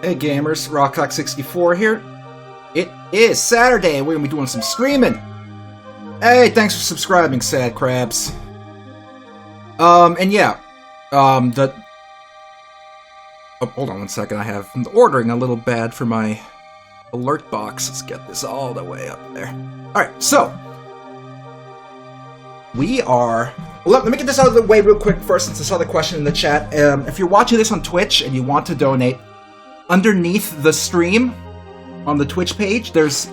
Hey gamers, RC64 here. It is Saturday and we're gonna be doing some streaming. Hey, thanks for subscribing, sad crabs. And yeah, oh, hold on one second, I have the ordering a little bad for my alert box. Let's get this all the way up there. Alright, so we are... Well, let me get this out of the way real quick first, since I saw the question in the chat. If you're watching this on Twitch and you want to donate, underneath the stream on the Twitch page, there's,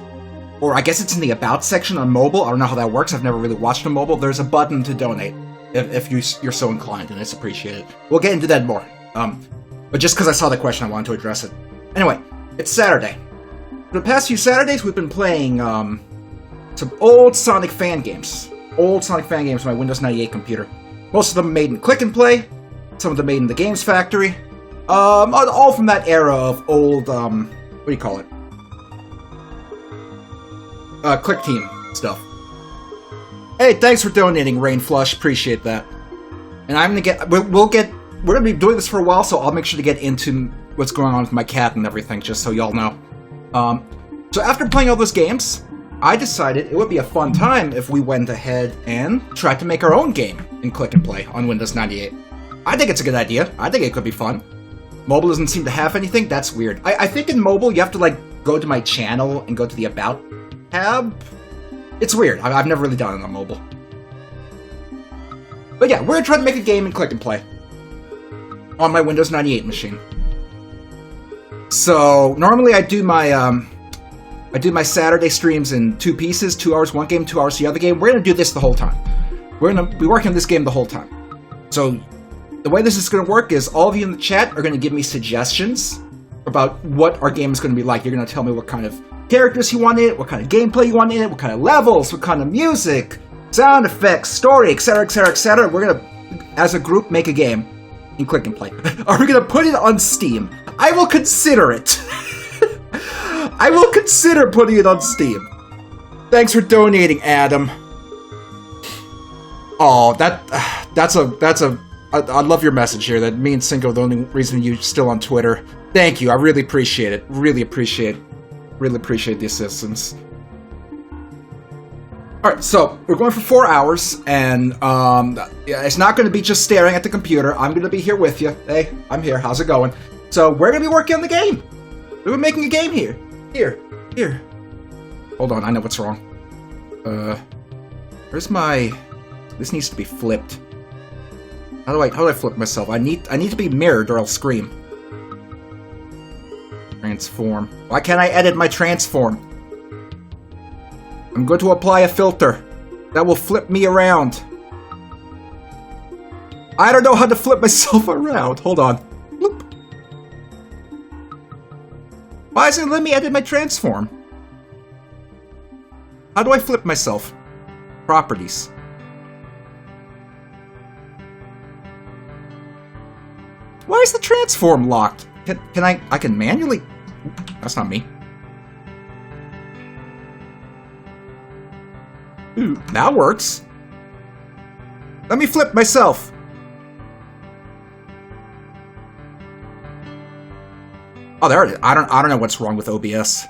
or I guess it's in the About section on mobile. I don't know how that works. I've never really watched on mobile. There's a button to donate if you're so inclined, and it's appreciated. We'll get into that more. But just because I saw the question, I wanted to address it. Anyway, it's Saturday. For the past few Saturdays, we've been playing some old Sonic fan games. Old Sonic fan games on my Windows 98 computer. Most of them made in Klik and Play. Some of them made in the Games Factory. All from that era of old, what do you call it? Klik Team stuff. Hey, thanks for donating, Rain Flush. Appreciate that. And I'm gonna get, we're gonna be doing this for a while, so I'll make sure to get into what's going on with my cat and everything, just so y'all know. So after playing all those games, I decided it would be a fun time if we went ahead and tried to make our own game in Klik and Play on Windows 98. I think it's a good idea. I think it could be fun. Mobile doesn't seem to have anything. That's weird. I think in mobile you have to like go to my channel and go to the About tab. It's weird. I've never really done it on mobile. But yeah, we're trying to make a game in Klik and Play on my Windows 98 machine. So normally I do my Saturday streams in two pieces, 2 hours one game, 2 hours the other game. We're gonna do this the whole time. We're gonna be working on this game the whole time. So the way this is gonna work is all of you in the chat are gonna give me suggestions about what our game is gonna be like. You're gonna tell me what kind of characters you want in it, what kind of gameplay you want in it, what kind of levels, what kind of music, sound effects, story, etc, etc, etc. We're gonna, as a group, make a game in Klik and Play. Are we gonna put it on Steam? I will consider it. I will consider putting it on Steam. Thanks for donating, Adam. Oh, I love your message here. That me and Cinco are the only reason you're still on Twitter. Thank you. I really appreciate it. Really appreciate the assistance. Alright, so we're going for 4 hours, and yeah, it's not going to be just staring at the computer. I'm going to be here with you. Hey, I'm here. How's it going? So we're going to be working on the game. We're making a game here. Here. Hold on, I know what's wrong. Where's my... This needs to be flipped. How do I flip myself? I need to be mirrored or I'll scream. Transform. Why can't I edit my transform? I'm going to apply a filter that will flip me around. I don't know how to flip myself around. Hold on. Bloop. Why isn't it letting me edit my transform? How do I flip myself? Properties. Why is the transform locked? Can I can manually... That's not me. Ooh, that works. Let me flip myself. Oh, there it is. I don't know what's wrong with OBS.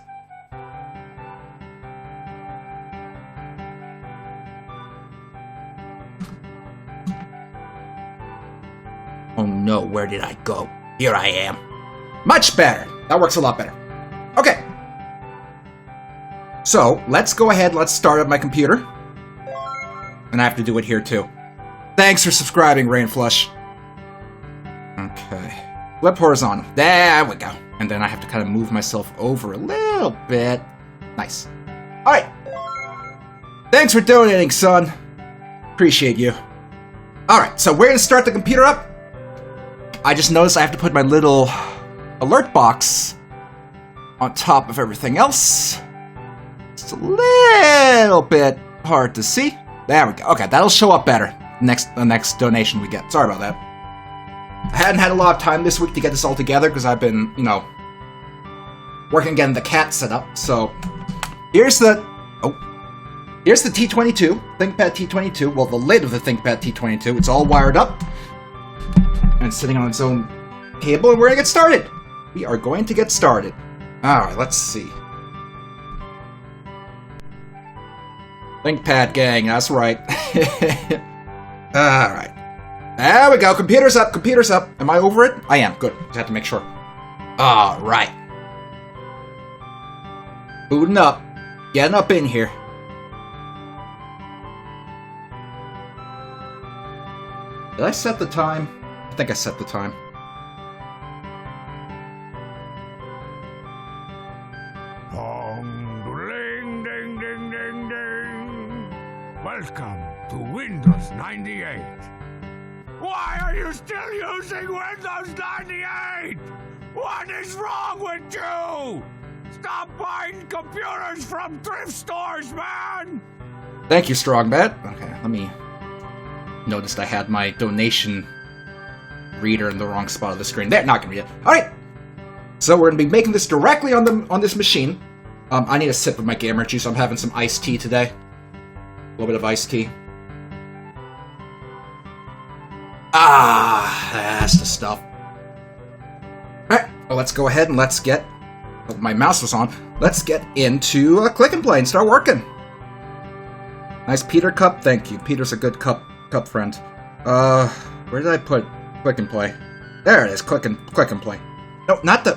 Oh no, where did I go? Here I am. Much better. That works a lot better. Okay. So, let's go ahead, let's start up my computer. And I have to do it here too. Thanks for subscribing, Rainflush. Okay. Flip horizontal. There we go. And then I have to kind of move myself over a little bit. Nice. Alright. Thanks for donating, son. Appreciate you. Alright, so we're gonna start the computer up. I just noticed I have to put my little alert box on top of everything else. It's a little bit hard to see. There we go. Okay, that'll show up better the next donation we get. Sorry about that. I hadn't had a lot of time this week to get this all together because I've been, you know, working on getting the cat set up. So here's the T22, ThinkPad T22. Well, the lid of the ThinkPad T22. It's all wired up and sitting on its own cable, and we're gonna get started. we are going to get started. Alright, let's see. ThinkPad gang, that's right. Alright. There we go, computer's up, computer's up. Am I over it? I am, good. Just have to make sure. Alright. Booting up. Getting up in here. Did I set the time? I think I set the time. Ding, ding, ding, ding, ding. Welcome to Windows 98. Why are you still using Windows 98? What is wrong with you? Stop buying computers from thrift stores, man! Thank you, Strongbat. Okay, let me... Noticed I had my donation reader in the wrong spot of the screen. There, not gonna read it. Alright! So we're gonna be making this directly on this machine. I need a sip of my gamer juice. I'm having some iced tea today. A little bit of iced tea. Ah, that's the stuff. Alright, well, let's go ahead and let's get... Oh, my mouse was on. Let's get into Click and Play and start working. Nice Peter cup. Thank you. Peter's a good cup friend. Where did I put Click and Play? There it is. Click and Play. No, not the...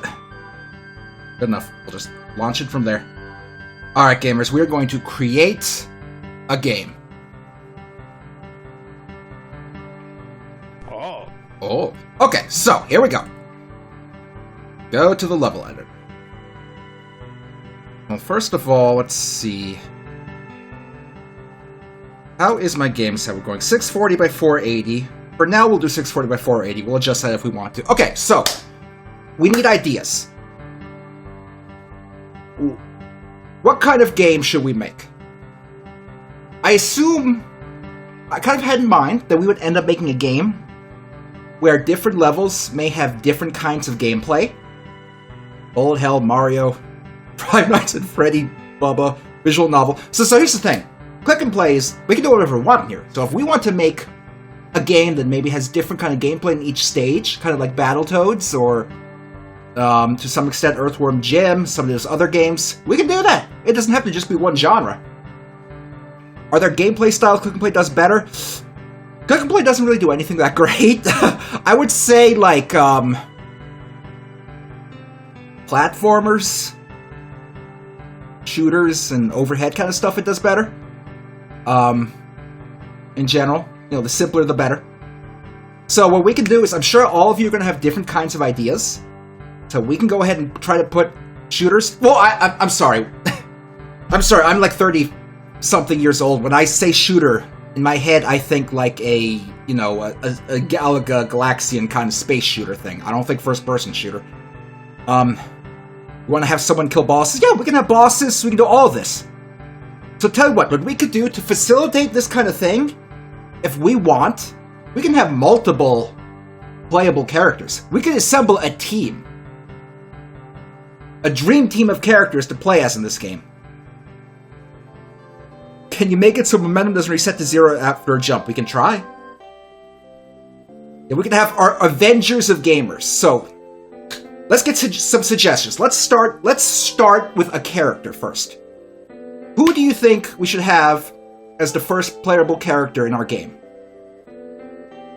Good enough. We'll just launch it from there. Alright, gamers. We're going to create a game. Oh. Okay, so, here we go. Go to the level editor. Well, first of all, let's see. How is my game set? We're going 640 by 480. For now, we'll do 640 by 480. We'll adjust that if we want to. Okay, so, we need ideas. What kind of game should we make? I assume... I kind of had in mind that we would end up making a game where different levels may have different kinds of gameplay. Bullet Hell, Mario, Five Nights at Freddy, Bubba, visual novel. So here's the thing. Click and Play is... We can do whatever we want here. So if we want to make a game that maybe has different kind of gameplay in each stage, kind of like Battletoads, or to some extent Earthworm Jim, some of those other games, we can do that. It doesn't have to just be one genre. Are there gameplay styles Click and Play does better? Click and Play doesn't really do anything that great. I would say, like, platformers, shooters, and overhead kind of stuff it does better. In general. You know, the simpler the better. So what we can do is, I'm sure all of you are going to have different kinds of ideas. So we can go ahead and try to put shooters... Well, I'm sorry. I'm sorry, I'm like 30-something years old. When I say shooter, in my head, I think like a, you know, a Galaxian kind of space shooter thing. I don't think first-person shooter. We want to have someone kill bosses? Yeah, we can have bosses, we can do all of this. So tell you what we could do to facilitate this kind of thing, if we want, we can have multiple playable characters. We can assemble a team. A dream team of characters to play as in this game. Can you make it so momentum doesn't reset to 0 after a jump? We can try. Yeah, we can have our Avengers of Gamers. So, let's get some suggestions. Let's start with a character first. Who do you think we should have as the first playable character in our game?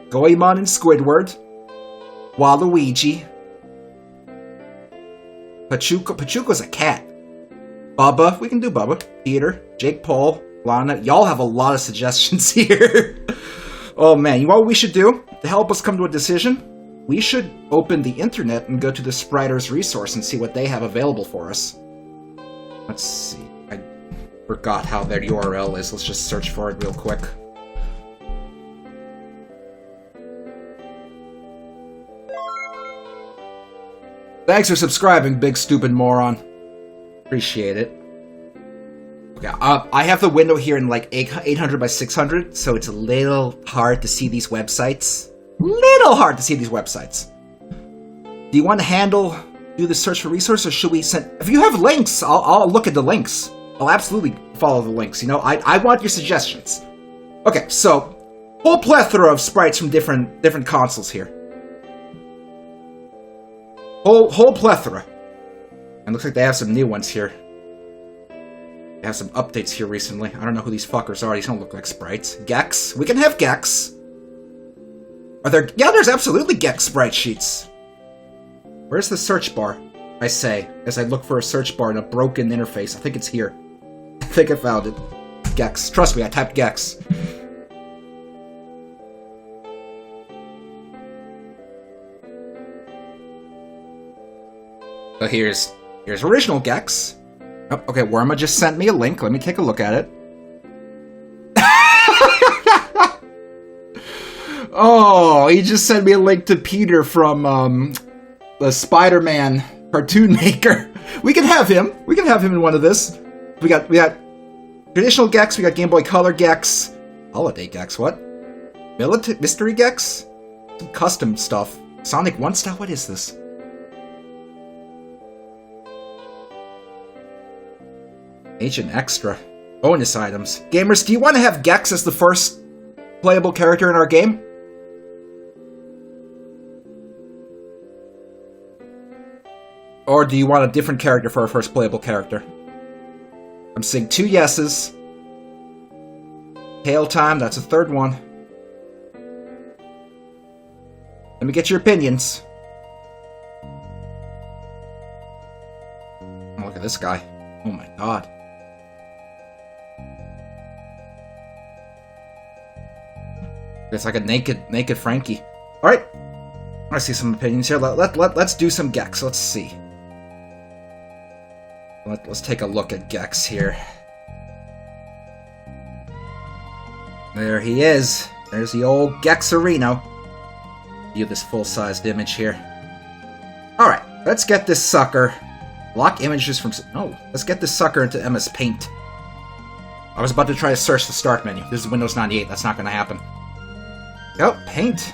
Goemon and Squidward, Waluigi, Pachuco's a cat, Bubba, we can do Bubba, Peter, Jake Paul, Lana. Y'all have a lot of suggestions here. Oh man, you know what we should do? To help us come to a decision, we should open the internet and go to the Spriters resource and see what they have available for us. Let's see. I forgot how their URL is. Let's just search for it real quick. Thanks for subscribing, big stupid moron. Appreciate it. Okay, I have the window here in like 800 by 600, so it's a little hard to see these websites. Little hard to see these websites. Do you want to do the search for resources, or should we send... If you have links, I'll look at the links. I'll absolutely follow the links. You know, I want your suggestions. Okay, so whole plethora of sprites from different consoles here. Whole plethora. And looks like they have some new ones here. They have some updates here recently. I don't know who these fuckers are. These don't look like sprites. Gex. We can have Gex. Are there... Yeah, there's absolutely Gex sprite sheets. Where's the search bar? I say, as I look for a search bar in a broken interface. I think it's here. I think I found it. Gex. Trust me, I typed Gex. So here's original Gex. Oh, okay, Worma just sent me a link. Let me take a look at it. Oh, he just sent me a link to Peter from the Spider-Man cartoon maker. We can have him. We can have him in one of this. We got traditional Gex. We got Game Boy Color Gex. Holiday Gex. What? Mystery Gex? Some custom stuff. Sonic 1 style. What is this? Agent Extra. Bonus items. Gamers, do you want to have Gex as the first playable character in our game? Or do you want a different character for our first playable character? I'm seeing 2 yeses. Hail time, that's a third one. Let me get your opinions. Oh, look at this guy. Oh my god. It's like a naked Frankie. Alright. I see some opinions here. Let's do some Gex. Let's see. Let's take a look at Gex here. There he is. There's the old Gexarino. View this full-sized image here. Alright, let's get this sucker. Lock images from... No, let's get this sucker into MS Paint. I was about to try to search the start menu. This is Windows 98. That's not going to happen. Oh, Paint.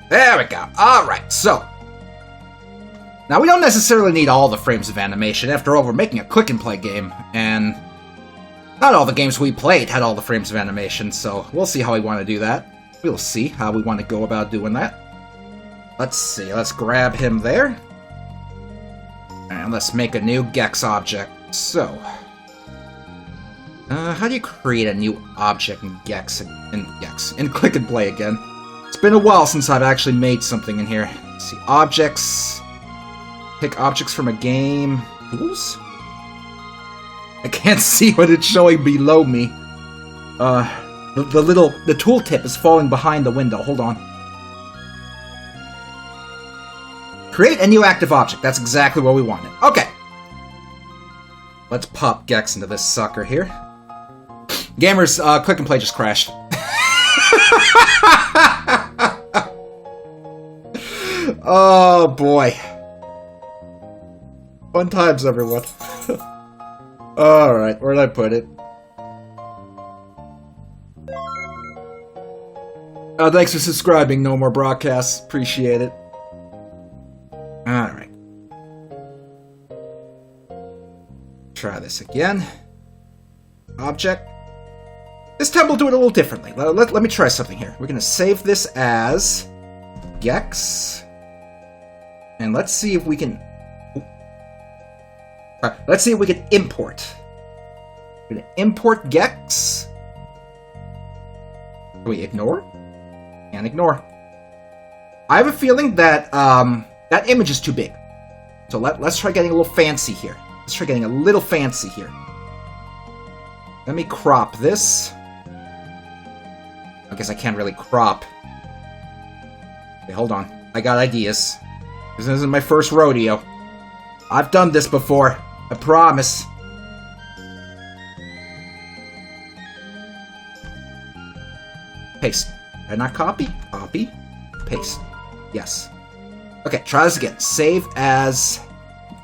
There we go. Alright, so. Now, we don't necessarily need all the frames of animation. After all, we're making a click-and-play game, and not all the games we played had all the frames of animation, so we'll see how we want to do that. We'll see how we want to go about doing that. Let's see. Let's grab him there. And let's make a new Gex object. So, how do you create a new object in Gex? In Click and Play again. It's been a while since I've actually made something in here. Let's see, objects. Pick objects from a game. Tools? I can't see what it's showing below me. The tooltip is falling behind the window. Hold on. Create a new active object. That's exactly what we wanted. Okay. Let's pop Gex into this sucker here. Gamers, Click and Play just crashed. Oh boy. Fun times, everyone. Alright, where'd I put it? Thanks for subscribing, No More Broadcasts. Appreciate it. Alright. Try this again. Object. This time we'll do it a little differently. Let me try something here. We're going to save this as Gex. And let's see if we can... let's see if we can import. We're going to import Gex. Can we ignore? Can't ignore. I have a feeling that that image is too big. So let's try getting a little fancy here. Let's try getting a little fancy here. Let me crop this. I guess I can't really crop. Okay, hold on. I got ideas. This isn't my first rodeo. I've done this before. I promise. Paste. Did I not copy? Copy. Paste. Yes. Okay, try this again. Save as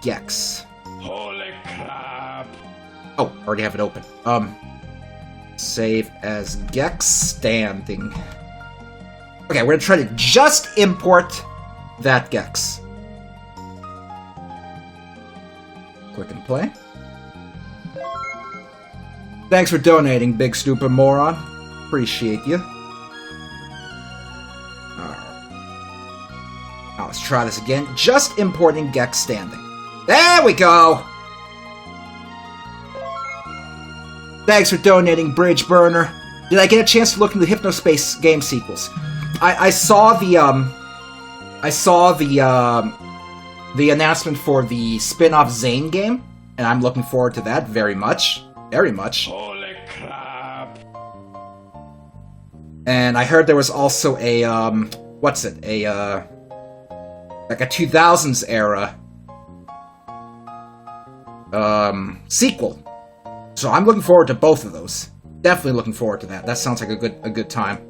Gex. Holy crap! Oh, already have it open. Save as Gex standing. Okay, we're gonna try to just import that Gex. Click and play. Thanks for donating, big stupid moron. Appreciate you. Now let's try this again. Just importing Gex standing. There we go! Thanks for donating, Bridge Burner. Did I get a chance to look into the Hypnospace game sequels? I saw the announcement for the spin-off Zane game, and I'm looking forward to that very much. Very much. Holy crap! And I heard there was also a, what's it? Like a 2000s era, sequel. So I'm looking forward to both of those. Definitely looking forward to that. That sounds like a good time.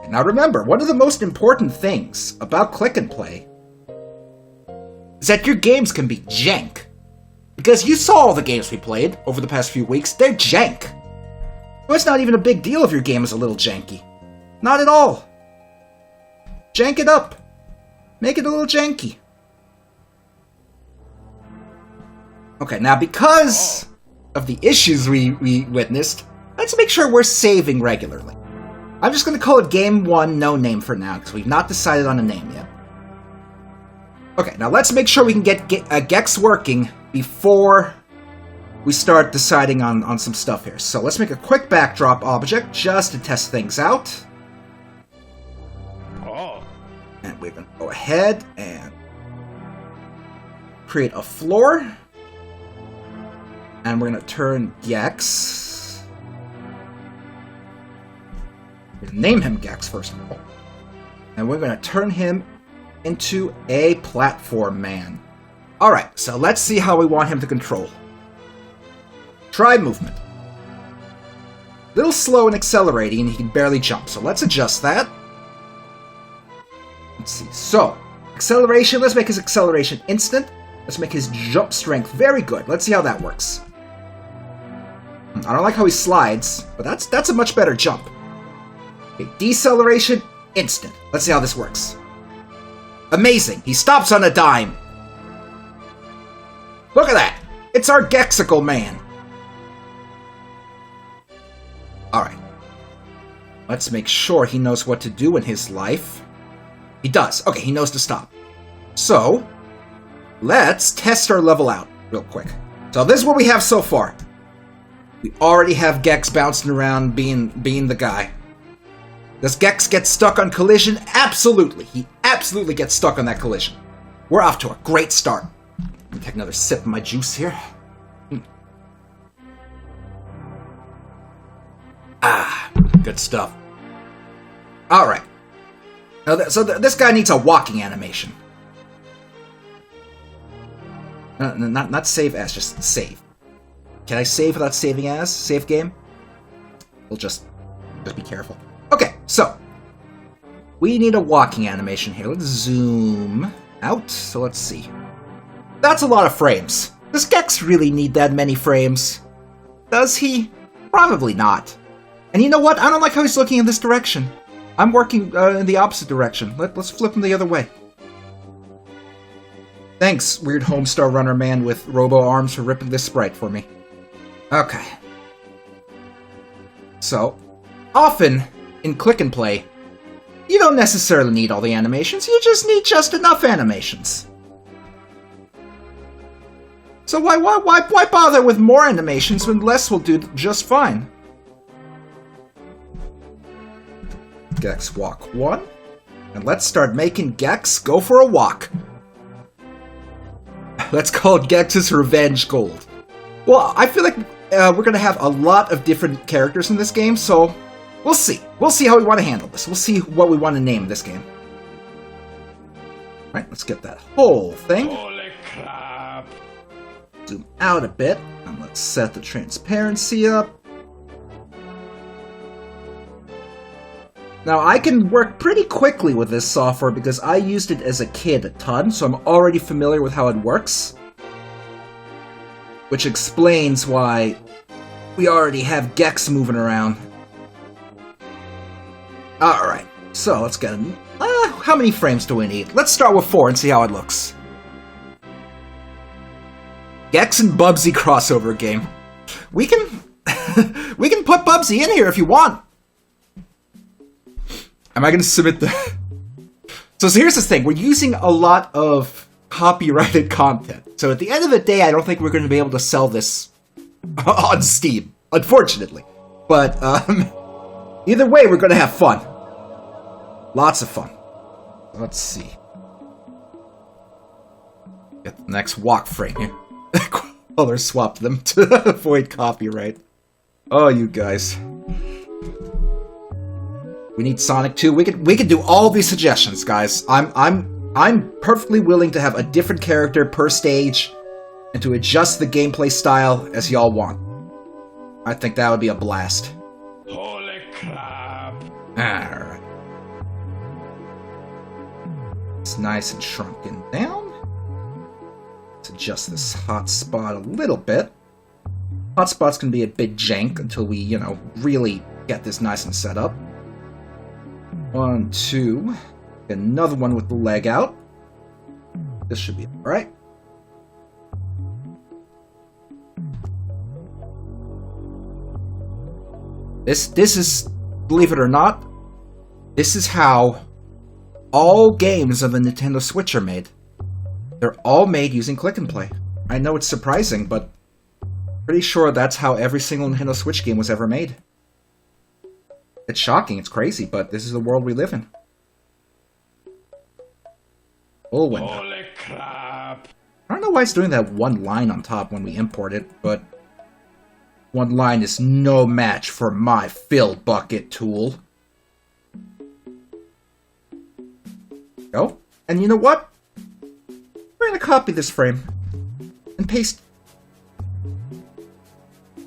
Now remember, one of the most important things about Click and Play is that your games can be jank. Because you saw all the games we played over the past few weeks, they're jank. So it's not even a big deal if your game is a little janky. Not at all. Jank it up. Make it a little janky. Okay, now because of the issues we witnessed, let's make sure we're saving regularly. I'm just going to call it Game 1 No Name for now, because we've not decided on a name yet. Okay, now let's make sure we can get Gex working before we start deciding on some stuff here. So let's make a quick backdrop object just to test things out. Oh. And we're going to go ahead and create a floor. And we're going to turn Gex. We're going to name him Gex first of all. And we're going to turn him into a platform man. Alright, so let's see how we want him to control. Try movement. Little slow in accelerating, and he can barely jump, so let's adjust that. Let's see, so, acceleration, let's make his acceleration instant. Let's make his jump strength very good. Let's see how that works. I don't like how he slides, but that's a much better jump. Okay, deceleration, instant. Let's see how this works. Amazing, he stops on a dime. Look at that! It's our Gexical man! Alright. Let's make sure he knows what to do in his life. He does. Okay, he knows to stop. So, let's test our level out real quick. So this is what we have so far. We already have Gex bouncing around being the guy. Does Gex get stuck on collision? Absolutely. He absolutely gets stuck on that collision. We're off to a great start. Let me take another sip of my juice here. Ah, good stuff. Alright. So this guy needs a walking animation. Not save as, just save. Can I save without saving as? Save game? We'll just be careful. Okay, so. We need a walking animation here. Let's zoom out. So let's see. That's a lot of frames. Does Gex really need that many frames? Does he? Probably not. And you know what? I don't like how he's looking in this direction. I'm working in the opposite direction. Let's flip him the other way. Thanks, weird Homestar Runner man with robo arms, for ripping this sprite for me. Okay. So, often in Click and Play, you don't necessarily need all the animations, you just need just enough animations. So why bother with more animations when less will do just fine? Gex walk 1. And let's start making Gex go for a walk. Let's call it Gex's Revenge Gold. Well, I feel like we're going to have a lot of different characters in this game, so we'll see. We'll see how we want to handle this. We'll see what we want to name this game. Alright, let's get that whole thing. Holy crap! Zoom out a bit, and let's set the transparency up. Now, I can work pretty quickly with this software because I used it as a kid a ton, so I'm already familiar with how it works. Which explains why we already have Gex moving around. Alright, so let's get him. How many frames do we need? Let's start with 4 and see how it looks. Gex and Bubsy crossover game. We can we can put Bubsy in here if you want. Am I going to submit the... So here's the thing. We're using a lot of copyrighted content. So at the end of the day, I don't think we're going to be able to sell this on Steam, unfortunately. But either way, we're going to have fun. Lots of fun. Let's see. Get the next walk frame here. Color swapped them to avoid copyright. Oh, you guys. We need Sonic 2. We could do all these suggestions, guys. I'm perfectly willing to have a different character per stage and to adjust the gameplay style as y'all want. I think that would be a blast. Holy crap! Alright. It's nice and shrunken down. Let's adjust this hotspot a little bit. Hotspot's gonna be a bit jank until we, you know, really get this nice and set up. 1, 2. Another one with the leg out. This should be alright. This is, believe it or not, this is how all games of the Nintendo Switch are made. They're all made using Click and Play. I know it's surprising, but pretty sure that's how every single Nintendo Switch game was ever made. It's shocking, it's crazy, but this is the world we live in. Full window. Holy crap! I don't know why it's doing that one line on top when we import it, but one line is no match for my fill bucket tool. Go. And you know what? We're gonna copy this frame and paste.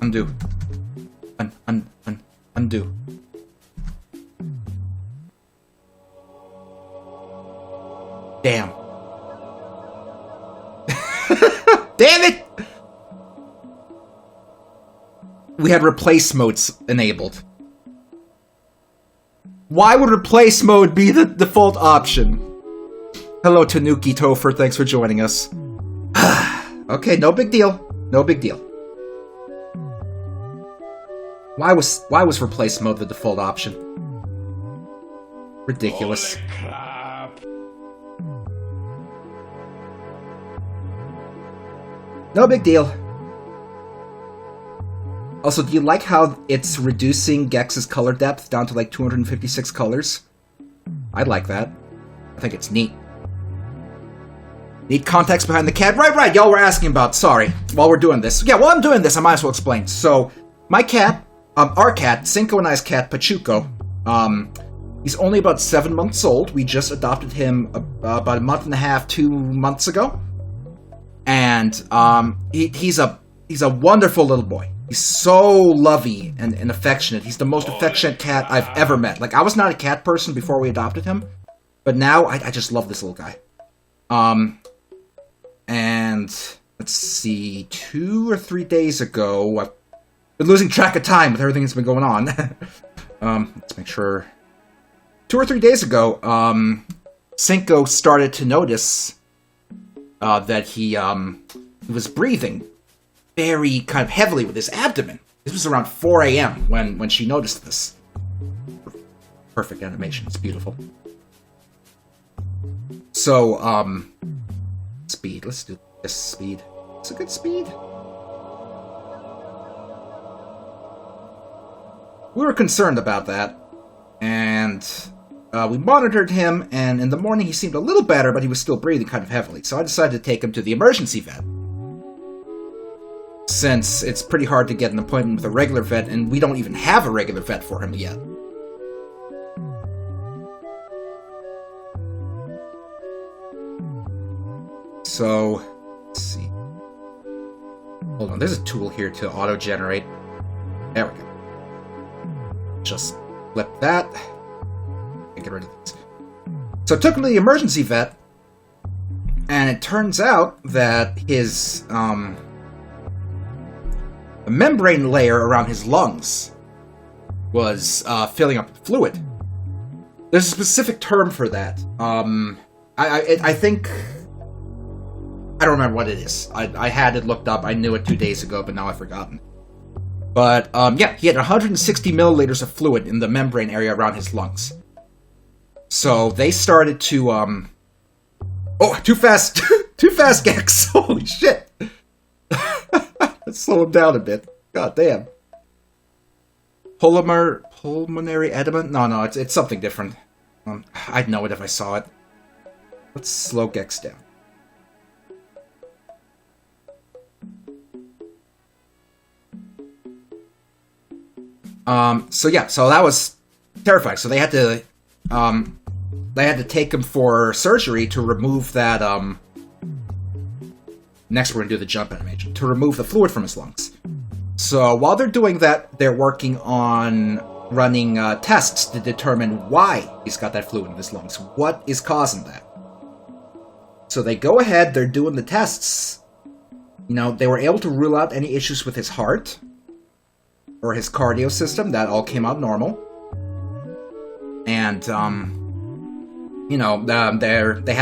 Undo. Undo. Damn. Damn it! We had replace modes enabled. Why would replace mode be the default option? Hello, Tanuki Topher, thanks for joining us. Okay, no big deal. No big deal. Why was replace mode the default option? Ridiculous. Holy crap! No big deal. Also, do you like how it's reducing Gex's color depth down to like 256 colors? I like that. I think it's neat. Need context behind the cat? Right, y'all were asking about, sorry, while we're doing this. Yeah, while I'm doing this, I might as well explain. So, my cat, our cat, Cinco and I's cat, Pachuco, he's only about 7 months old. We just adopted him about a month and a half, 2 months ago. And, he's a wonderful little boy. He's so lovey and affectionate. He's the most affectionate cat I've ever met. Like, I was not a cat person before we adopted him, but now I just love this little guy. And let's see, 2 or 3 days ago, I've been losing track of time with everything that's been going on. Let's make sure. 2 or 3 days ago, Cinco started to notice that he was breathing very kind of heavily with his abdomen. This was around 4 a.m. when she noticed this. Perfect animation. It's beautiful. So, speed. Let's do this speed. It's a good speed. We were concerned about that, and we monitored him, and in the morning he seemed a little better, but he was still breathing kind of heavily. So I decided to take him to the emergency vet, since it's pretty hard to get an appointment with a regular vet, and we don't even have a regular vet for him yet. So, let's see. Hold on, there's a tool here to auto-generate. There we go. Just flip that. And get rid of this. So I took him to the emergency vet, and it turns out that his, the membrane layer around his lungs was filling up with fluid. There's a specific term for that. I think... I don't remember what it is. I had it looked up. I knew it 2 days ago, but now I've forgotten. But, yeah, he had 160 milliliters of fluid in the membrane area around his lungs. So they started to, oh, too fast! Too fast, Gex! Holy shit! Let's slow him down a bit. God damn. Pulmonary edema? No, it's something different. I'd know it if I saw it. Let's slow Gex down. So that was terrifying. So they had to take him for surgery to remove that, next we're gonna do the jump animation, to remove the fluid from his lungs. So while they're doing that, they're working on running tests to determine why he's got that fluid in his lungs. What is causing that? So they go ahead, they're doing the tests. You know, they were able to rule out any issues with his heart or his cardio system. That all came out normal. And, you know, they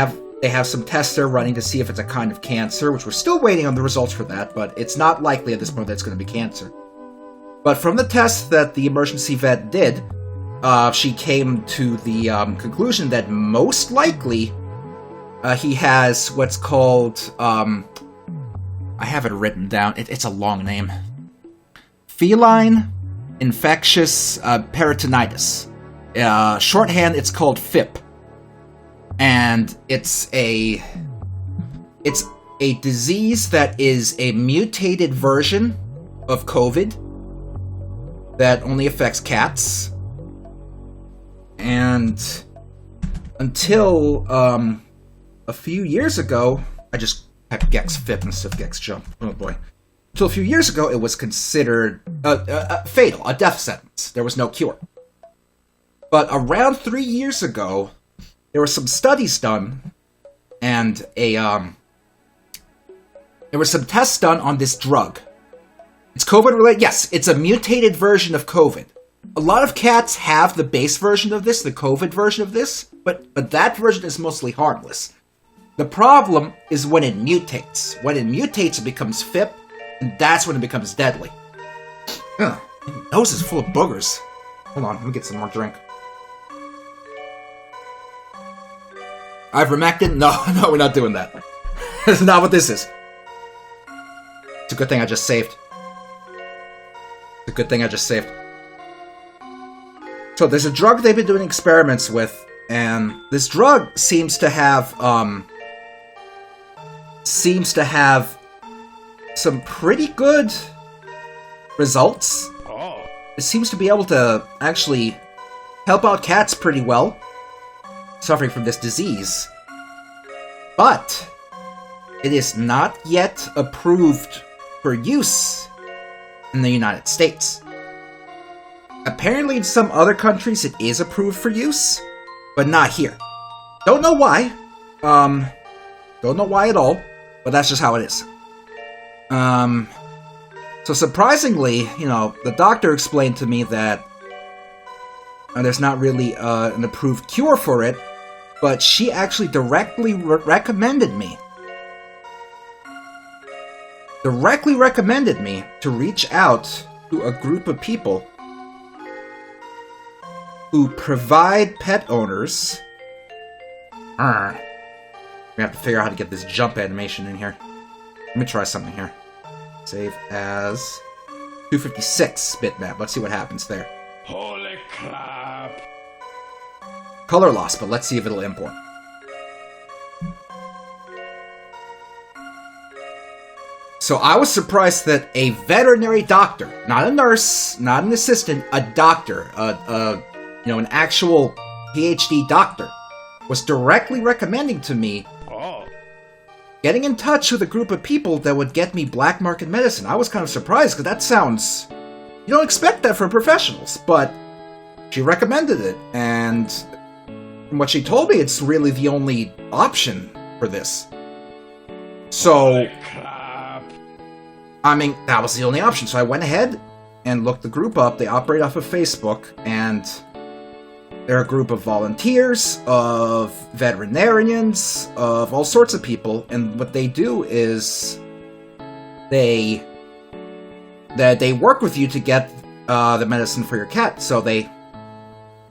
have some tests they're running to see if it's a kind of cancer, which we're still waiting on the results for that, but it's not likely at this point that it's going to be cancer. But from the tests that the emergency vet did, she came to the conclusion that most likely he has what's called, I have it written down, it's a long name, feline infectious peritonitis. Shorthand, it's called FIP. And it's a disease that is a mutated version of COVID that only affects cats. And until a few years ago, I just typed Gex FIP instead of Gex jump. Oh boy. Until a few years ago, it was considered fatal, a death sentence. There was no cure. But around 3 years ago, there were some studies done, and there were some tests done on this drug. It's COVID-related? Yes, it's a mutated version of COVID. A lot of cats have the base version of this, the COVID version of this, but that version is mostly harmless. The problem is when it mutates. When it mutates, it becomes FIP, and that's when it becomes deadly. Ugh, my nose is full of boogers. Hold on, let me get some more drink. Ivermectin? No, we're not doing that. That's not what this is. It's a good thing I just saved. It's a good thing I just saved. So there's a drug they've been doing experiments with, and this drug seems to have some pretty good results. Oh. It seems to be able to actually help out cats pretty well suffering from this disease. But it is not yet approved for use in the United States. Apparently in some other countries it is approved for use, but not here. Don't know why. Don't know why at all, but that's just how it is. So surprisingly, you know, the doctor explained to me that there's not really an approved cure for it, but she actually directly recommended me to reach out to a group of people who provide pet owners. We have to figure out how to get this jump animation in here. Let me try something here. Save as 256 bitmap. Let's see what happens there. Holy crap! Color loss, but let's see if it'll import. So I was surprised that a veterinary doctor, not a nurse, not an assistant, a doctor, an actual PhD doctor, was directly recommending to me getting in touch with a group of people that would get me black market medicine. I was kind of surprised, because that sounds... You don't expect that from professionals, but she recommended it, and from what she told me, it's really the only option for this. So, I mean, that was the only option, so I went ahead and looked the group up. They operate off of Facebook, and they're a group of volunteers, of veterinarians, of all sorts of people, and what they do is they work with you to get the medicine for your cat. So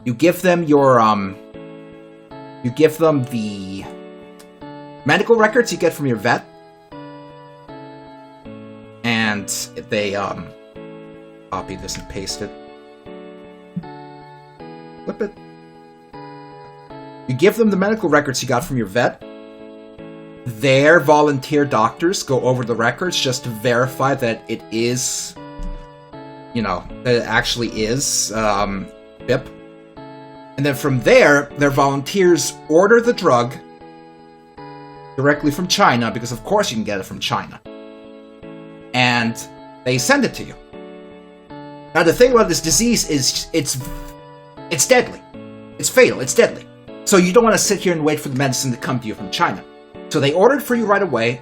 you give them your You give them the medical records you get from your vet. And they, copy this and paste it. Flip it. You give them the medical records you got from your vet. Their volunteer doctors go over the records just to verify that it is, you know, that it actually is, BIP. And then from there, their volunteers order the drug directly from China, because of course you can get it from China. And they send it to you. Now the thing about this disease is it's deadly. It's fatal. It's deadly. So you don't want to sit here and wait for the medicine to come to you from China. So they order it for you right away,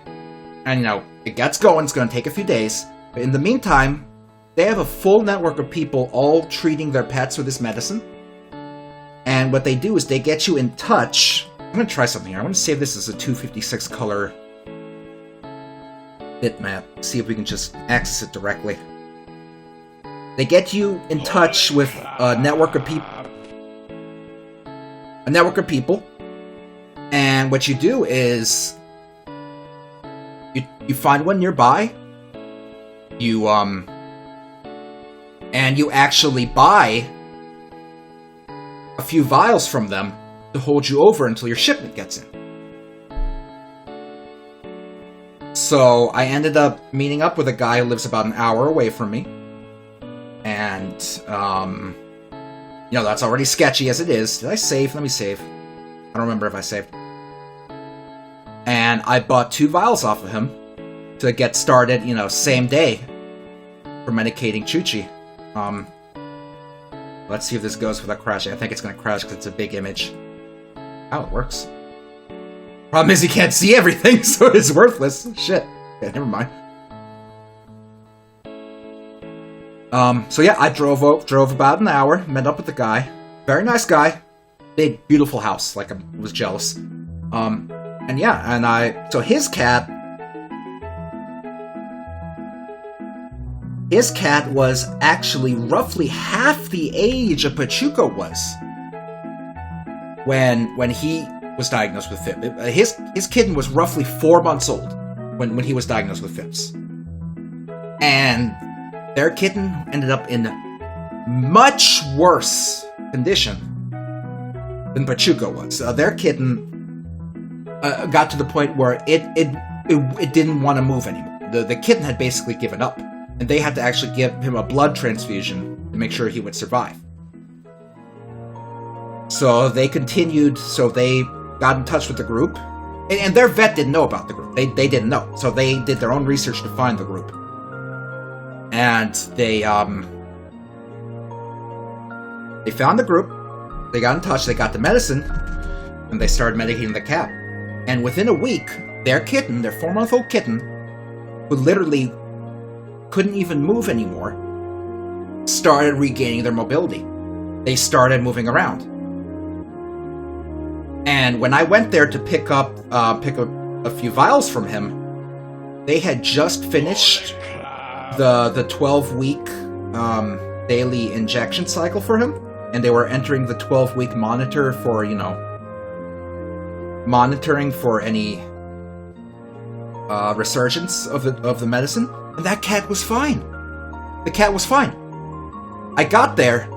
and you know, it gets going, it's going to take a few days. But in the meantime, they have a full network of people all treating their pets with this medicine. And what they do is they get you in touch. I'm going to try something here. I want to save this as a 256 color bitmap. See if we can just access it directly. They get you in touch with a network of people. And what you do is you find one nearby. And you actually buy a few vials from them to hold you over until your shipment gets in. So I ended up meeting up with a guy who lives about an hour away from me. And, you know, that's already sketchy as it is. Did I save? Let me save. I don't remember if I saved. And I bought 2 vials off of him to get started, you know, same day for medicating Chuchi. Let's see if this goes without crashing. I think it's going to crash because it's a big image. Oh, it works. Problem is he can't see everything, so it's worthless. Shit. Yeah, never mind. So yeah, I drove about an hour, met up with the guy. Very nice guy. Big, beautiful house. Like, I was jealous. And yeah, so his cat was actually roughly half the age of Pachuco was when he was diagnosed with FIP. His kitten was roughly 4 months old when he was diagnosed with FIPS. And their kitten ended up in much worse condition than Pachuco was. Their kitten got to the point where it didn't want to move anymore. The kitten had basically given up, and they had to actually give him a blood transfusion to make sure he would survive. So they continued. So they got in touch with the group, and their vet didn't know about the group. They didn't know, so they did their own research to find the group. And they found the group, they got in touch, they got the medicine, and they started medicating the cat. And within a week, their kitten, their 4-month-old kitten, who literally couldn't even move anymore, started regaining their mobility. They started moving around. And when I went there to pick up a few vials from him, they had just finished the 12-week daily injection cycle for him, and they were entering the 12-week monitor for, you know, monitoring for any resurgence of the medicine, and that cat was fine. The cat was fine. I got there,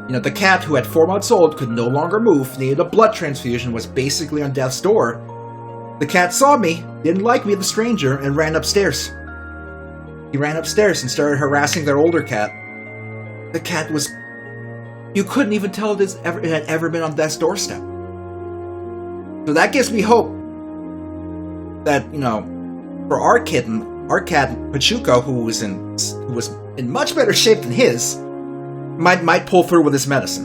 you know, the cat who at 4 months old could no longer move, needed a blood transfusion, was basically on death's door. The cat saw me, didn't like me, the stranger, and ran upstairs. He ran upstairs and started harassing their older cat. The cat was... You couldn't even tell it had ever been on death's doorstep. So that gives me hope that, you know, for our cat Pachuco, who was in much better shape than his, might pull through with his medicine.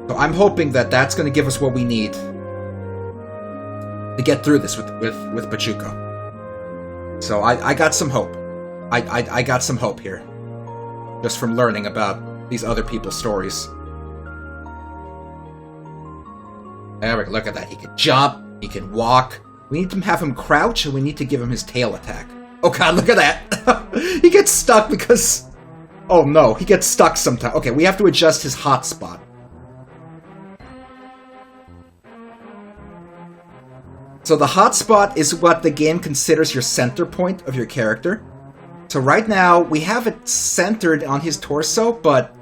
So I'm hoping that that's going to give us what we need to get through this with Pachuco. So I got some hope. I got some hope here, just from learning about these other people's stories. There we go. Look at that. He can jump. He can walk. We need to have him crouch, and we need to give him his tail attack. Oh god, look at that. He gets stuck because... Oh no, he gets stuck sometimes. Okay, we have to adjust his hotspot. So the hotspot is what the game considers your center point of your character. So right now, we have it centered on his torso, but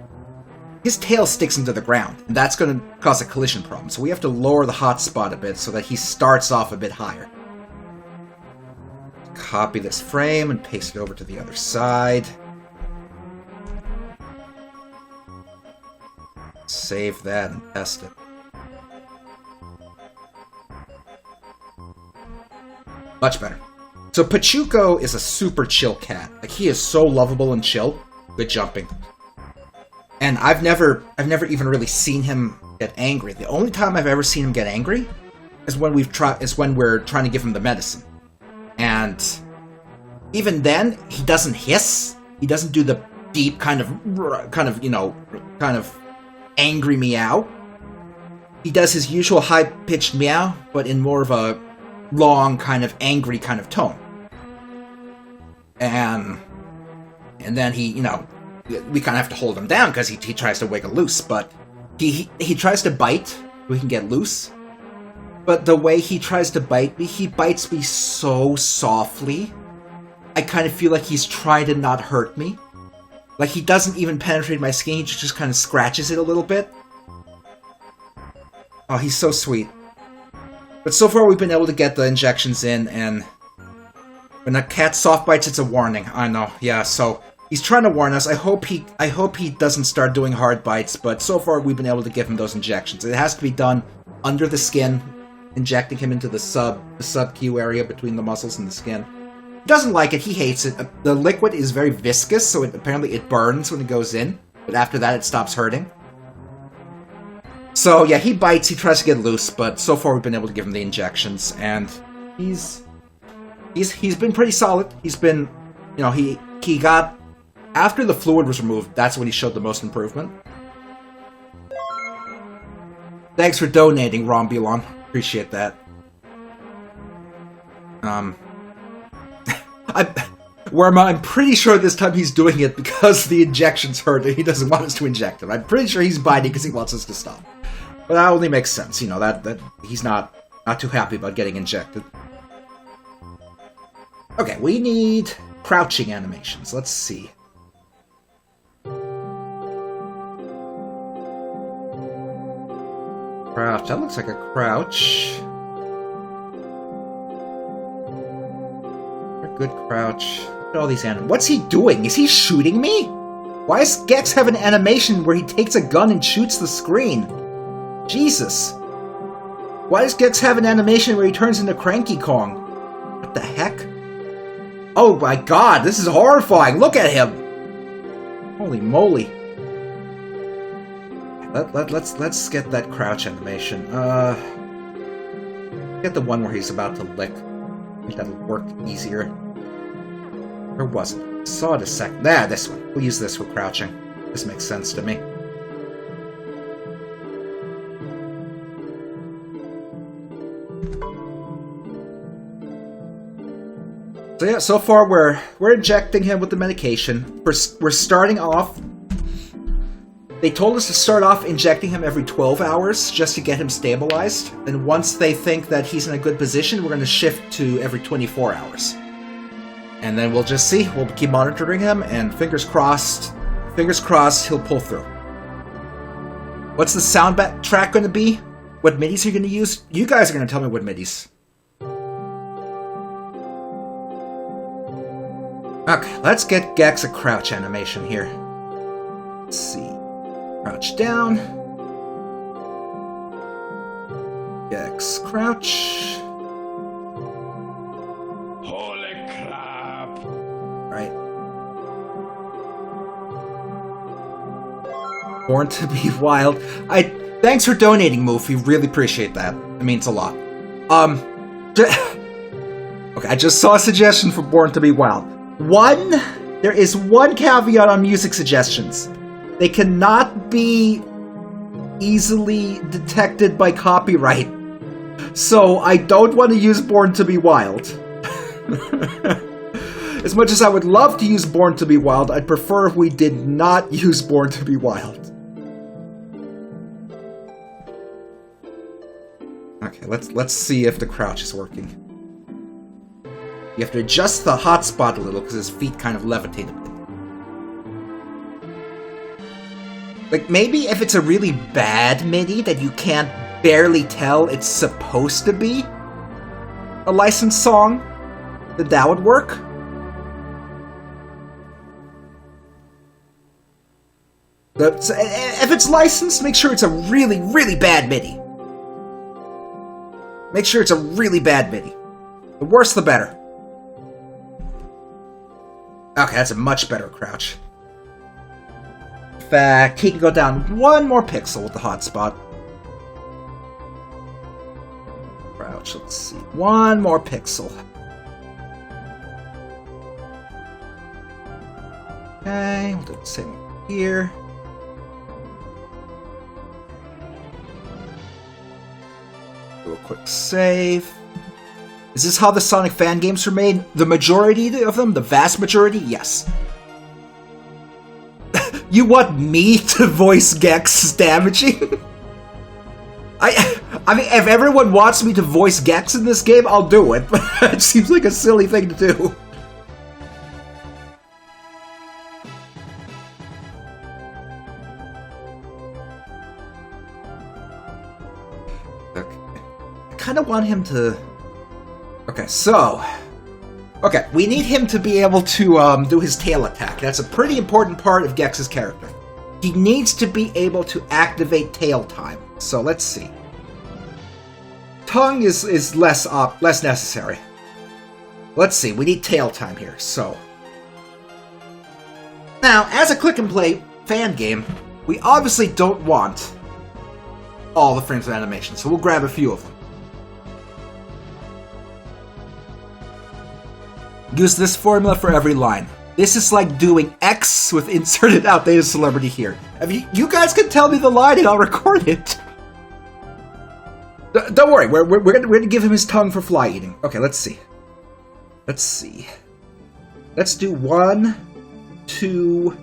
his tail sticks into the ground, and that's going to cause a collision problem. So we have to lower the hotspot a bit so that he starts off a bit higher. Copy this frame and paste it over to the other side. Save that and test it. Much better. So Pachuco is a super chill cat. Like, he is so lovable and chill. Good jumping. And I've never even really seen him get angry. The only time I've ever seen him get angry is when we're trying to give him the medicine. And even then, he doesn't hiss. He doesn't do the deep kind of angry meow. He does his usual high-pitched meow, but in more of a long, kind of angry kind of tone. And then he, we kind of have to hold him down because he tries to wiggle loose, but he tries to bite. We can get loose. But the way he tries to bite me, he bites me so softly. I kind of feel like he's trying to not hurt me. Like, he doesn't even penetrate my skin, he just kind of scratches it a little bit. Oh, he's so sweet. But so far we've been able to get the injections in, and when a cat soft bites, it's a warning. I know, yeah, so he's trying to warn us. I hope he doesn't start doing hard bites, but so far we've been able to give him those injections. It has to be done under the skin, injecting him into the sub-Q area between the muscles and the skin. He doesn't like it, he hates it. The liquid is very viscous, so apparently it burns when it goes in, but after that it stops hurting. So yeah, he bites, he tries to get loose, but so far we've been able to give him the injections, and he's been pretty solid. He's been, he got, after the fluid was removed, that's when he showed the most improvement. Thanks for donating, Rombulon. Appreciate that. I'm pretty sure this time he's doing it because the injections hurt and he doesn't want us to inject him. I'm pretty sure he's biting because he wants us to stop. But that only makes sense, that he's not too happy about getting injected. Okay, we need crouching animations. Let's see. Crouch. That looks like a crouch. A good crouch. Look at all these animations. What's he doing? Is he shooting me? Why does Gex have an animation where he takes a gun and shoots the screen? Jesus. Why does Gex have an animation where he turns into Cranky Kong? What the heck? Oh my god, this is horrifying! Look at him! Holy moly. Let's get that crouch animation. Get the one where he's about to lick. I think that'll work easier. Or was it? I saw it a sec. Nah, this one. We'll use this for crouching. This makes sense to me. So yeah, so far we're injecting him with the medication. We're starting off. They told us to start off injecting him every 12 hours just to get him stabilized. And once they think that he's in a good position, we're going to shift to every 24 hours. And then we'll just see. We'll keep monitoring him, and fingers crossed, he'll pull through. What's the sound track going to be? What midis are you going to use? You guys are going to tell me what midis. Okay, let's get Gex a crouch animation here. Let's see. Crouch down. Gex crouch. Holy crap! Right. Born to be Wild. Thanks for donating, Moof. We really appreciate that. It means a lot. Okay, I just saw a suggestion for Born to be Wild. There is one caveat on music suggestions. They cannot be easily detected by copyright. So I don't want to use Born to be Wild. As much as I would love to use Born to be Wild, I'd prefer if we did not use Born to be Wild. Okay, let's see if the crouch is working. You have to adjust the hotspot a little because his feet kind of levitate a bit. Like, maybe if it's a really bad MIDI that you can't barely tell it's supposed to be a licensed song, that would work. So if it's licensed, make sure it's a really, really bad MIDI. Make sure it's a really bad MIDI. The worse, the better. Okay, that's a much better crouch. In fact, he can go down one more pixel with the hotspot. Crouch, let's see. One more pixel. Okay, we'll do the same here. Do a quick save. Is this how the Sonic fan games are made? The majority of them? The vast majority? Yes. You want me to voice Gex damaging? I mean, if everyone wants me to voice Gex in this game, I'll do it. But it seems like a silly thing to do. Okay. I kind of want him to... Okay, so... Okay, we need him to be able to do his tail attack. That's a pretty important part of Gex's character. He needs to be able to activate tail time. So let's see. Tongue is less necessary. Let's see, we need tail time here, so... Now, as a click-and-play fan game, we obviously don't want all the frames of animation, so we'll grab a few of them. Use this formula for every line. This is like doing X with inserted outdated celebrity here. If you guys can tell me the line and I'll record it. Don't worry, we're gonna give him his tongue for fly eating. Okay, let's see. Let's see. Let's do 1, 2,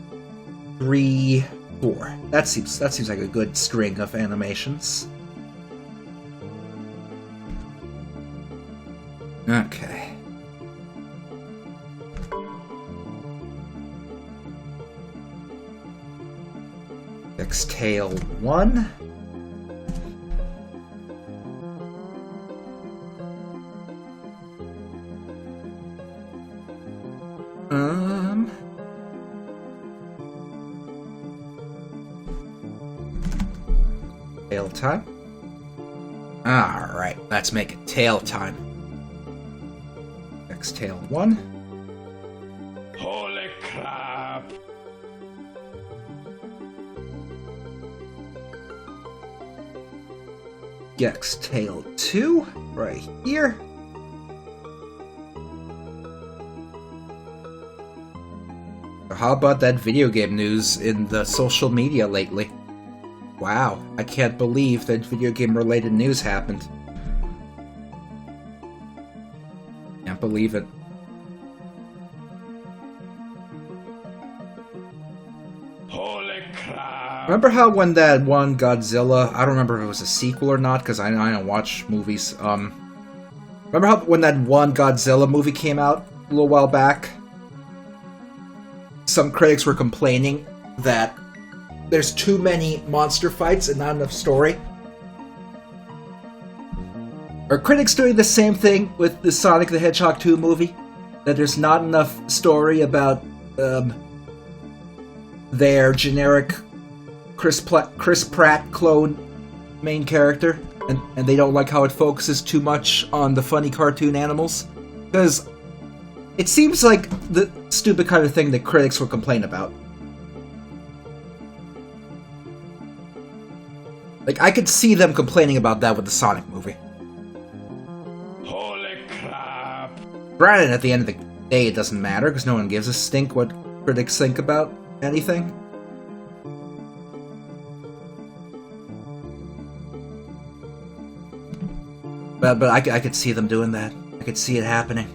3, 4. That seems like a good string of animations. Okay. Tail 1. Tail time. Alright, let's make it tail time. Tail 1. Holy crap! Gex Tail 2, right here. How about that video game news in the social media lately? Wow, I can't believe that video game related news happened. Can't believe it. Holy crap! Remember how when that one Godzilla, I don't remember if it was a sequel or not, because I don't watch movies, remember how when that one Godzilla movie came out a little while back? Some critics were complaining that there's too many monster fights and not enough story. Are critics doing the same thing with the Sonic the Hedgehog 2 movie? That there's not enough story about their generic Chris Pratt clone main character, and they don't like how it focuses too much on the funny cartoon animals? Because it seems like the stupid kind of thing that critics will complain about. Like, I could see them complaining about that with the Sonic movie. Holy crap! Granted, at the end of the day, it doesn't matter, because no one gives a stink what critics think about anything. But I could see them doing that. I could see it happening.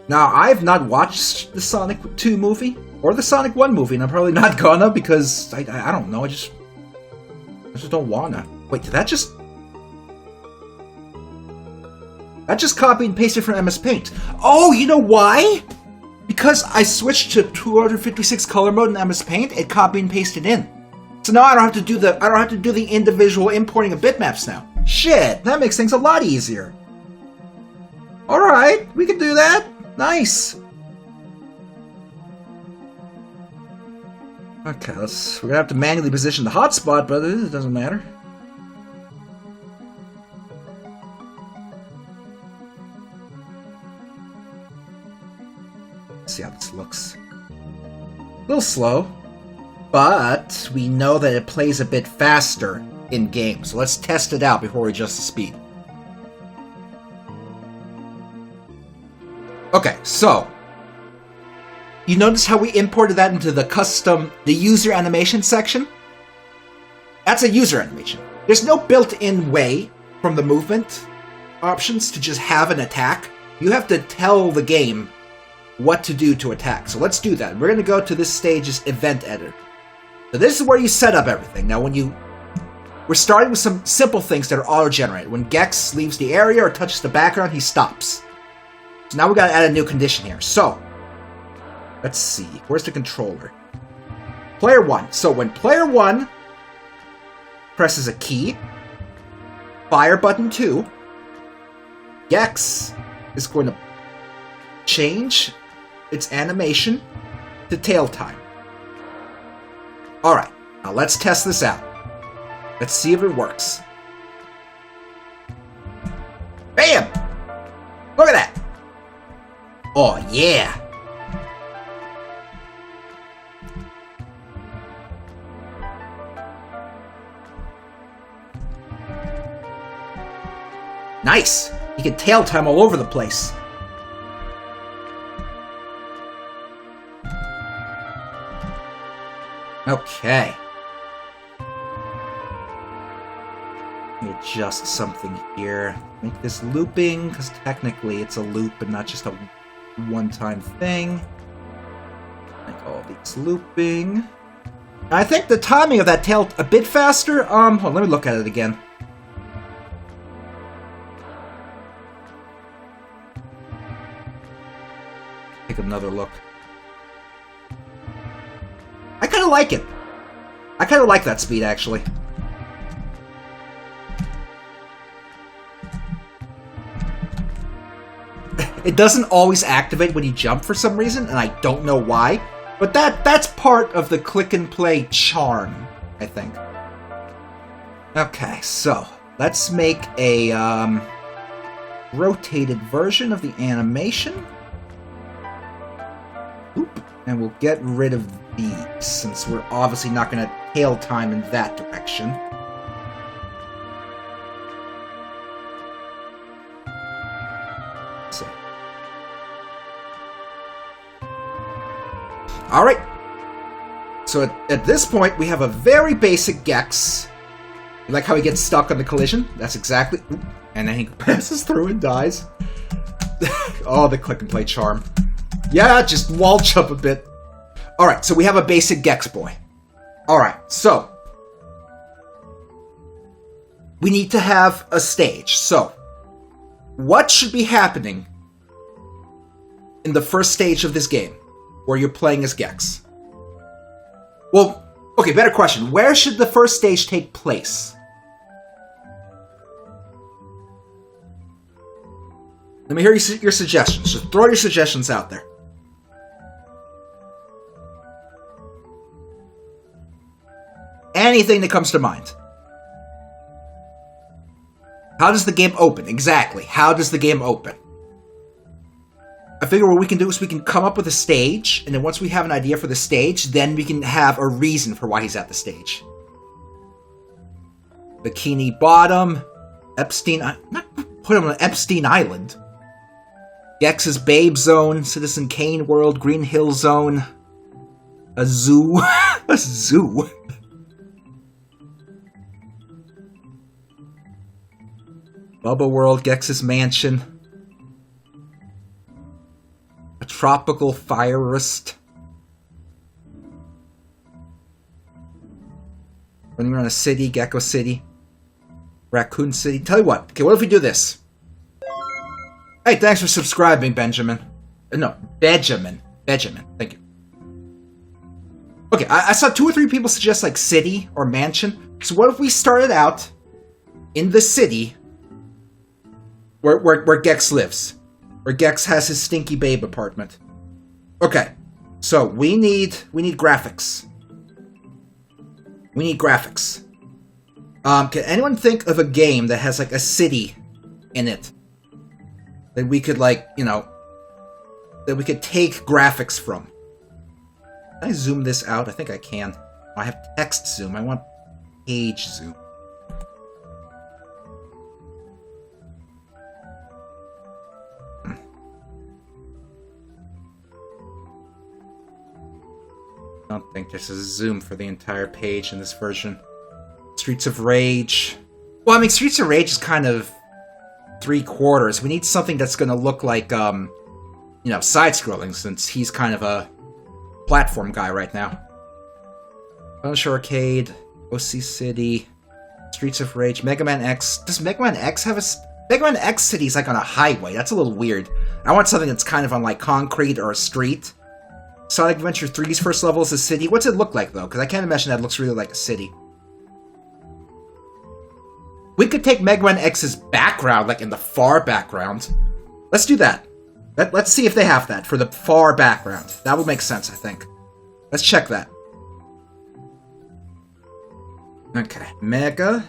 Now, I've not watched the Sonic 2 movie. Or the Sonic 1 movie, and I'm probably not gonna because I don't know, I just don't wanna. Wait, did that just... That just copied and pasted from MS Paint. Oh, you know why? Because I switched to 256 color mode in MS Paint, it copied and pasted in. So now I don't have to do the individual importing of bitmaps now. Shit, that makes things a lot easier. Alright, we can do that. Nice. Okay, we're gonna have to manually position the hotspot, but it doesn't matter. Let's see how this looks. A little slow, but we know that it plays a bit faster in game, so let's test it out before we adjust the speed. Okay, so you notice how we imported that into the user animation section? That's a user animation. There's no built-in way from the movement options to just have an attack. You have to tell the game what to do to attack. So let's do that. We're going to go to this stage's event editor. So this is where you set up everything. Now we're starting with some simple things that are auto-generated. When Gex leaves the area or touches the background, he stops. So now we got to add a new condition here. So let's see. Where's the controller? Player 1. So when player 1 presses a key, fire button 2, Gex is going to change its animation to tail time. Alright, now let's test this out. Let's see if it works. Bam! Look at that! Oh yeah! Nice! You can tail time all over the place. Okay. Let me adjust something here. Make this looping, because technically it's a loop and not just a one-time thing. Make all these looping. I think the timing of that tail a bit faster. Hold on, let me look at it again. Take another look. I kind of like it. I kind of like that speed, actually. It doesn't always activate when you jump for some reason, and I don't know why. But that's part of the click and play charm, I think. Okay, so let's make a rotated version of the animation. Oop. And we'll get rid of these, since we're obviously not going to tail time in that direction. Let's see. Alright. So at this point, we have a very basic Gex. You like how he gets stuck on the collision? That's exactly... Oop, and then he passes through and dies. Oh, the click and play charm. Yeah, just wall jump a bit. Alright, so we have a basic Gex boy. Alright, so we need to have a stage. So, what should be happening in the first stage of this game, where you're playing as Gex? Well, okay, better question. Where should the first stage take place? Let me hear your suggestions. Just throw your suggestions out there. Anything that comes to mind. How does the game open? Exactly. How does the game open? I figure what we can do is we can come up with a stage, and then once we have an idea for the stage, then we can have a reason for why he's at the stage. Bikini Bottom, Epstein... Not put him on Epstein Island. Gex's Babe Zone, Citizen Kane World, Green Hill Zone, a zoo. A zoo. Bubba World, Gex's Mansion. A tropical forest. Running around a city, Gecko City, Raccoon City. Tell you what. Okay, what if we do this? Hey, thanks for subscribing, Benjamin. No, Benjamin. Benjamin, thank you. Okay, I saw 2 or 3 people suggest, like, city or mansion. So what if we started out in the city where Gex lives? Where Gex has his stinky babe apartment. Okay, so we need graphics. We need graphics. Can anyone think of a game that has, like, a city in it? That we could, like, you know, that we could take graphics from? Can I zoom this out? I think I can. I have text zoom. I want page zoom. I don't think there's a zoom for the entire page in this version. Streets of Rage. Well, I mean, Streets of Rage is kind of 3/4. We need something that's going to look like, you know, side-scrolling, since he's kind of a platform guy right now. Punisher Arcade, OC City, Streets of Rage, Mega Man X. Does Mega Man X have a... Mega Man X City is like on a highway. That's a little weird. I want something that's kind of on like concrete or a street. Sonic Adventure 3's first level is a city. What's it look like though? Because I can't imagine that looks really like a city. We could take Mega Man X's background, like in the far background. Let's do that. Let's see if they have that for the far background. That would make sense, I think. Let's check that. Okay, Mega.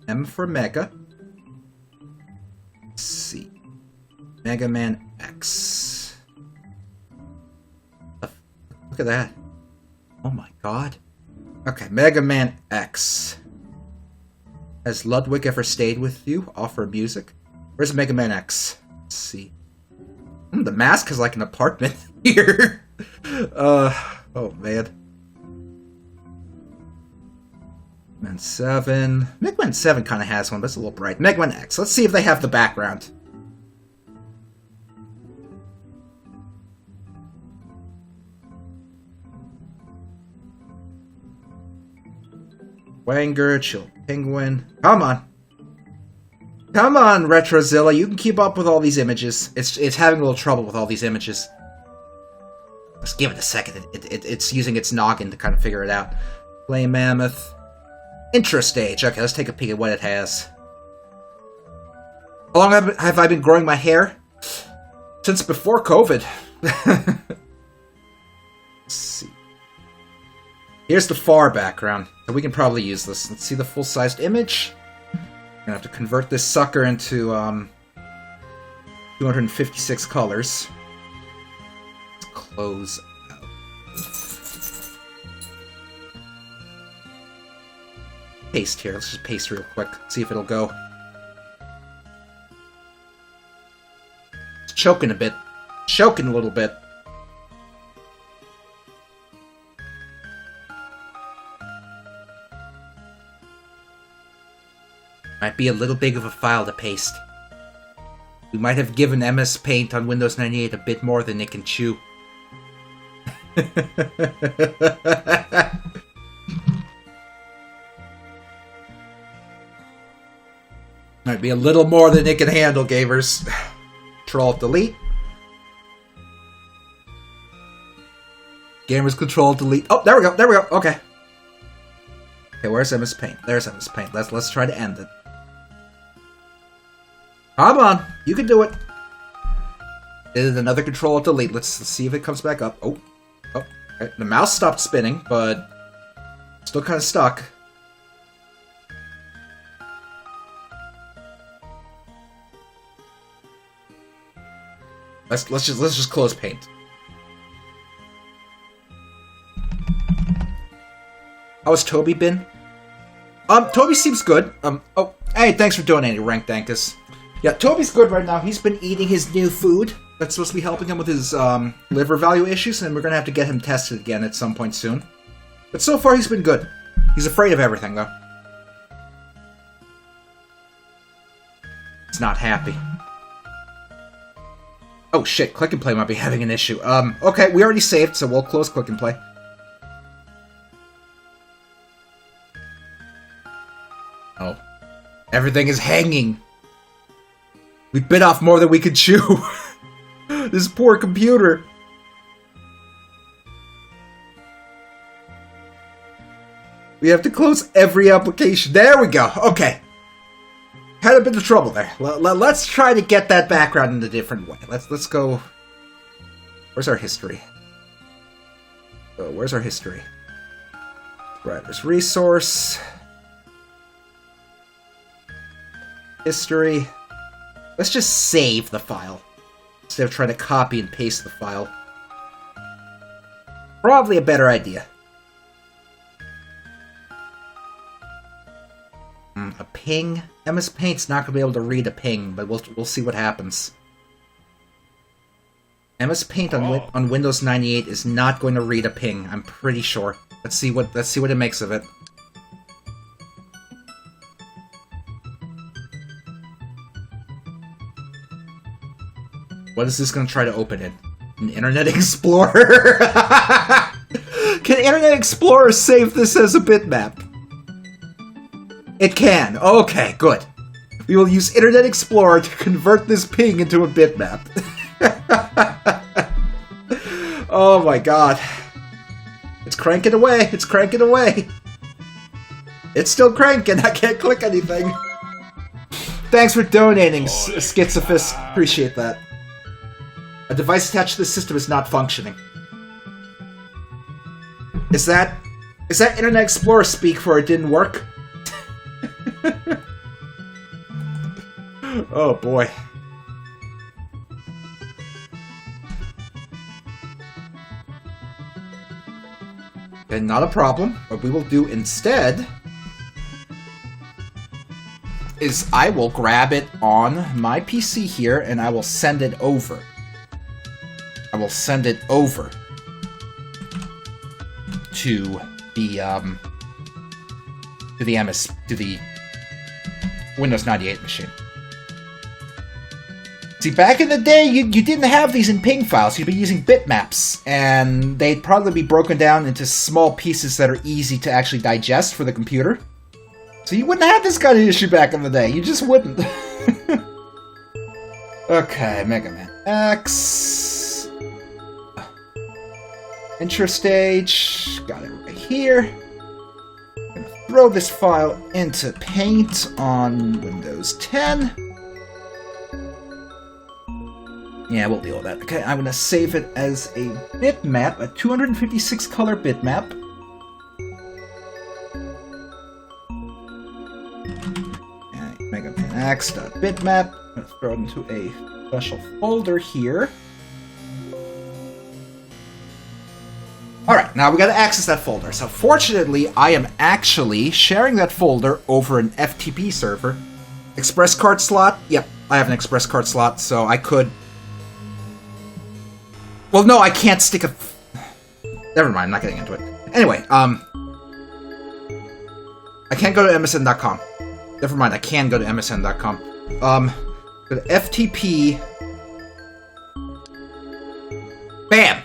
M for Mega. Let's see. Mega Man X. Look at that. Oh my god. Okay, Mega Man X. Has Ludwig ever stayed with you? Offer music? Where's Mega Man X? Let's see. The mask is like an apartment here. Oh man. Man 7. Mega Man 7 kind of has one, but it's a little bright. Mega Man X. Let's see if they have the background. Wanger, Chill Penguin. Come on. Come on, Retrozilla. You can keep up with all these images. It's having a little trouble with all these images. Let's give it a second. It's using its noggin to kind of figure it out. Play Mammoth. Intro stage. Okay, let's take a peek at what it has. How long have I been growing my hair? Since before COVID. Let's see. Here's the far background. So we can probably use this. Let's see the full-sized image. We're gonna have to convert this sucker into 256 colors. Let's close out. Paste here. Let's just paste real quick. See if it'll go. It's choking a bit. Choking a little bit. Might be a little big of a file to paste. We might have given MS Paint on Windows 98 a bit more than it can chew. Might be a little more than it can handle, gamers. Control Delete. Gamers Control Delete. Oh, there we go. There we go. Okay. Okay, where's MS Paint? There's MS Paint. Let's try to end it. Come on, you can do it. Did another Control Delete. Let's see if it comes back up. Oh, okay. The mouse stopped spinning, but still kind of stuck. Let's just close Paint. How has Toby been? Toby seems good. Oh, hey, thanks for donating, Rank Dankus. Yeah, Toby's good right now. He's been eating his new food. That's supposed to be helping him with his liver value issues, and we're gonna have to get him tested again at some point soon. But so far, he's been good. He's afraid of everything, though. He's not happy. Oh shit, Click and Play might be having an issue. Okay, we already saved, so we'll close Click and Play. Oh. Everything is hanging. We bit off more than we could chew. This poor computer. We have to close every application. There we go. Okay. Had a bit of trouble there. Let's try to get that background in a different way. Let's go. Where's our history? Where's our history? Right, there's resource. History. Let's just save the file instead of trying to copy and paste the file. Probably a better idea. A ping? MS Paint's not going to be able to read a ping, but we'll see what happens. MS Paint on Windows 98 is not going to read a ping. I'm pretty sure. Let's see what it makes of it. What is this going to try to open in? An Internet Explorer? Can Internet Explorer save this as a bitmap? It can. Okay, good. We will use Internet Explorer to convert this ping into a bitmap. Oh my god. It's cranking away. It's cranking away. It's still cranking. I can't click anything. Thanks for donating, Schizophist. Appreciate that. A device attached to the system is not functioning. Is that Internet Explorer speak for it didn't work? Oh boy. Then not a problem. What we will do instead is I will grab it on my PC here and I will send it over. I will send it over to the Windows 98 machine. See, back in the day, you didn't have these in ping files. You'd be using bitmaps, and they'd probably be broken down into small pieces that are easy to actually digest for the computer. So you wouldn't have this kind of issue back in the day. You just wouldn't. Okay, Mega Man X. Intro stage. Got it right here. I'm gonna throw this file into Paint on Windows 10. Yeah, we'll deal with that. Okay, I'm gonna save it as a bitmap, a 256 color bitmap. And Mega Man X.bitmap. I'm gonna throw it into a special folder here. Alright, now we gotta access that folder. So fortunately, I am actually sharing that folder over an FTP server. Express card slot? Yep, I have an express card slot, so I could... Well, no, I can't stick a... Never mind, I'm not getting into it. Anyway, I can't go to MSN.com. Never mind, I can go to MSN.com. Go to FTP... Bam!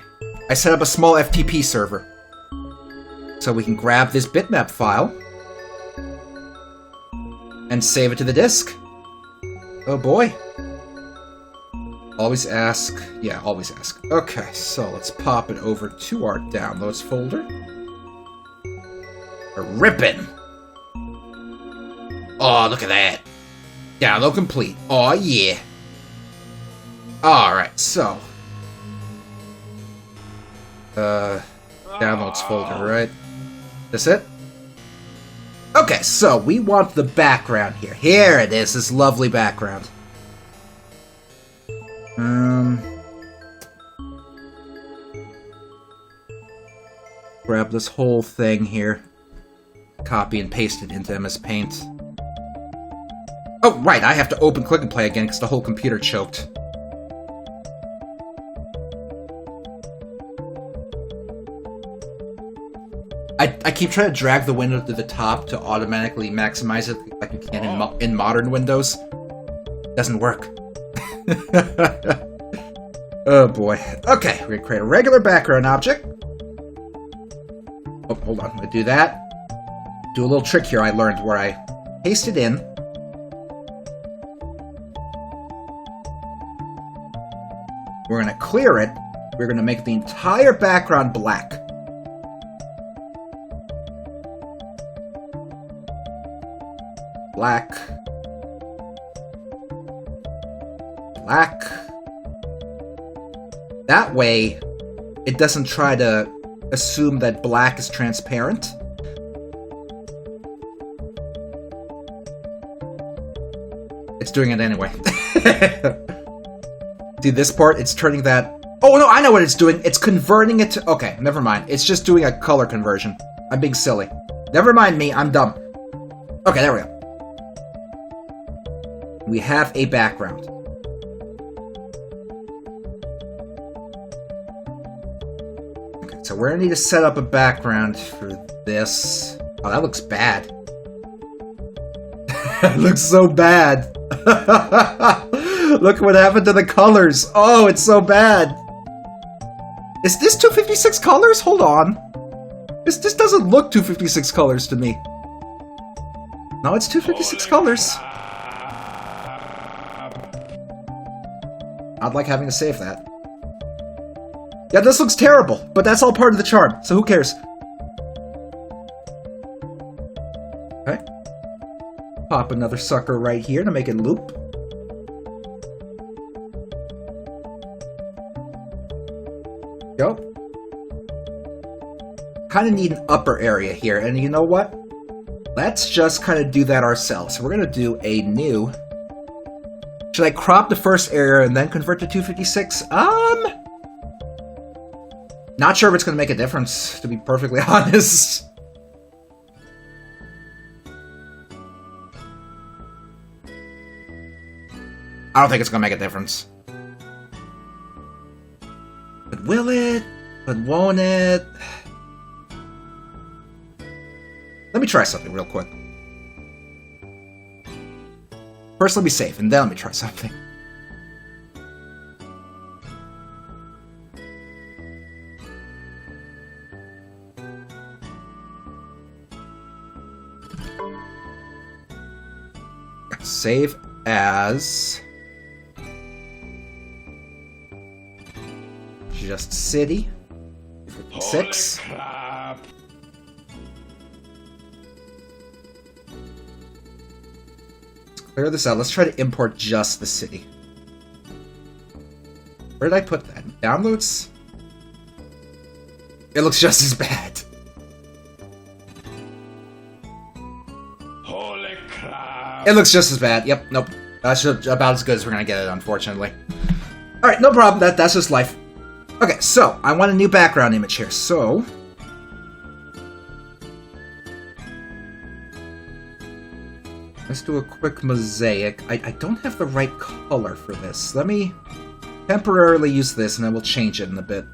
I set up a small FTP server. So we can grab this bitmap file and save it to the disk. Oh boy. Always ask. Yeah, always ask. Okay, so let's pop it over to our downloads folder. A rippin'. Oh, look at that. Download complete. Oh, yeah. Alright, so. Downloads folder, right? That's it? Okay, so we want the background here. Here it is, this lovely background. Grab this whole thing here. Copy and paste it into MS Paint. Oh, right, I have to open Click and Play again because the whole computer choked. I keep trying to drag the window to the top to automatically maximize it like you can in modern Windows. Doesn't work. Oh boy. Okay, we're gonna create a regular background object. Oh, hold on. I'm gonna do that. Do a little trick here I learned where I paste it in. We're going to clear it. We're going to make the entire background black. Black. Black. That way, it doesn't try to assume that black is transparent. It's doing it anyway. See this part? It's turning that... Oh no, I know what it's doing. It's converting it to... Okay, never mind. It's just doing a color conversion. I'm being silly. Never mind me, I'm dumb. Okay, there we go. We have a background. Okay, so we're gonna need to set up a background for this. Oh, that looks bad. It looks so bad. Look what happened to the colors. Oh, it's so bad. Is this 256 colors? Hold on. This doesn't look 256 colors to me. No, it's 256 colors. I'd like having to save that. Yeah, this looks terrible, but that's all part of the charm, so who cares? Okay. Pop another sucker right here to make it loop. Go. Kind of need an upper area here, and you know what? Let's just kind of do that ourselves. So we're going to do a new... Should I crop the first area and then convert to 256? Not sure if it's going to make a difference, to be perfectly honest. I don't think it's going to make a difference. But will it? But won't it? Let me try something real quick. First, let me save, and then let me try something. Save as... just city. 56. Let's clear this out. Let's try to import just the city. Where did I put that? Downloads? It looks just as bad. Holy crap! It looks just as bad. Yep, nope. That's about as good as we're gonna get it, unfortunately. Alright, no problem. That's just life. Okay, so, I want a new background image here, so... Let's do a quick mosaic. I don't have the right color for this. Let me temporarily use this, and then we'll change it in a bit.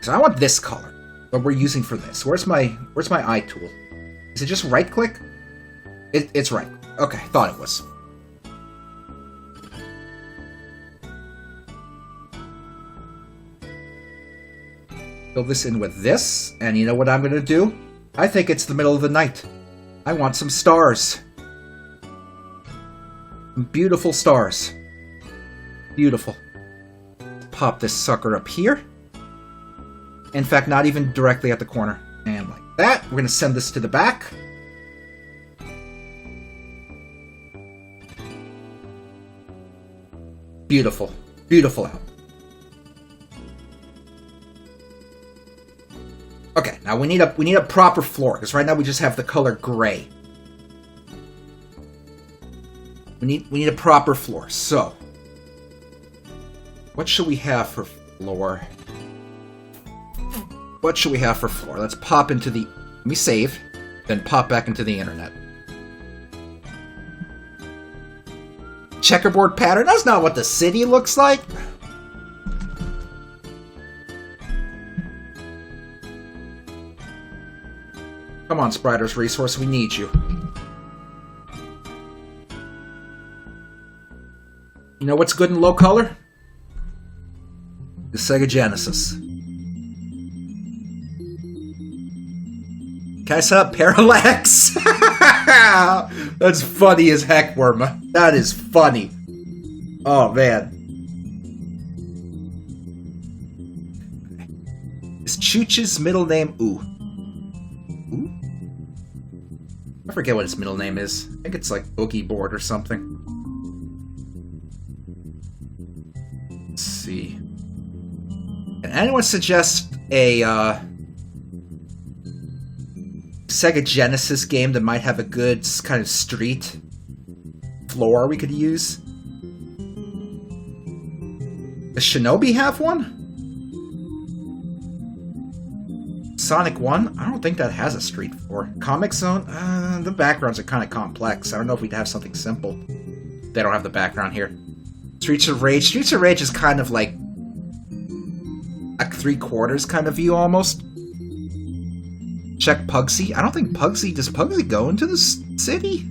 So I want this color, what we're using for this. Where's my eye tool? Is it just right-click? It's right. Okay, thought it was. Fill this in with this, and you know what I'm gonna do? I think it's the middle of the night. I want some stars. Some beautiful stars. Beautiful. Pop this sucker up here. In fact, not even directly at the corner. And like that. We're gonna send this to the back. Beautiful. Beautiful out. Okay, now we need a proper floor, because right now we just have the color gray. We need a proper floor. So, what should we have for floor? What should we have for floor? Let's pop into the... Let me save, then pop back into the internet. Checkerboard pattern? That's not what the city looks like. Come on, Spriders Resource, we need you. You know what's good in low color? The Sega Genesis. Can I set up parallax? That's funny as heck, Worma. That is funny. Oh, man. Is Chooch's middle name Ooh? Ooh? I forget what his middle name is. I think it's like Boogie Board or something. Let's see. Can anyone suggest a Sega Genesis game that might have a good kind of street floor we could use? Does Shinobi have one? Sonic 1? I don't think that has a street floor. Comic Zone? The backgrounds are kind of complex. I don't know if we'd have something simple. They don't have the background here. Streets of Rage? Streets of Rage is kind of like a 3/4 kind of view almost. Check Pugsy. I don't think Pugsy... Does Pugsy go into the city?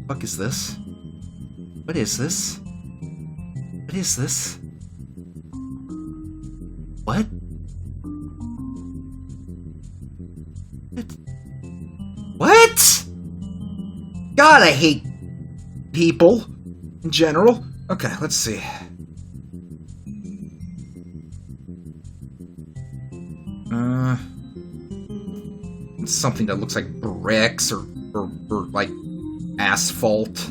What is this? What is this? What is this? What? What? God, I hate people in general. Okay, let's see. It's something that looks like bricks or like asphalt.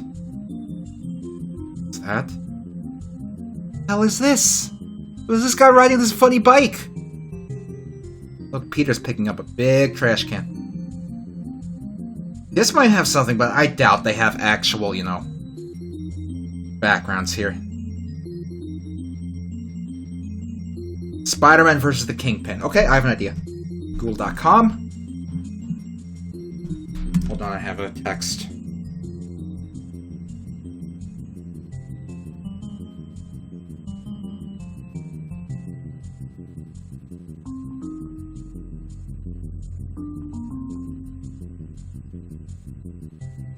What's that? What the hell is this? Who's this guy riding this funny bike? Look, Peter's picking up a big trash can. This might have something, but I doubt they have actual, you know, backgrounds here. Spider-Man versus the Kingpin. Okay, I have an idea. Google.com. Hold on, I have a text.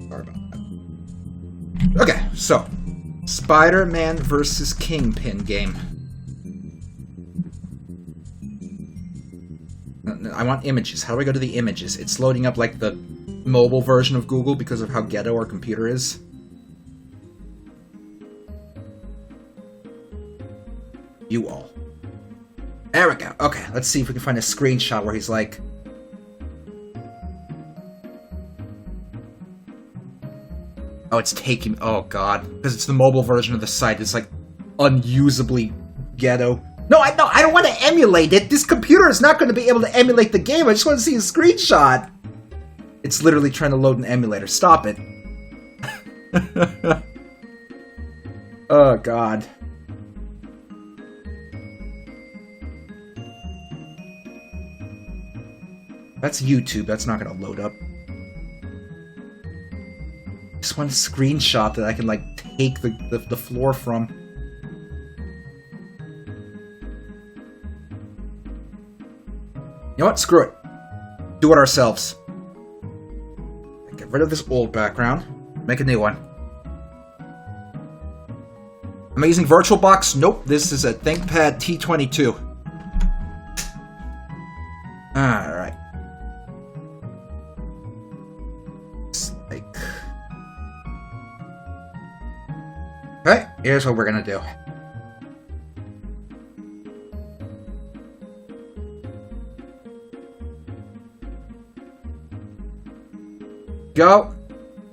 Sorry about that. Okay, so Spider-Man versus Kingpin game. I want images. How do I go to the images? It's loading up like the mobile version of Google because of how ghetto our computer is. You all. There we go. Okay, let's see if we can find a screenshot where he's like... Oh, it's taking... Oh, God. Because it's the mobile version of the site. It's, like, unusably ghetto. No, I don't want to emulate it! This computer is not going to be able to emulate the game! I just want to see a screenshot! It's literally trying to load an emulator. Stop it. Oh, God. That's YouTube. That's not going to load up. I just want a screenshot that I can, like, take the floor from. You know what? Screw it. Do it ourselves. Get rid of this old background. Make a new one. Am I using VirtualBox? Nope. This is a ThinkPad T22. Alright. Okay, here's what we're gonna do. Go.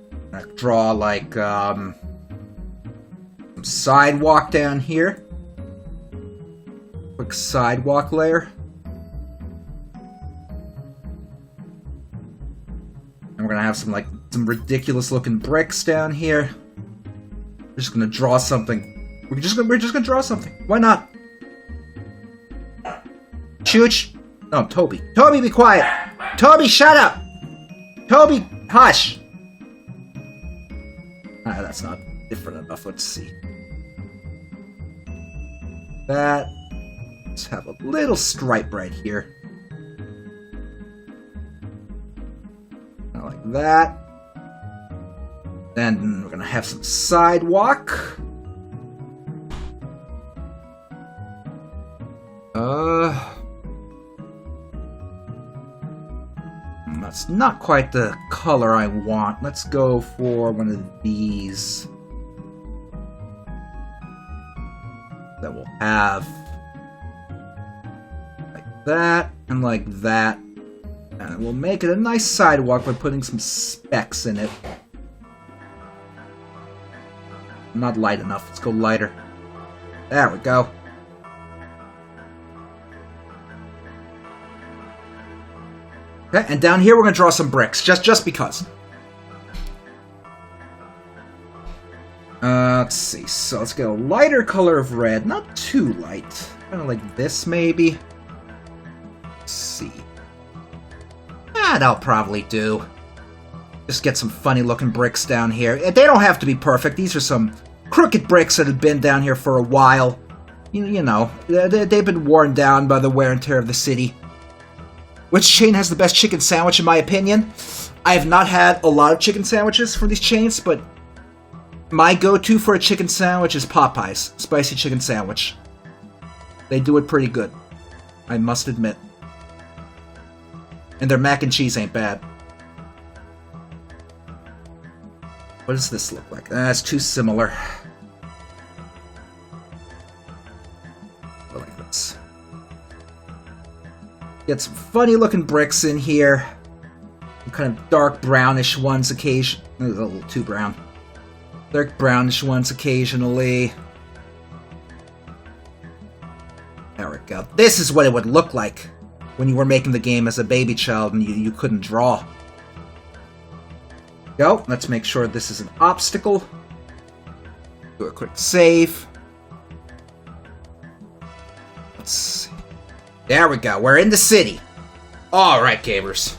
I'm gonna draw like some sidewalk down here. Quick sidewalk layer. And we're gonna have some ridiculous looking bricks down here. We're just gonna draw something. We're just gonna draw something. Why not? Chooch. No, Toby. Toby, be quiet. Toby, shut up. Toby, hush. That's not different enough. Let's see. That. Let's have a little stripe right here. Kind of like that. Then we're gonna have some sidewalk. It's not quite the color I want. Let's go for one of these. That will have like that and like that. And we'll make it a nice sidewalk by putting some specks in it. Not light enough. Let's go lighter. There we go. Okay, and down here we're going to draw some bricks, just because. Let's see. So let's get a lighter color of red. Not too light. Kind of like this, maybe. Let's see. That'll probably do. Just get some funny-looking bricks down here. They don't have to be perfect. These are some crooked bricks that have been down here for a while. You know, they've been worn down by the wear and tear of the city. Which chain has the best chicken sandwich, in my opinion? I have not had a lot of chicken sandwiches from these chains, but my go-to for a chicken sandwich is Popeye's spicy chicken sandwich. They do it pretty good, I must admit. And their mac and cheese ain't bad. What does this look like? It's too similar. I like this. Get some funny looking bricks in here. Some kind of dark brownish ones occasionally. A little too brown. Dark brownish ones occasionally. There we go. This is what it would look like when you were making the game as a baby child and you couldn't draw. Go. Let's make sure this is an obstacle. Do a quick save. Let's see. There we go. We're in the city. Alright, gamers.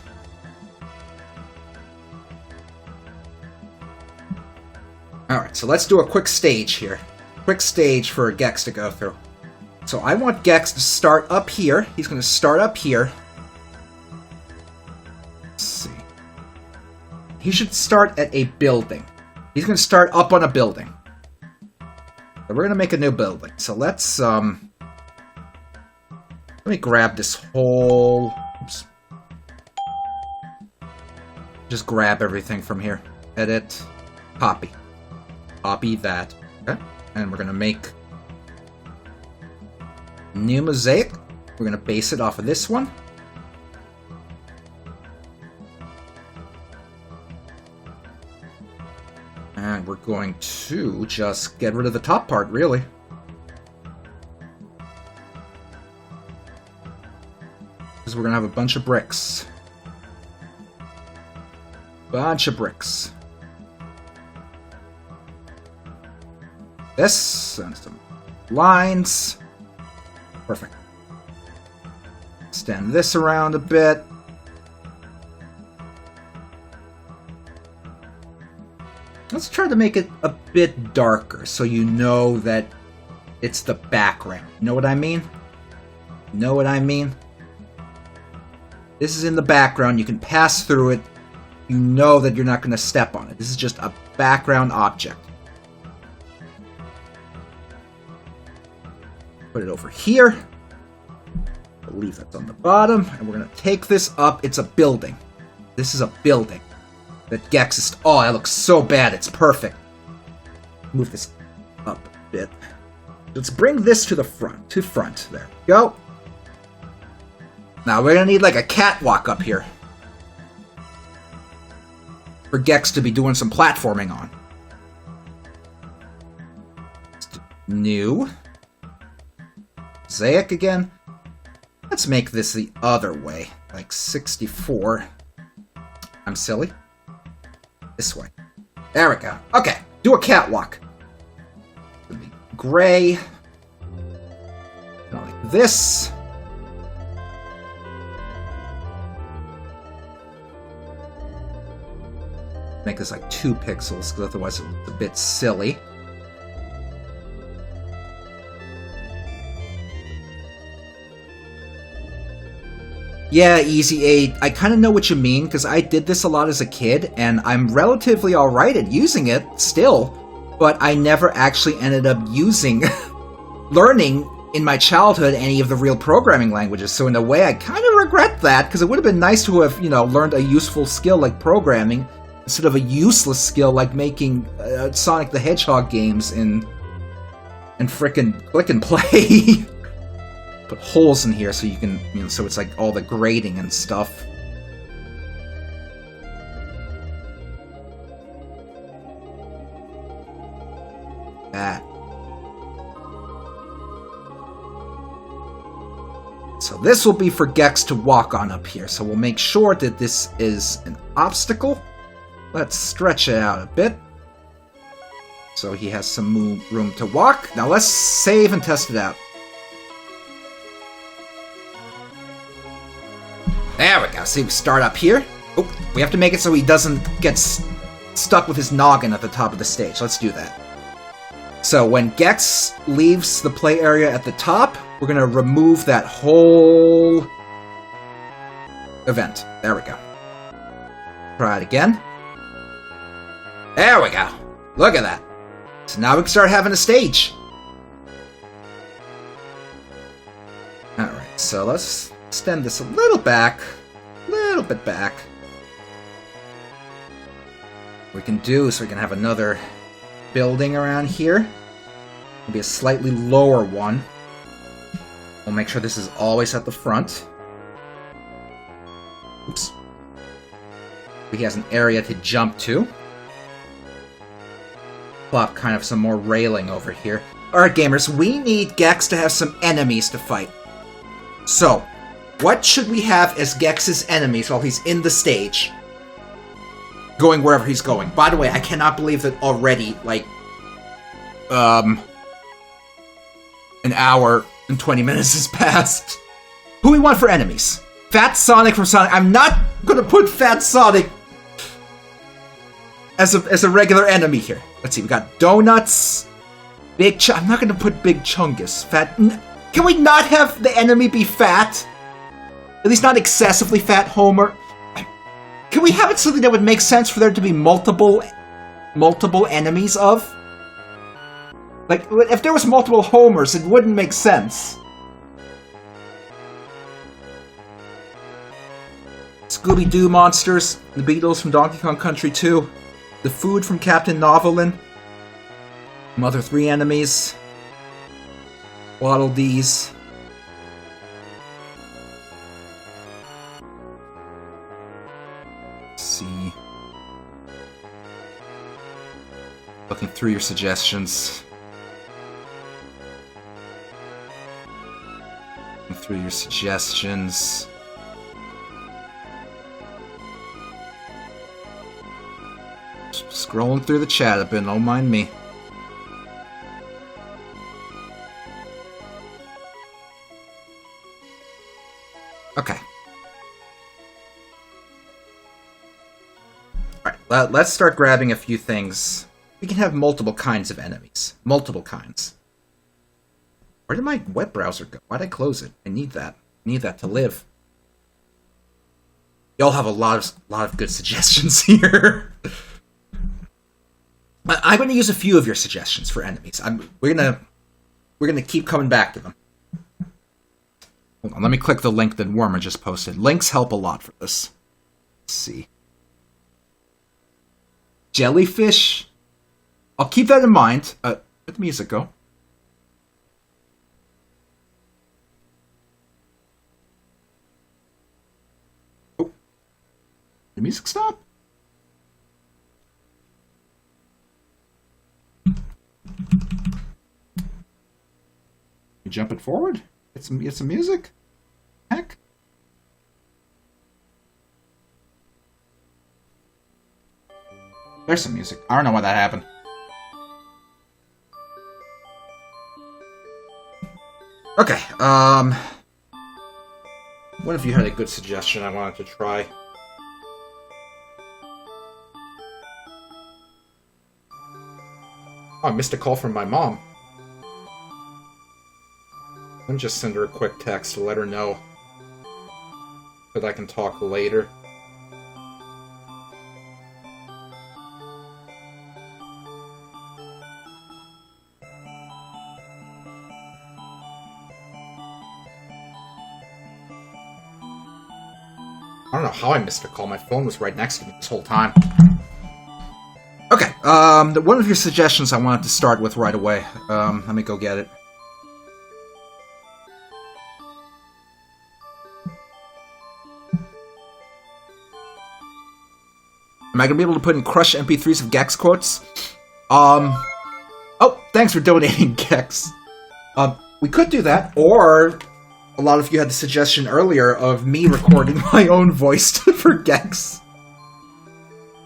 Alright, so let's do a quick stage here. Quick stage for Gex to go through. So I want Gex to start up here. He's going to start up here. Let's see. He should start at a building. He's going to start up on a building. So we're going to make a new building. So let's, let me grab this whole... Oops. Just grab everything from here. Edit. Copy. Copy that. Okay. And we're going to make new mosaic. We're going to base it off of this one. And we're going to just get rid of the top part, really. Because we're going to have a bunch of bricks. Bunch of bricks. This, and some lines. Perfect. Extend this around a bit. Let's try to make it a bit darker so you know that it's the background. You know what I mean? Know what I mean? This is in the background. You can pass through it. You know that you're not going to step on it. This is just a background object. Put it over here. I believe that's on the bottom. And we're going to take this up. It's a building. This is a building. That Gex is... Oh, that looks so bad. It's perfect. Move this up a bit. Let's bring this to the front. To front. There we go. Now, we're going to need like a catwalk up here. For Gex to be doing some platforming on. Let's do new. Mosaic again. Let's make this the other way. Like 64. I'm silly. This way. There we go. Okay. Do a catwalk. It'll be gray. Like this. Make this like 2 pixels, because otherwise it looks a bit silly. Yeah, Easy 8. I kind of know what you mean, because I did this a lot as a kid, and I'm relatively alright at using it, still, but I never actually ended up using, learning in my childhood any of the real programming languages, so in a way I kind of regret that, because it would have been nice to have, you know, learned a useful skill like programming instead of a useless skill like making Sonic the Hedgehog games in frickin' Click and Play. Put holes in here so you can, you know, so it's like all the grading and stuff. That. So this will be for Gex to walk on up here, so we'll make sure that this is an obstacle. Let's stretch it out a bit, so he has some room to walk. Now let's save and test it out. There we go. See, we start up here. Oh, we have to make it so he doesn't get stuck with his noggin at the top of the stage. Let's do that. So when Gex leaves the play area at the top, we're going to remove that whole event. There we go. Try it again. There we go. Look at that. So now we can start having a stage. Alright, so let's extend this a little back. A little bit back. What we can do is we can have another building around here. Maybe a slightly lower one. We'll make sure this is always at the front. Oops. He has an area to jump to. Plop kind of some more railing over here. Alright, gamers, we need Gex to have some enemies to fight. So, what should we have as Gex's enemies while he's in the stage? Going wherever he's going. By the way, I cannot believe that already, like, an hour and 20 minutes has passed. Who we want for enemies? Fat Sonic from Sonic. I'm not gonna put Fat Sonic as a regular enemy here. Let's see, we got Donuts, I'm not gonna put Big Chungus. Fat. Can we not have the enemy be fat? At least not excessively fat, Homer. Can we have it something that would make sense for there to be multiple enemies of? Like, if there was multiple Homers, it wouldn't make sense. Scooby-Doo monsters, the Beatles from Donkey Kong Country 2, the food from Captain Novolin, Mother 3 enemies, Waddle Dees. Let's see. Looking through your suggestions. Through your suggestions. Scrolling through the chat a bit, don't mind me. Okay. Alright, let's start grabbing a few things. We can have multiple kinds of enemies. Multiple kinds. Where did my web browser go? Why'd I close it? I need that. I need that to live. Y'all have a lot of good suggestions here. I'm going to use a few of your suggestions for enemies. We're gonna keep coming back to them. Hold on, let me click the link that Wormer just posted. Links help a lot for this. Let's see. Jellyfish. I'll keep that in mind. Where'd the music go? Oh. The music stopped? You jump it forward? It's some music? Heck? There's some music. I don't know why that happened. Okay, what if you had a good suggestion I wanted to try? Oh, I missed a call from my mom. Let me just send her a quick text to let her know that I can talk later. I don't know how I missed a call. My phone was right next to me this whole time. Okay, one of your suggestions I wanted to start with right away. Let me go get it. Am I gonna be able to put in Crush MP3s of Gex quotes? Oh, thanks for donating, Gex. We could do that, or a lot of you had the suggestion earlier of me recording my own voice for Gex.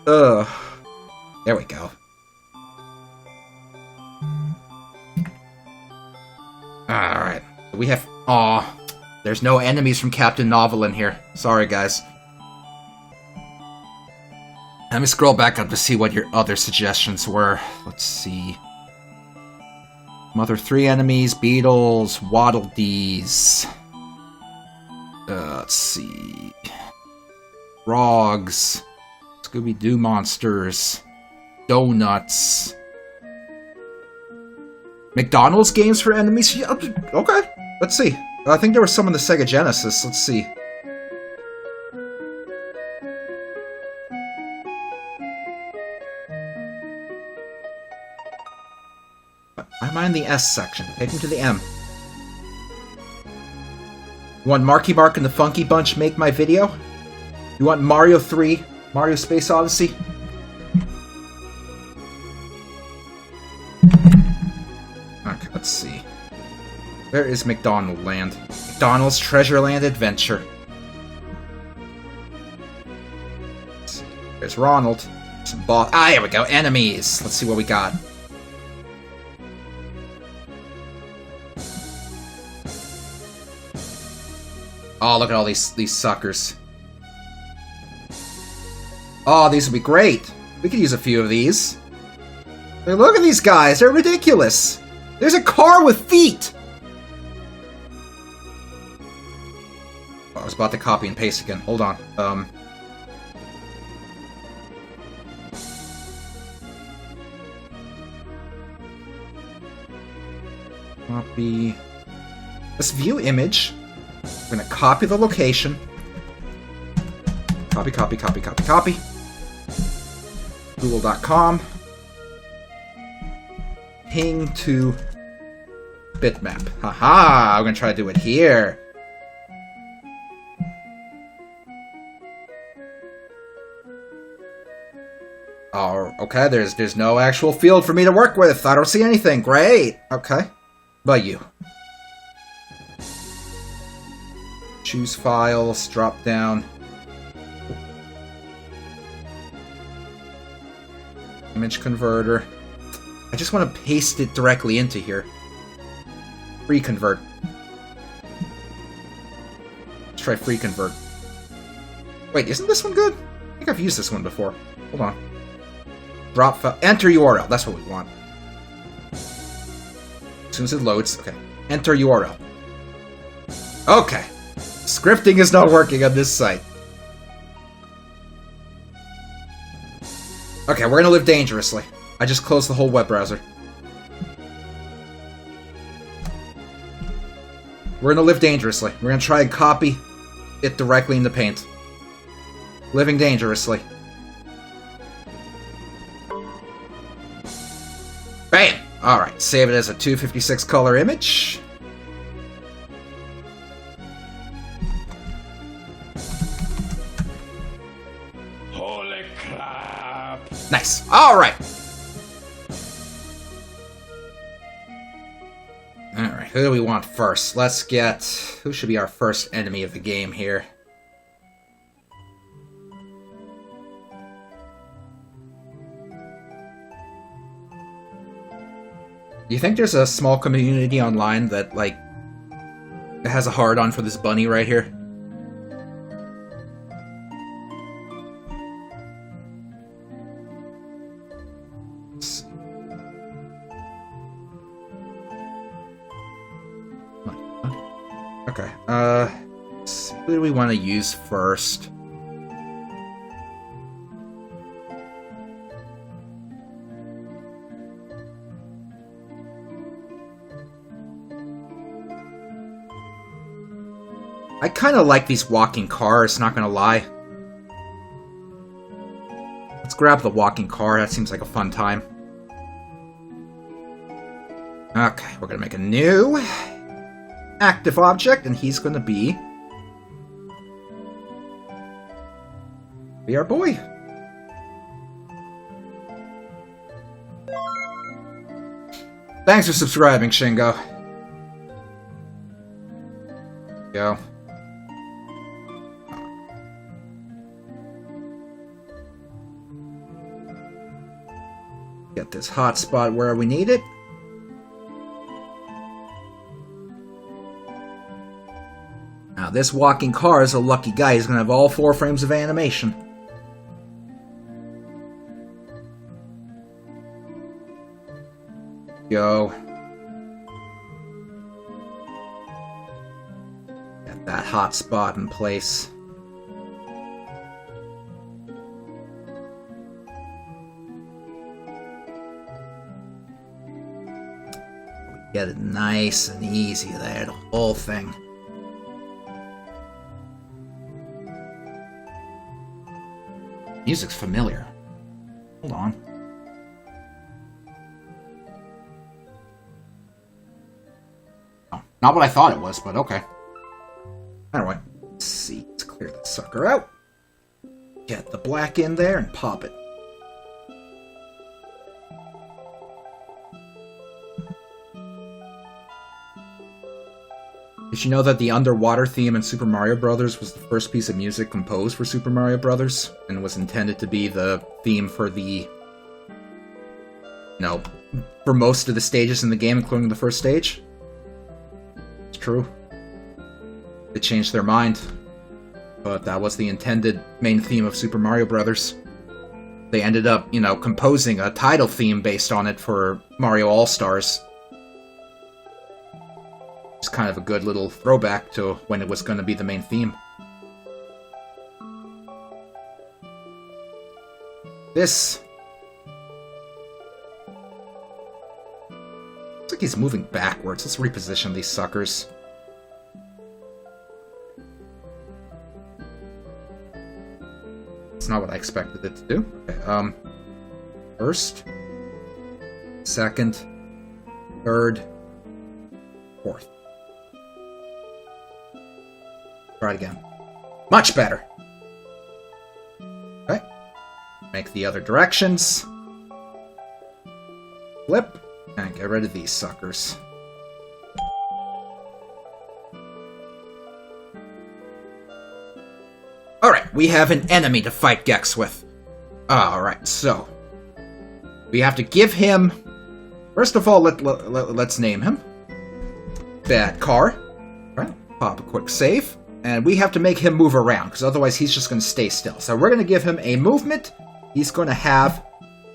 There we go. Alright. We have... Aw. There's no enemies from Captain Novel in here. Sorry, guys. Let me scroll back up to see what your other suggestions were. Let's see. Mother 3 enemies, beetles, Waddle Dees. Let's see. Frogs. Scooby-Doo monsters. Donuts. McDonald's games for enemies? Yeah, okay, let's see. I think there were some on the Sega Genesis. Let's see. Why am I in the S section? Take me to the M. You want Marky Mark and the Funky Bunch make my video? You want Mario 3? Mario Space Odyssey? Okay, let's see. Where is McDonald Land? McDonald's Treasure Land Adventure. Let's see. There's Ronald. Some boss. Ah, here we go. Enemies. Let's see what we got. Oh, look at all these suckers. Oh, these would be great. We could use a few of these. Hey, look at these guys. They're ridiculous. There's a car with feet. Oh, I was about to copy and paste again. Hold on. Copy. Let's view image. We're gonna copy the location. Copy, copy, copy, copy, copy. Google.com. Ping to bitmap. Haha! I'm gonna try to do it here. Oh, okay, there's no actual field for me to work with. I don't see anything. Great. Okay. But you. Choose files, drop down. Image converter. I just want to paste it directly into here. Free convert. Let's try free convert. Wait, isn't this one good? I think I've used this one before. Hold on. Drop file. Enter URL. That's what we want. As soon as it loads. Okay. Enter URL. Okay. Scripting is not working on this site. Okay, we're gonna live dangerously. I just closed the whole web browser. We're gonna live dangerously. We're gonna try and copy it directly into Paint. Living dangerously. Bam! Alright, save it as a 256 color image. Holy crap! Nice. Alright. Alright, who do we want first? Let's get... Who should be our first enemy of the game here? Do you think there's a small community online that, like, has a hard-on for this bunny right here? Okay, who do we want to use first? I kind of like these walking cars, not gonna lie. Let's grab the walking car, that seems like a fun time. Okay, we're gonna make a new active object, and he's gonna be our boy. Thanks for subscribing, Shingo. Go. Get this hotspot where we need it. Now, this walking car is a lucky guy. He's going to have all 4 frames of animation. Go. Get that hotspot in place. Get it nice and easy there, the whole thing. Music's familiar. Hold on. Oh, not what I thought it was, but okay. Anyway, let's see. Let's clear that sucker out. Get the black in there and pop it. Did you know that the underwater theme in Super Mario Bros. Was the first piece of music composed for Super Mario Bros. And was intended to be the theme for the... No, for most of the stages in the game, including the first stage? It's true. They changed their mind. But that was the intended main theme of Super Mario Bros. They ended up, you know, composing a title theme based on it for Mario All-Stars. It's kind of a good little throwback to when it was going to be the main theme. This... Looks like he's moving backwards. Let's reposition these suckers. It's not what I expected it to do. Okay, first, second, third, fourth. Try it again. Much better! Okay. Make the other directions. Flip. And get rid of these suckers. Alright, we have an enemy to fight Gex with. Alright, so... we have to give him... First of all, let's name him. Bad car. Alright, pop a quick save. And we have to make him move around, because otherwise he's just going to stay still. So we're going to give him a movement. He's going to have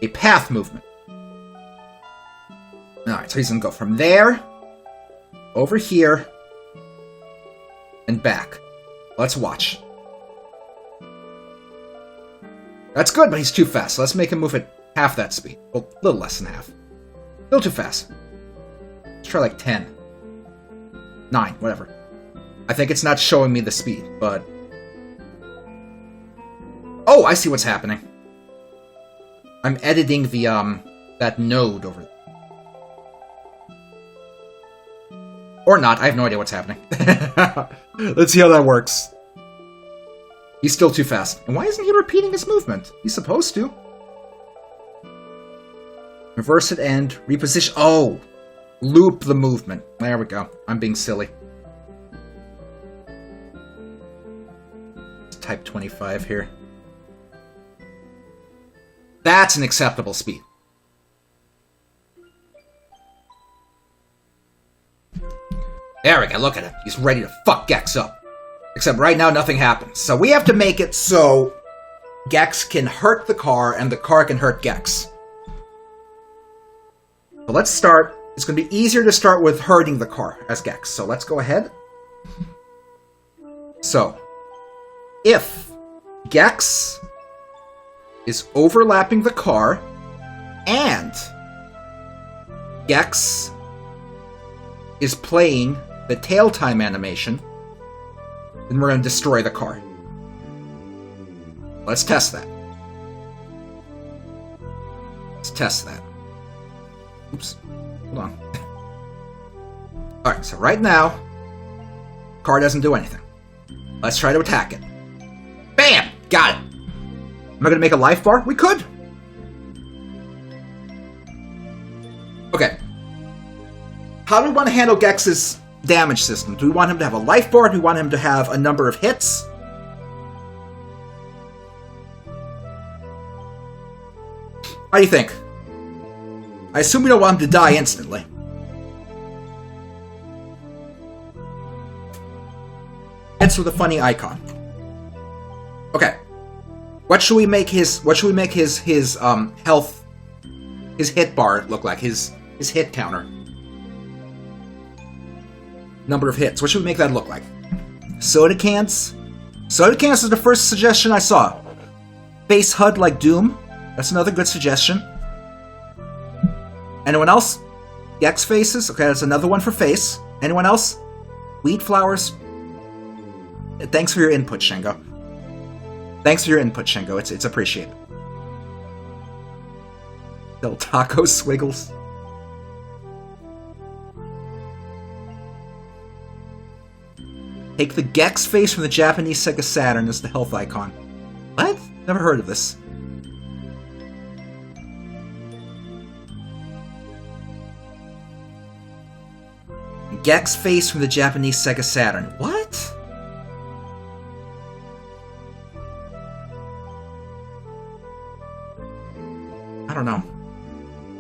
a path movement. Alright, so he's going to go from there, over here, and back. Let's watch. That's good, but he's too fast. So let's make him move at half that speed. Well, a little less than half. Still too fast. Let's try like 10. 9, whatever. I think it's not showing me the speed, but... Oh, I see what's happening. I'm editing the, that node over there. Or not, I have no idea what's happening. Let's see how that works. He's still too fast. And why isn't he repeating his movement? He's supposed to. Reverse it and reposition. Oh! Loop the movement. There we go. I'm being silly. Let's type 25 here. That's an acceptable speed. There we go, look at him. He's ready to fuck Gex up. Except right now, nothing happens. So we have to make it so Gex can hurt the car, and the car can hurt Gex. So let's start. It's going to be easier to start with hurting the car as Gex. So let's go ahead. So, if Gex is overlapping the car, and Gex is playing the tail time animation, then we're going to destroy the car. Let's test that. Let's test that. Oops. Hold on. Alright, so right now, car doesn't do anything. Let's try to attack it. Bam! Got it! Am I going to make a life bar? We could! Okay. How do we want to handle Gex's damage system? Do we want him to have a life bar? Do we want him to have a number of hits? How do you think? I assume we don't want him to die instantly. Hits with a funny icon. Okay. What should we make his health, his hit bar look like? His hit counter. Number of hits. What should we make that look like? Soda cans? Soda cans is the first suggestion I saw. Face HUD like Doom. That's another good suggestion. Anyone else? Gex faces? Okay, that's another one for face. Anyone else? Wheat flowers? Thanks for your input, Shengo. Thanks for your input, Shengo. It's appreciated. Del Taco Swiggles. Take the Gex face from the Japanese Sega Saturn as the health icon. What? Never heard of this. Gex face from the Japanese Sega Saturn. What? I don't know.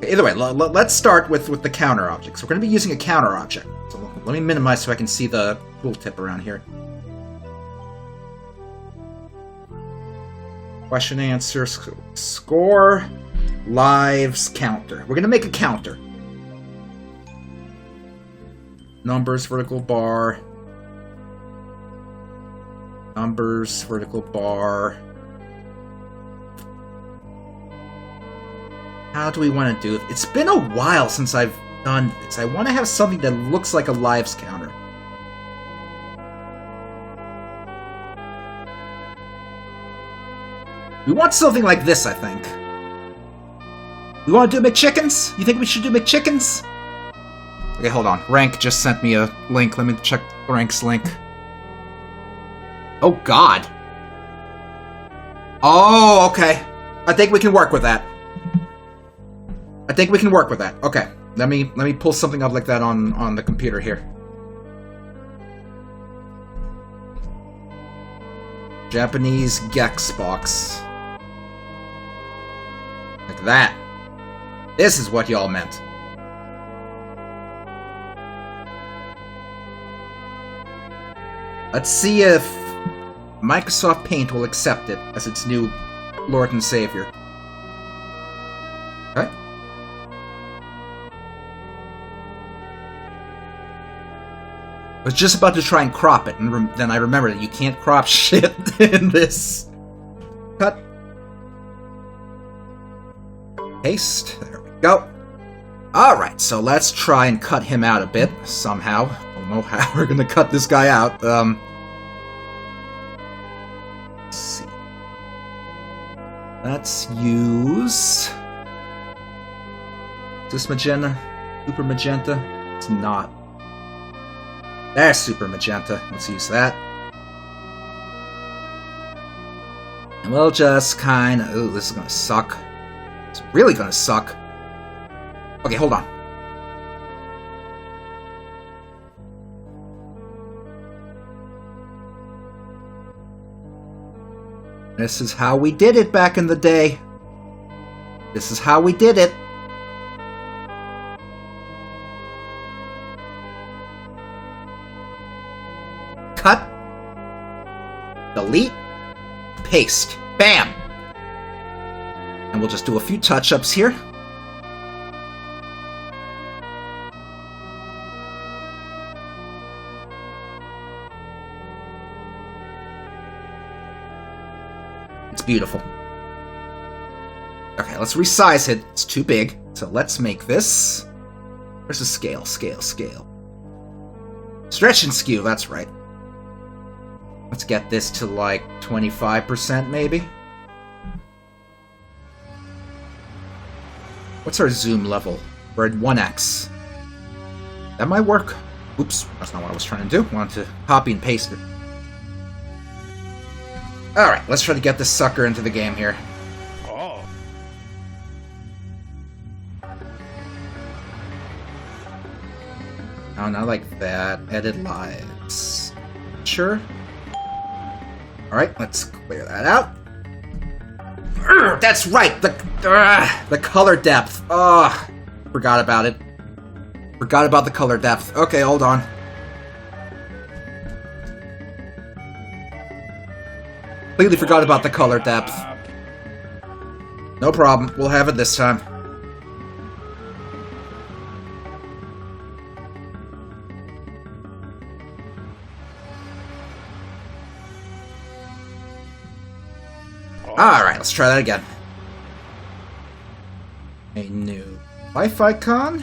Either way, let's start with the counter object. So we're going to be using a counter object. So let me minimize so I can see the tooltip around here. Question answer, score, lives, counter. We're going to make a counter. Numbers, vertical bar. Numbers, vertical bar. How do we want to do it? It's been a while since I've done this. I want to have something that looks like a lives counter. We want something like this, I think. We want to do McChickens? You think we should do McChickens? Okay, hold on. Rank just sent me a link. Let me check Rank's link. Oh, God. Oh, okay. I think we can work with that. I think we can work with that. Okay. Let me pull something up like that on the computer here. Japanese Gex box. Like that. This is what y'all meant. Let's see if Microsoft Paint will accept it as its new Lord and Savior. Okay. I was just about to try and crop it, and then I remembered that you can't crop shit in this. Cut. Paste. There we go. Alright, so let's try and cut him out a bit, somehow. Don't know how we're gonna cut this guy out. Let's see. Let's use... Is this magenta? Super magenta? It's not. There's super magenta. Let's use that. And we'll just kind of... Ooh, this is gonna suck. It's really gonna suck. Okay, hold on. This is how we did it back in the day. This is how we did it. Cut. Delete. Paste. Bam! And we'll just do a few touch-ups here. It's beautiful. Okay, let's resize it. It's too big. So let's make this... Where's the scale? Scale, scale. Stretch and skew, that's right. Let's get this to like 25% maybe. What's our zoom level? We're at 1x. That might work. Oops, that's not what I was trying to do. I wanted to copy and paste it. Alright, let's try to get this sucker into the game here. Oh. Oh, not like that. Edit lives. Sure. Alright, let's clear that out. Urgh, that's right! The color depth. Ugh. Forgot about it. Forgot about the color depth. Okay, hold on. Completely forgot about the color depth. No problem. We'll have it this time. Alright, let's try that again. A new life icon.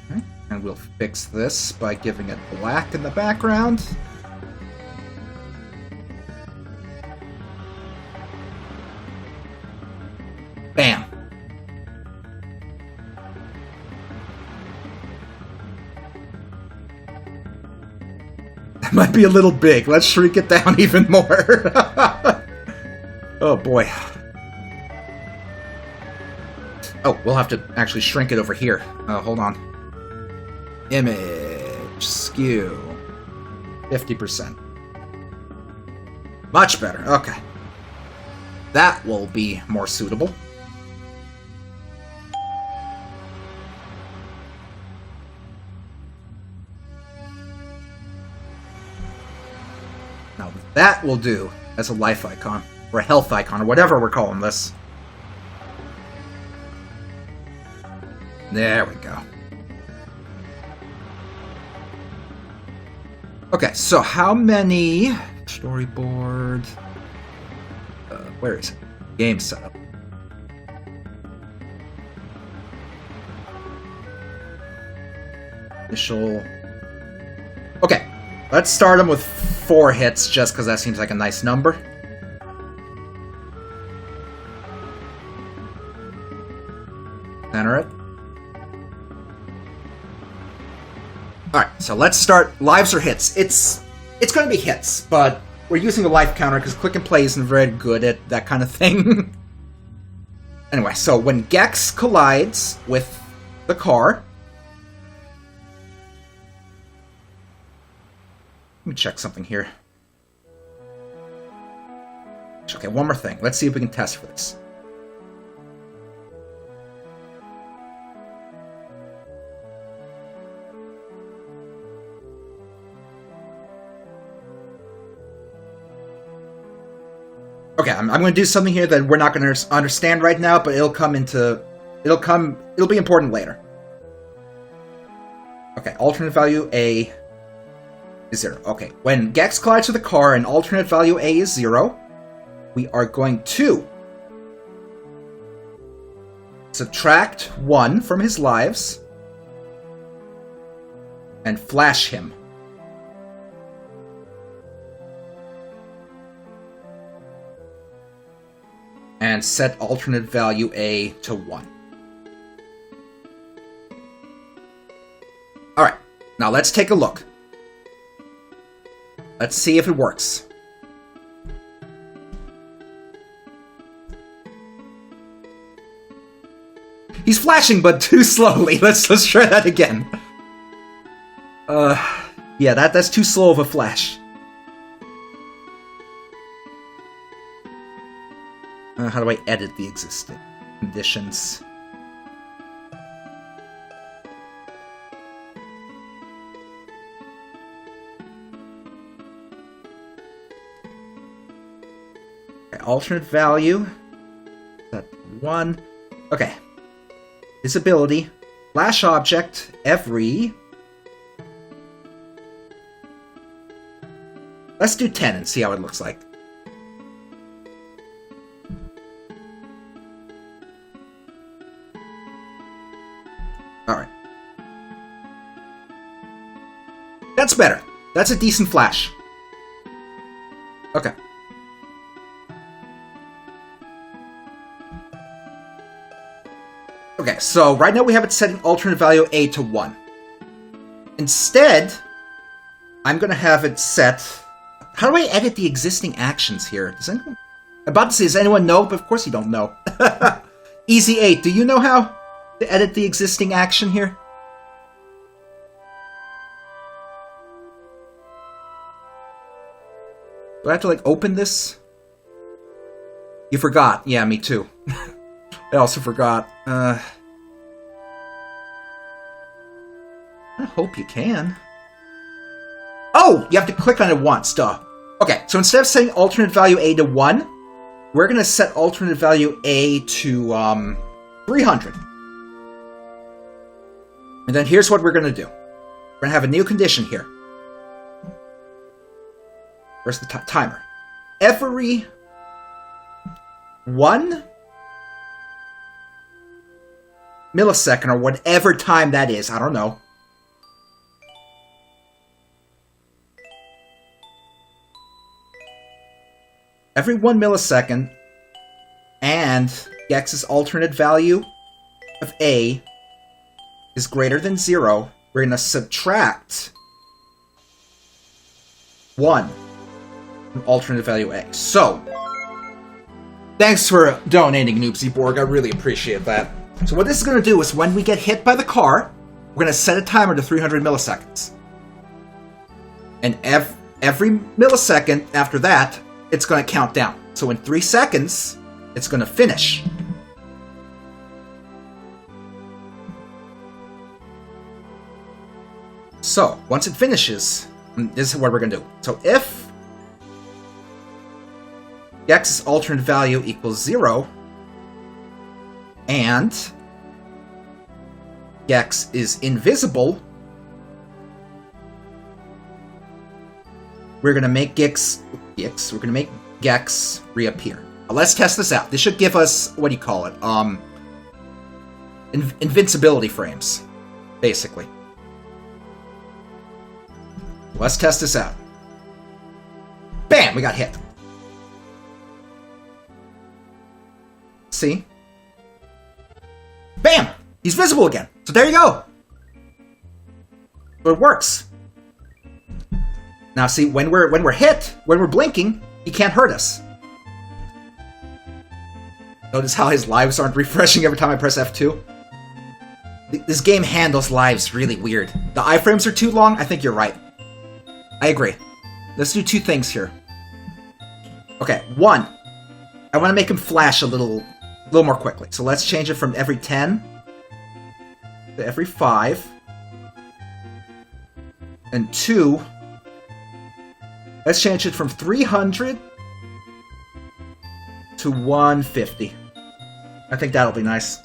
Okay, and we'll fix this by giving it black in the background. Bam. Might be a little big. Let's shrink it down even more. Oh boy. Oh, we'll have to actually shrink it over here. Hold on. Image skew 50%. Much better. Okay. That will be more suitable. Now that will do as a life icon, or a health icon, or whatever we're calling this. There we go. Okay, so how many... Storyboard... where is it? Game setup. Initial... Okay, let's start him with 4 hits, just because that seems like a nice number. Center it. Alright, so let's start lives or hits. It's going to be hits, but we're using a life counter because Click and Play isn't very good at that kind of thing. Anyway, so when Gex collides with the car... Let me check something here. Okay, one more thing. Let's see if we can test for this. Okay, I'm going to do something here that we're not going to understand right now, but it'll be important later. Okay, alternate value A is 0. Okay, when Gex collides with the car and alternate value A is 0, we are going to subtract 1 from his lives and flash him. And set alternate value A to 1. Alright, now let's take a look. Let's see if it works. He's flashing, but too slowly. Let's try that again. Yeah, that's too slow of a flash. How do I edit the existing conditions? Okay, alternate value. Set 1. Okay. Visibility. Flash object every... Let's do 10 and see how it looks like. Alright. That's better. That's a decent flash. Okay. Okay, so right now we have it setting alternate value A to 1. Instead, I'm going to have it set... How do I edit the existing actions here? Does anyone... I'm about to say, does anyone know? But of course you don't know. Easy 8, do you know how to edit the existing action here? Do I have to, like, open this? You forgot. Yeah, me too. I also forgot. I hope you can. Oh! You have to click on it once, duh. Okay, so instead of setting alternate value A to 1, we're going to set alternate value A to 300. And then here's what we're going to do. We're going to have a new condition here. Where's the timer? Every 1 millisecond, or whatever time that is, I don't know. Every 1 millisecond, and Gex's alternate value of A is greater than 0, we're going to subtract 1 from alternate value A. So, thanks for donating, Noobsy Borg. I really appreciate that. So what this is going to do is when we get hit by the car, we're going to set a timer to 300 milliseconds. And every millisecond after that, it's going to count down. So in 3 seconds, it's going to finish. So, once it finishes, this is what we're going to do. So if Gex's alternate value equals 0, and Gex is invisible, we're going to make Gex reappear. Now, let's test this out. This should give us, what do you call it? Invincibility frames, basically. Let's test this out. Bam! We got hit. See? Bam! He's visible again. So there you go. But it works. Now see, when we're hit, when we're blinking, he can't hurt us. Notice how his lives aren't refreshing every time I press F2? This game handles lives really weird. The iframes are too long? I think you're right. I agree. Let's do 2 things here. Okay, 1. I want to make him flash a little more quickly. So let's change it from every 10 to every 5. And 2, let's change it from 300 to 150. I think that'll be nice.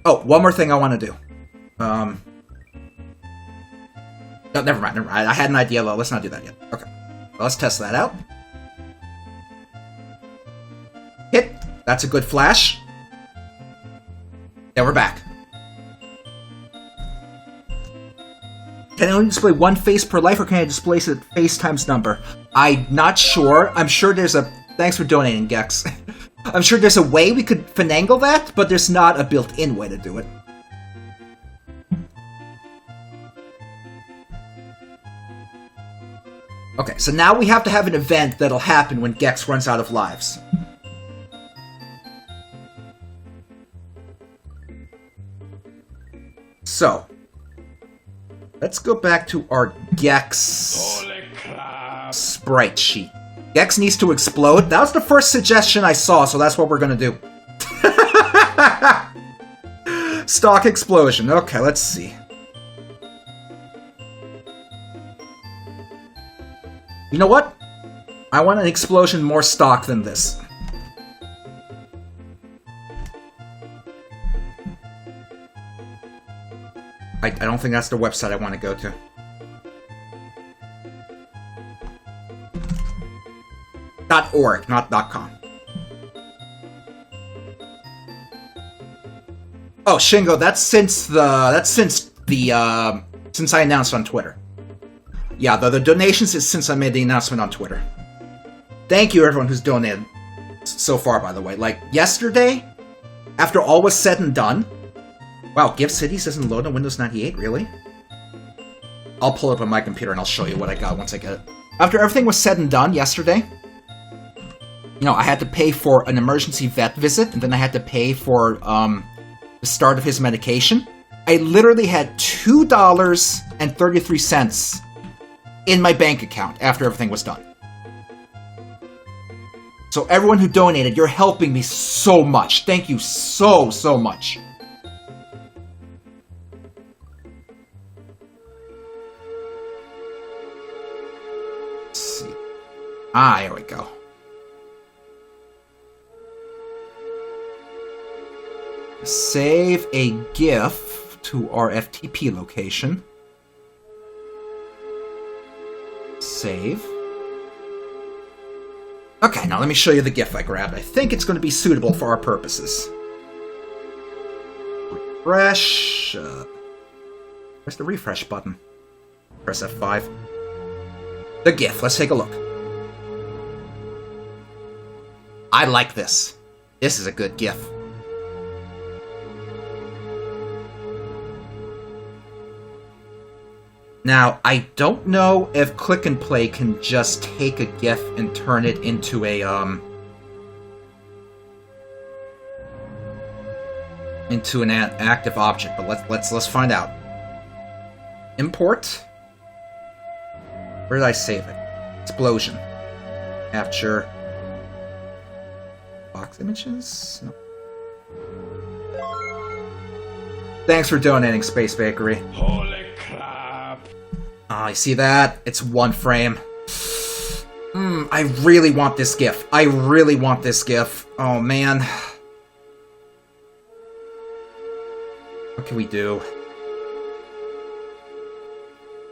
Oh, one more thing I want to do. No, never mind. I had an idea, though. Let's not do that yet. Okay. Well, let's test that out. Hit. That's a good flash. Then we're back. Can I only display 1 face per life, or can I display it face times number? I'm not sure. I'm sure there's a... Thanks for donating, Gex. I'm sure there's a way we could finagle that, but there's not a built-in way to do it. Okay, so now we have to have an event that'll happen when Gex runs out of lives. So, let's go back to our Gex sprite sheet. Gex needs to explode. That was the first suggestion I saw, so that's what we're gonna do. Stock explosion. Okay, let's see. You know what? I want an explosion more stock than this. I don't think that's the website I want to go to. .org, not .com. Oh, Shingo, that's since I announced on Twitter. Yeah, the donations is since I made the announcement on Twitter. Thank you, everyone who's donated so far, by the way. Like, yesterday, after all was said and done... Wow, Gift Cities doesn't load on Windows 98, really? I'll pull it up on my computer and I'll show you what I got once I get it. After everything was said and done yesterday, you know, I had to pay for an emergency vet visit, and then I had to pay for the start of his medication. I literally had $2.33 in my bank account after everything was done. So everyone who donated, you're helping me so much. Thank you so, so much. Let's see. Ah, here we go. Save a GIF to our FTP location. Save. Okay, now let me show you the GIF I grabbed. I think it's going to be suitable for our purposes. Refresh. Where's the refresh button? Press F5. The GIF. Let's take a look. I like this. This is a good GIF. Now, I don't know if Click and Play can just take a GIF and turn it into a, into an active object, but let's find out. Import. Where did I save it? Explosion. Capture. Box images? No. Thanks for donating, Space Bakery. Holy crap. Ah, you see that? It's one frame. I really want this GIF. I really want this GIF. Oh, man. What can we do?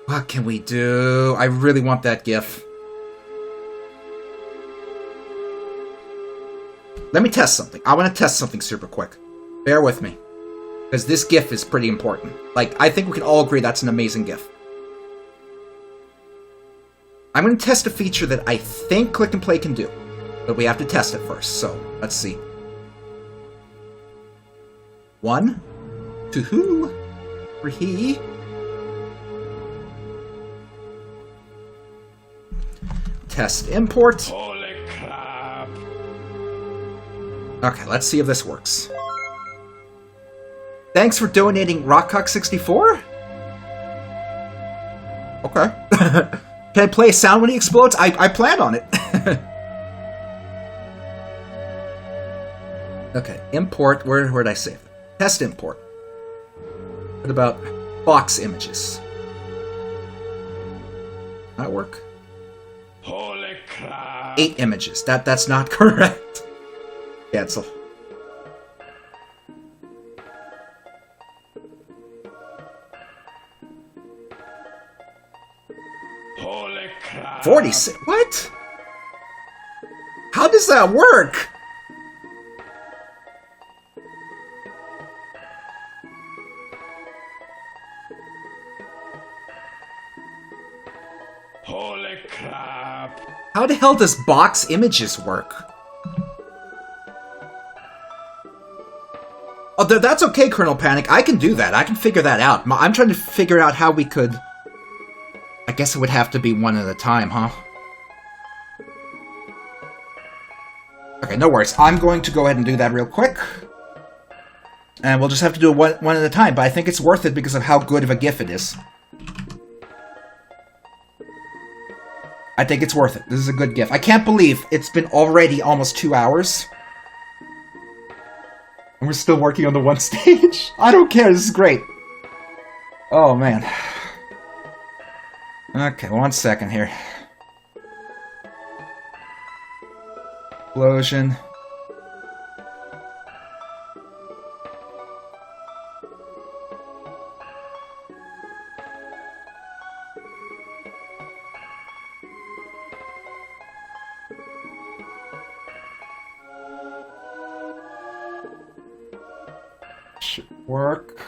What can we do? I really want that GIF. Let me test something. I want to test something super quick. Bear with me. Because this GIF is pretty important. Like, I think we can all agree that's an amazing GIF. I'm going to test a feature that I think Click and Play can do. But we have to test it first, so let's see. 1, 2, 3. Test import. Holy crap. Okay, let's see if this works. Thanks for donating RockCock64? Okay. Can I play a sound when he explodes? I plan on it. Okay, import. Where did I save it? Test import. What about box images? That work? Holy crap. 8 images. That's not correct. Cancel. Holy crap. 46. What? How does that work? Holy crap. How the hell does box images work? Oh, that's okay, Colonel Panic. I can do that. I can figure that out. I'm trying to figure out how we could... I guess it would have to be one at a time, huh? Okay, no worries. I'm going to go ahead and do that real quick. And we'll just have to do it one at a time, but I think it's worth it because of how good of a GIF it is. I think it's worth it. This is a good GIF. I can't believe it's been already almost 2 hours. And we're still working on the one stage. I don't care. This is great. Oh, man. Okay, 1 second here. Explosion. Should work.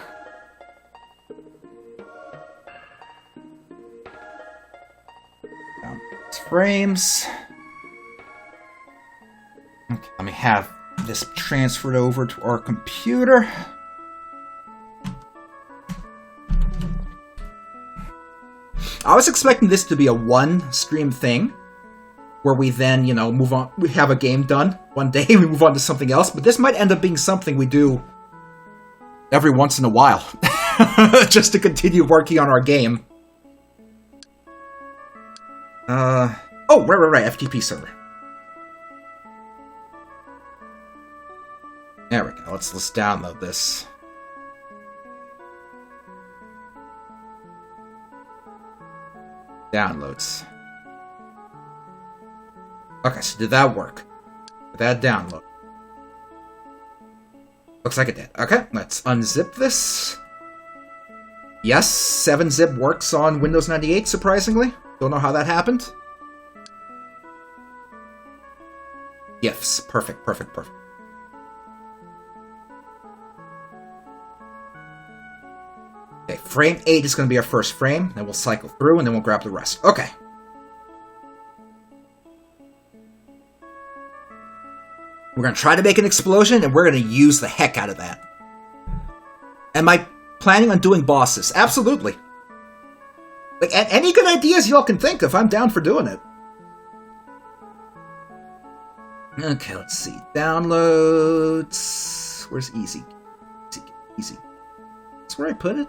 Frames. Okay, let me have this transferred over to our computer. I was expecting this to be a one-stream thing, where we then, you know, move on. We have a game done one day, we move on to something else, but this might end up being something we do every once in a while, just to continue working on our game. Oh, right, FTP server. There we go, let's download this. Downloads. Okay, so did that work? Did that download? Looks like it did. Okay, let's unzip this. Yes, 7-zip works on Windows 98, surprisingly. Don't know how that happened. GIFs. Perfect. Okay, frame 8 is going to be our first frame. Then we'll cycle through, and then we'll grab the rest. Okay. We're going to try to make an explosion, and we're going to use the heck out of that. Am I planning on doing bosses? Absolutely. Like, any good ideas y'all can think of, I'm down for doing it. Okay, let's see. Downloads. Where's easy? Easy. That's where I put it.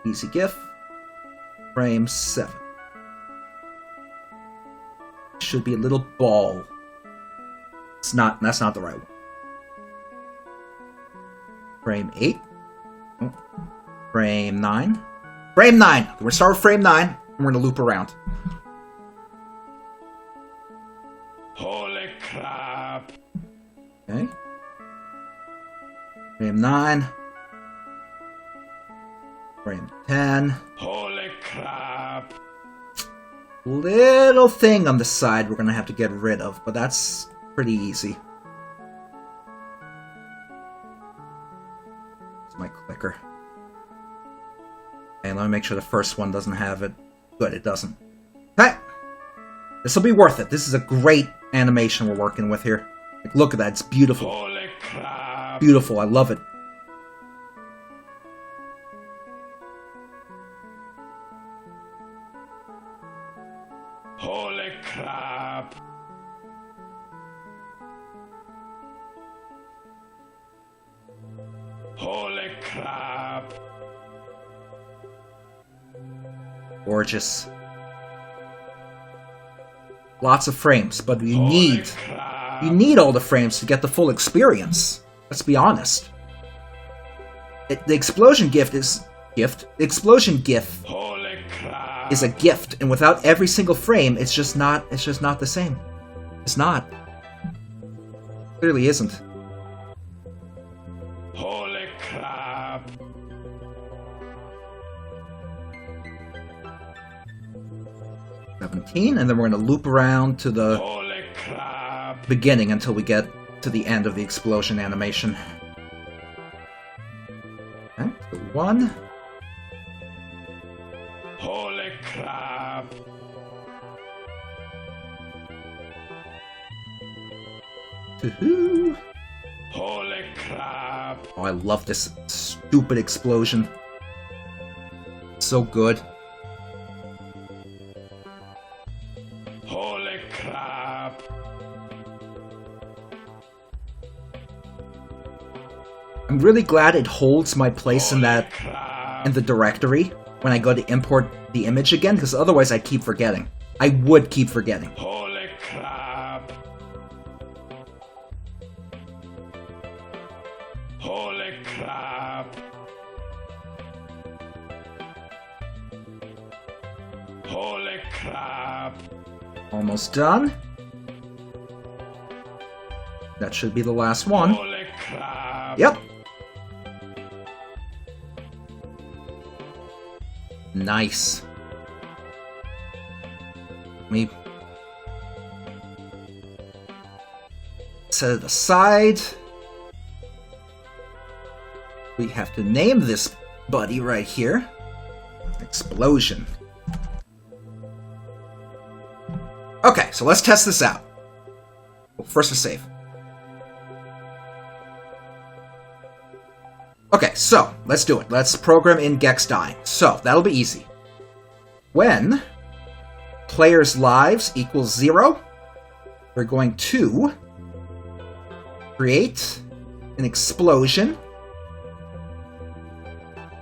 Easy GIF. Frame 7. Should be a little ball. It's not. That's not the right one. Frame 8. Oh. Frame 9. Frame 9. We're gonna start with frame 9, and we're gonna loop around. Holy crap! Okay. Frame 9. Frame 10. Holy crap! Little thing on the side we're gonna have to get rid of, but that's pretty easy. It's my clicker. And let me make sure the first one doesn't have it. Good, it doesn't. Okay. This will be worth it. This is a great animation we're working with here. Like, look at that, it's beautiful. Holy crap! Beautiful, I love it. Holy crap! Holy crap! Gorgeous. Lots of frames, but you need all the frames to get the full experience. Let's be honest. The explosion gift is The explosion GIF is a gift, and without every single frame, it's just not the same. It's not. It clearly isn't. Holy crap! 17, and then we're going to loop around to the Holy crap! beginning until we get to the end of the explosion animation. Okay, so 1. Holy crap! Woohoo! Holy crap! Oh, I love this stupid explosion. So good. Holy crap! I'm really glad it holds my place in that Crap! in the directory when I go to import the image again, because otherwise I'd keep forgetting. I would keep forgetting. Holy crap! Holy crap! Holy crap! Almost done. That should be the last one. Holy crap! Yep. Nice. Let me set it aside. We have to name this buddy right here. Explosion. Okay, so let's test this out. First a save. Okay, so let's do it. Let's program in Gex dying. So that'll be easy. When players' lives equals 0, we're going to create an explosion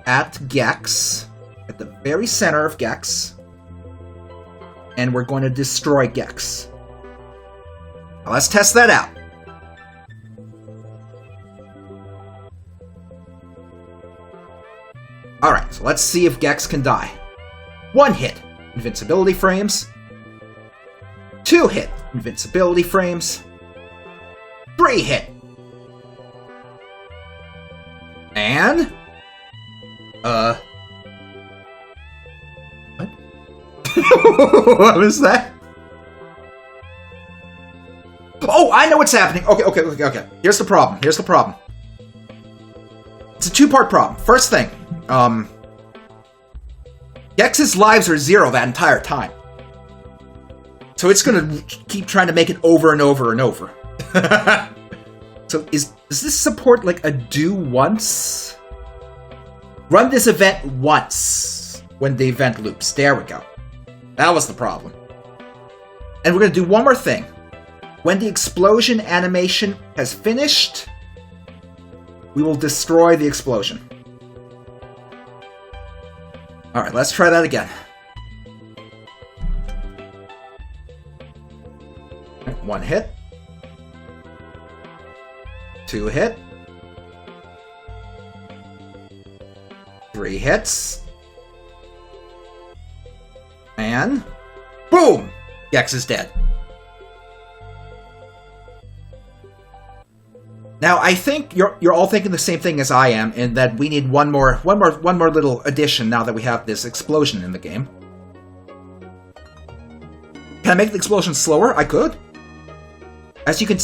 at Gex, at the very center of Gex, and we're going to destroy Gex. Now let's test that out. Alright, so let's see if Gex can die. 1 hit, invincibility frames. 2 hit, invincibility frames. 3 hit. And... What? What was that? Oh, I know what's happening. Okay. Here's the problem. It's a 2-part problem. First thing, Gex's lives are 0 that entire time. So it's gonna keep trying to make it over and over and over. So does this support like a do once? Run this event once when the event loops. There we go. That was the problem. And we're gonna do one more thing. When the explosion animation has finished, we will destroy the explosion. Alright, let's try that again. 1 hit. 2 hit. 3 hits. And... boom! Gex is dead. Now, I think you're all thinking the same thing as I am, in that we need one more little addition now that we have this explosion in the game. Can I make the explosion slower? I could. As you can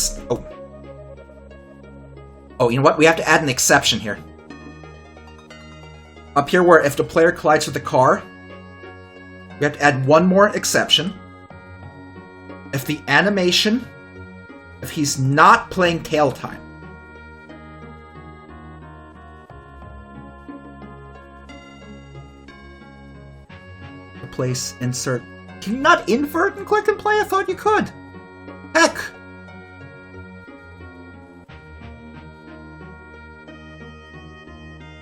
oh, you know what? We have to add an exception here. Up here, where if the player collides with the car, we have to add one more exception. If the animation, if he's not playing tail time. Replace, insert. Can you not invert and click and play? I thought you could. Heck!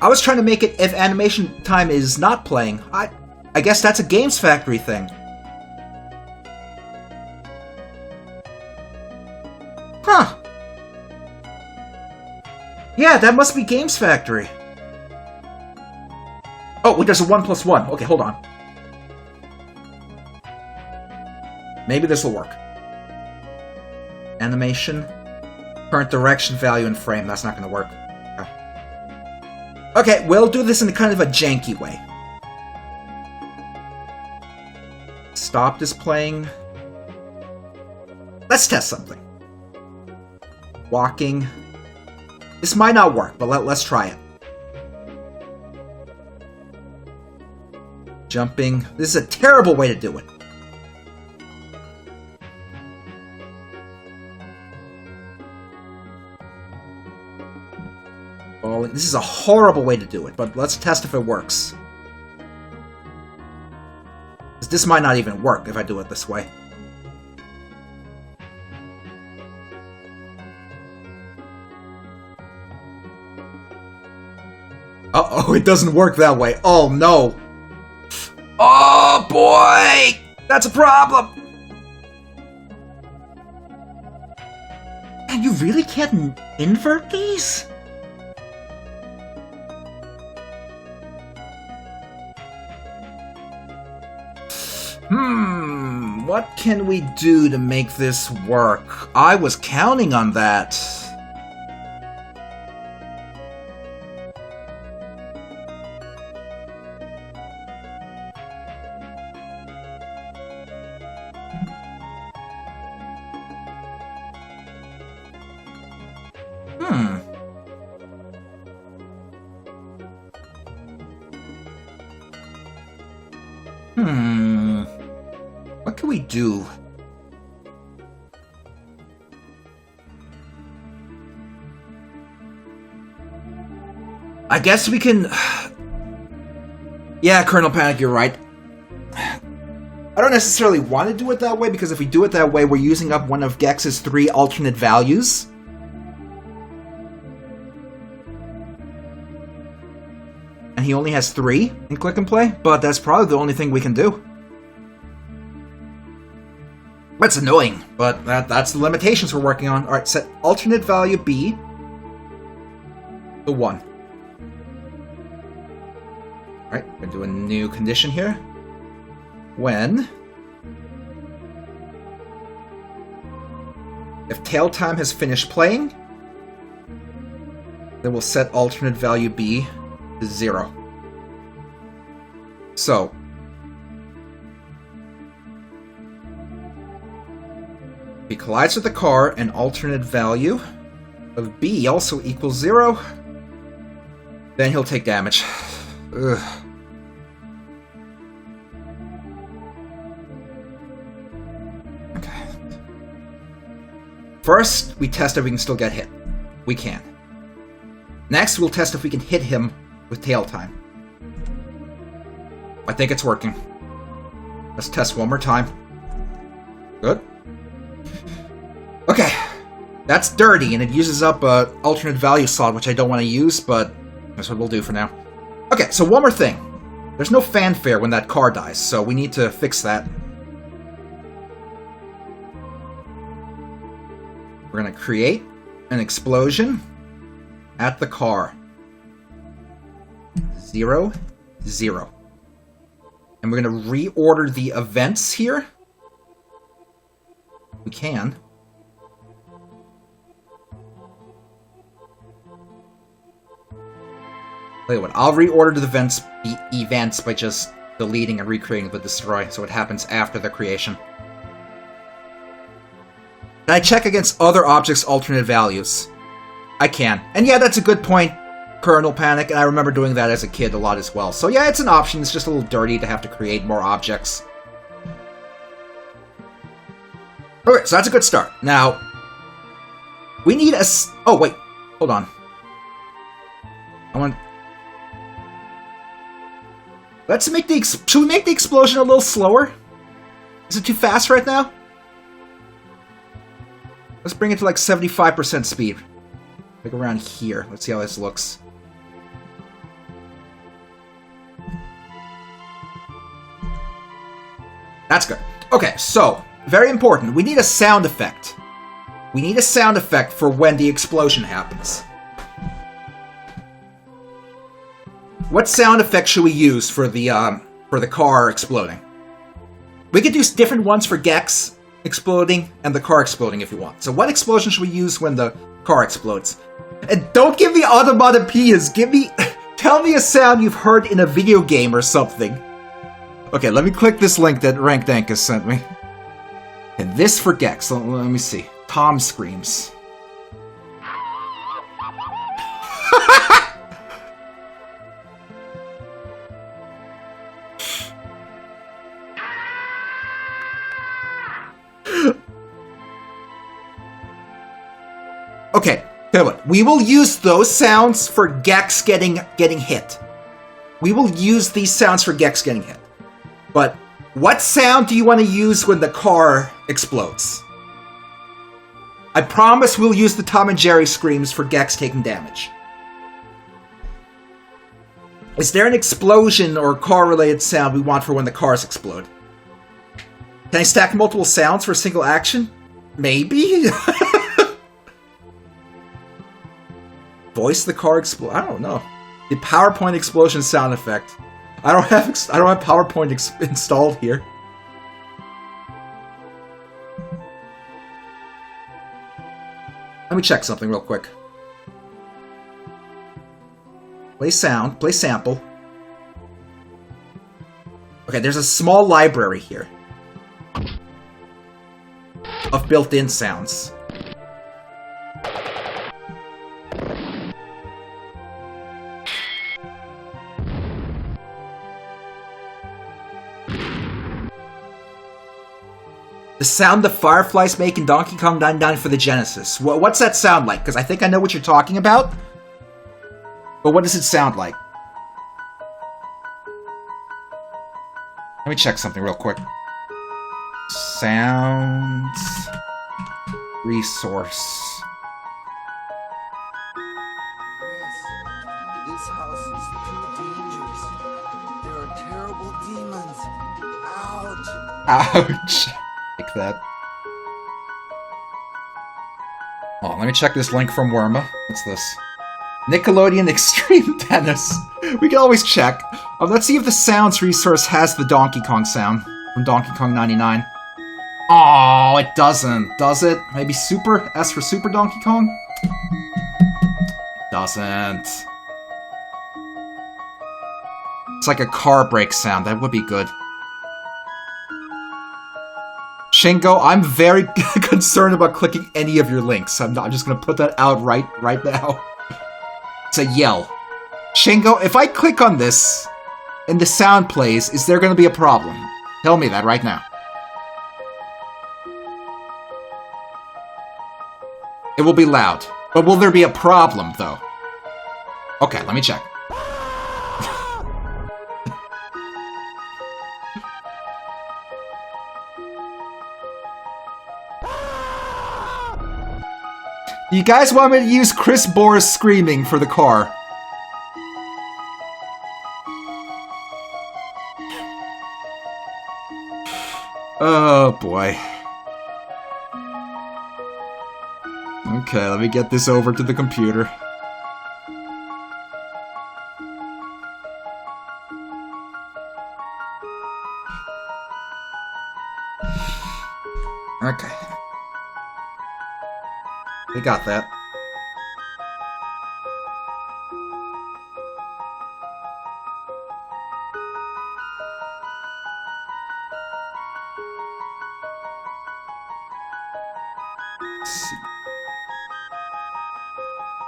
I was trying to make it if animation time is not playing. I guess that's a Games Factory thing. Huh. Yeah, that must be Games Factory. Oh, wait, there's a 1+1. Okay, hold on. Maybe this will work. Animation. Current direction, value, and frame. That's not going to work. Okay, we'll do this in kind of a janky way. Stop displaying. Let's test something. Walking. This might not work, but let's try it. Jumping. This is a terrible way to do it. Oh, this is a horrible way to do it, but let's test if it works. This might not even work if I do it this way. Uh-oh, it doesn't work that way. Oh, no. Oh, boy! That's a problem! Man, you really can't invert these? What can we do to make this work? I was counting on that. What can we do? I guess we can... Yeah, Colonel Panic, you're right. I don't necessarily want to do it that way, because if we do it that way, we're using up one of Gex's 3 alternate values. And he only has 3 in Click and Play, but that's probably the only thing we can do. That's annoying, but that's the limitations we're working on. Alright, set alternate value B to 1. Alright, we're gonna do a new condition here. When... if tail time has finished playing, then we'll set alternate value B to 0. So... if he collides with the car and alternate value of B also equals 0, then he'll take damage. Ugh. Okay. First, we test if we can still get hit. We can. Next, we'll test if we can hit him with tail time. I think it's working. Let's test one more time. Good. Okay. That's dirty, and it uses up an alternate value slot, which I don't want to use, but that's what we'll do for now. Okay, so one more thing. There's no fanfare when that car dies, so we need to fix that. We're going to create an explosion at the car. 0, 0. And we're going to reorder the events here. We can. Tell you what, I'll reorder the events by just deleting and recreating the destroy, so it happens after the creation. Can I check against other objects' alternate values? I can. And yeah, that's a good point, Colonel Panic, and I remember doing that as a kid a lot as well. So yeah, it's an option, it's just a little dirty to have to create more objects. Okay, so that's a good start. Now, we need a... oh, wait. Hold on. Let's make the... should we make the explosion a little slower? Is it too fast right now? Let's bring it to like 75% speed. Like around here. Let's see how this looks. That's good. Okay, so... very important. We need a sound effect. We need a sound effect for when the explosion happens. What sound effect should we use for the car exploding? We could do different ones for Gex exploding and the car exploding if you want. So what explosion should we use when the car explodes? And don't give me onomatopoeias. Give me... tell me a sound you've heard in a video game or something. Okay, let me click this link that Ranked Ankus sent me. And this for Gex. Let me see. Tom screams. Okay, tell you what. We will use those sounds for Gex getting hit. We will use these sounds for Gex getting hit. But what sound do you want to use when the car explodes? I promise we'll use the Tom and Jerry screams for Gex taking damage. Is there an explosion or car-related sound we want for when the cars explode? Can I stack multiple sounds for a single action? Maybe? Voice the car explode? I don't know. The PowerPoint explosion sound effect. I don't have PowerPoint installed here. Let me check something real quick. Play sound, play sample. Okay, there's a small library here of built-in sounds. The sound the fireflies make in Donkey Kong 99 for the Genesis. What's that sound like? Because I think I know what you're talking about. But what does it sound like? Let me check something real quick. Sounds... Resource. This house is too dangerous. There are terrible demons. Ouch. Ouch. Like that. Oh, let me check this link from Worma. What's this? Nickelodeon Extreme Tennis. We can always check. Let's see if the sounds resource has the Donkey Kong sound from Donkey Kong 99. Oh, it doesn't. Does it? Maybe Super? S for Super Donkey Kong? Doesn't. It's like a car brake sound. That would be good. Shingo, I'm very concerned about clicking any of your links. I'm just gonna put that out right now. It's a yell. Shingo, if I click on this and the sound plays, is there gonna be a problem? Tell me that right now. It will be loud. But will there be a problem, though? Okay, let me check. You guys want me to use Chris Bohr's screaming for the car? Oh, boy. Okay, let me get this over to the computer. Okay. We got that. Let's see.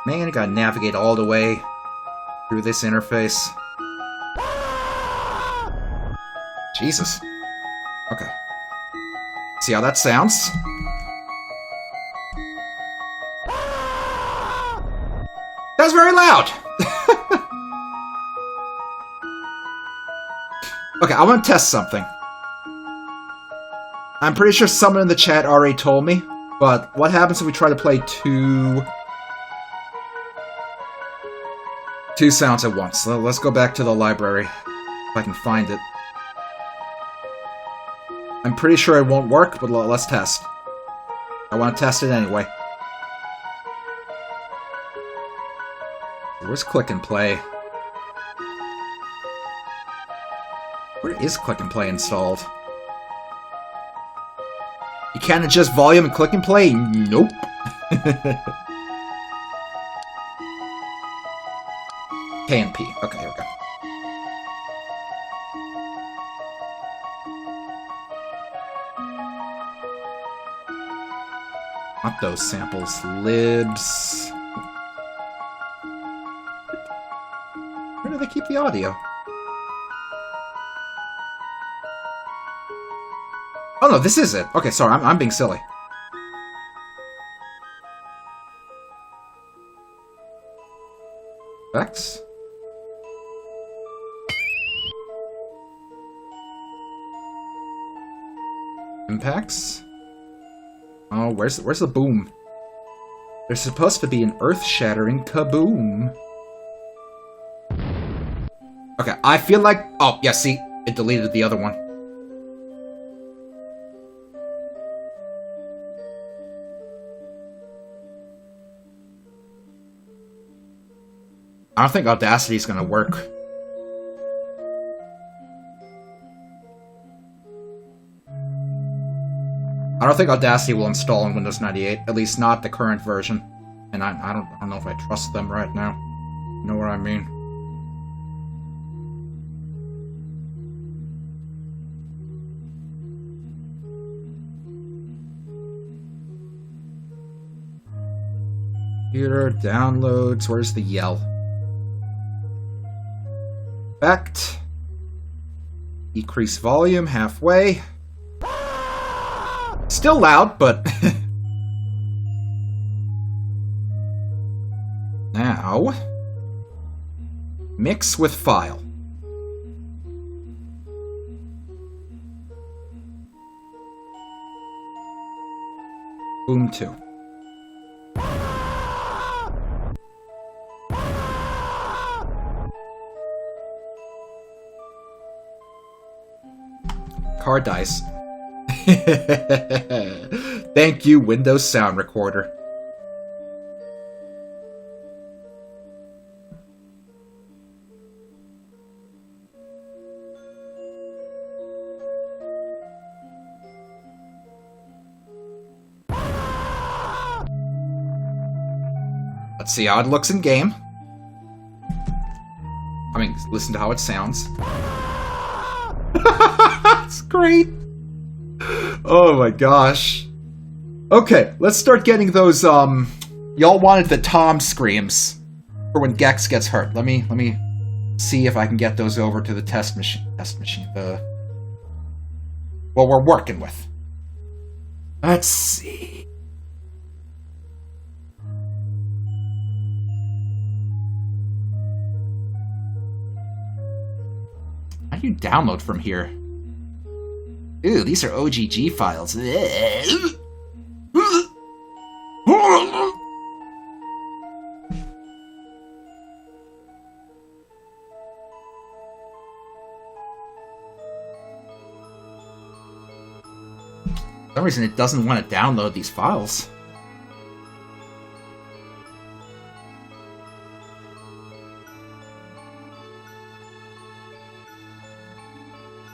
Man, I gotta navigate all the way through this interface. Jesus. Okay. See how that sounds? That's very loud! Okay, I want to test something. I'm pretty sure someone in the chat already told me, but what happens if we try to play two sounds at once? Let's go back to the library, if I can find it. I'm pretty sure it won't work, but let's test. I want to test it anyway. Where's Click and Play? Where is Click and Play installed? You can't adjust volume and Click and Play? Nope. K and P. Okay, here we go. Not those samples. Libs. Where do they keep the audio? Oh no, this is it. Okay, sorry, I'm being silly. Effects. Impacts. Oh, where's the boom? There's supposed to be an earth-shattering kaboom. Okay, I feel like... Oh, yeah, see? It deleted the other one. I don't think Audacity's gonna work. I don't think Audacity will install on Windows 98, at least not the current version. And I don't know if I trust them right now. You know what I mean? Computer, downloads, where's the yell? Effect. Decrease volume halfway. Still loud, but... Now... Mix with file. Boom 2. Car dice. Thank you, Windows Sound Recorder. Let's see how it looks in game. I mean, listen to how it sounds. It's great. Oh my gosh. Okay, let's start getting those, y'all wanted the Tom screams for when Gex gets hurt. Let me see if I can get those over to the test machine, what we're working with. Let's see. How do you download from here? Ooh, these are OGG files. For some reason, it doesn't want to download these files.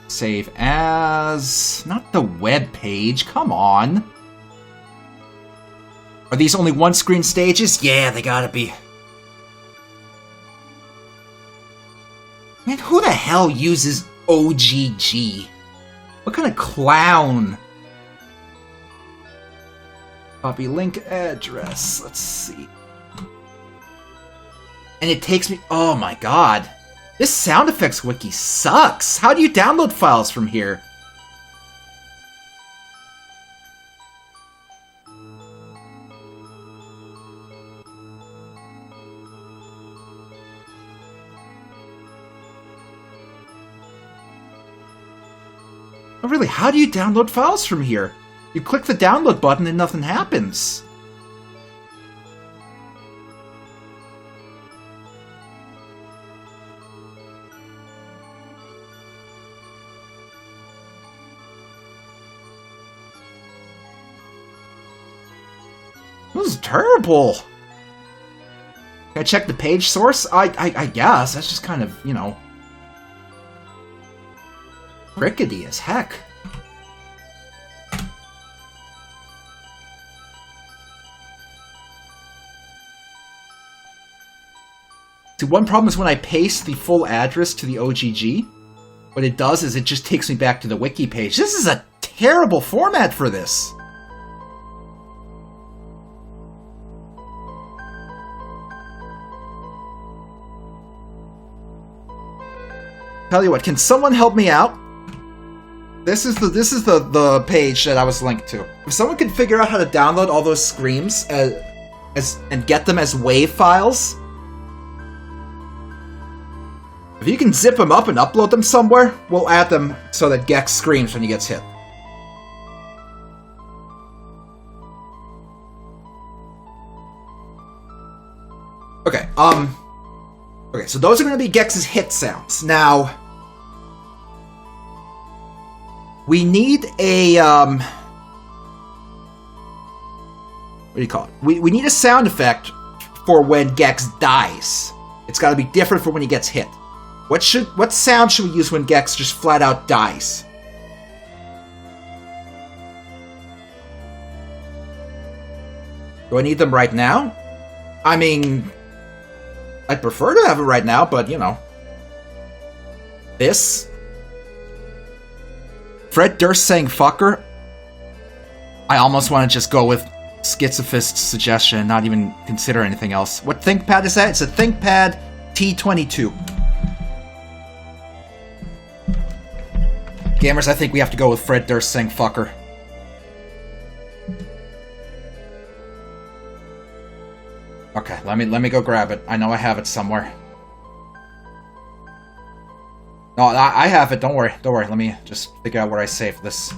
Save as... Not the web page, come on. Are these only one-screen stages? Yeah, they gotta be. Man, who the hell uses OGG? What kind of clown? Copy link address, let's see. And it takes me... Oh my god. This sound effects wiki sucks! How do you download files from here? Oh really, how do you download files from here? You click the download button and nothing happens. This is terrible. Can I check the page source? I guess. That's just kind of, you know... rickety as heck. See, one problem is when I paste the full address to the OGG, what it does is it just takes me back to the wiki page. This is a terrible format for this. Tell you what, can someone help me out? This is the page that I was linked to. If someone could figure out how to download all those screams and get them as WAV files, if you can zip them up and upload them somewhere, we'll add them so that Gex screams when he gets hit. Okay, okay, so those are going to be Gex's hit sounds. Now, we need a, what do you call it? We need a sound effect for when Gex dies. It's got to be different from when he gets hit. What sound should we use when Gex just flat out dies? Do I need them right now? I mean, I'd prefer to have it right now, but you know. This? Fred Durst saying fucker? I almost want to just go with Schizophyst's suggestion and not even consider anything else. What ThinkPad is that? It's a ThinkPad T22. Gamers, I think we have to go with Fred Durst saying fucker. Okay, let me go grab it. I know I have it somewhere. No, I have it. Don't worry. Don't worry. Let me just figure out where I saved this.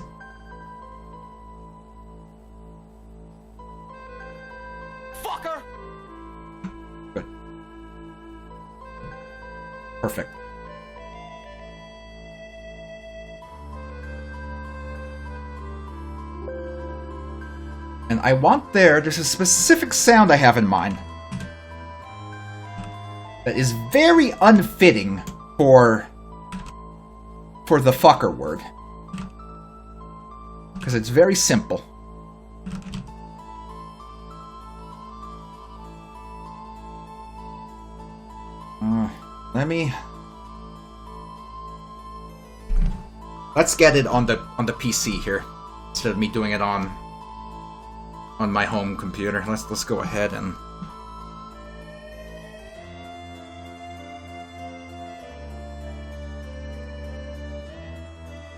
Fucker! Good. Perfect. And I want there's a specific sound I have in mind that is very unfitting for the fucker word. Because it's very simple. Let's get it on the PC here instead of me doing it on my home computer. Let's go ahead and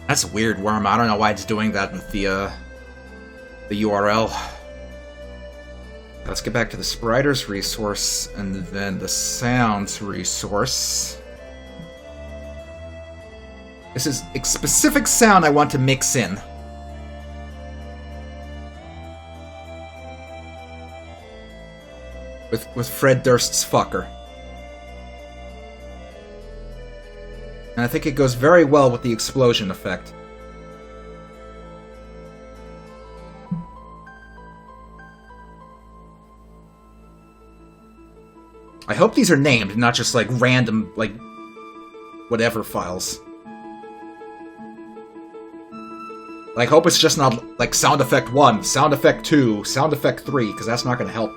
that's a weird worm. I don't know why it's doing that with the URL. Let's get back to the Spriters resource and then the Sounds resource. This is a specific sound I want to mix in. With Fred Durst's fucker. And I think it goes very well with the explosion effect. I hope these are named, not just like random, like, whatever files. I hope it's just not like sound effect 1, sound effect 2, sound effect 3, because that's not going to help.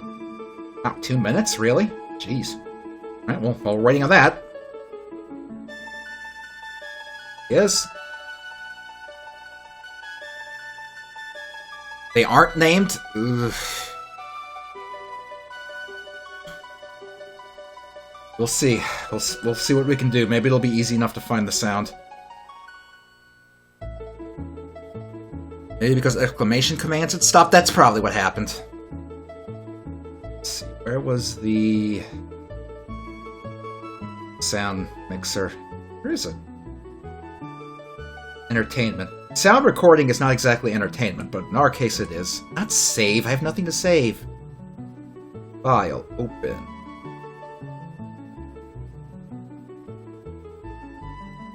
Not 2 minutes, really? Jeez. Alright, well, while we're waiting on that. Yes. They aren't named? Ugh. We'll see. We'll see what we can do. Maybe it'll be easy enough to find the sound. Maybe because exclamation commands had stopped? That's probably what happened. Let's see. Where was the sound mixer? Where is it? Entertainment. Sound recording is not exactly entertainment, but in our case it is. Not save. I have nothing to save. File. Open.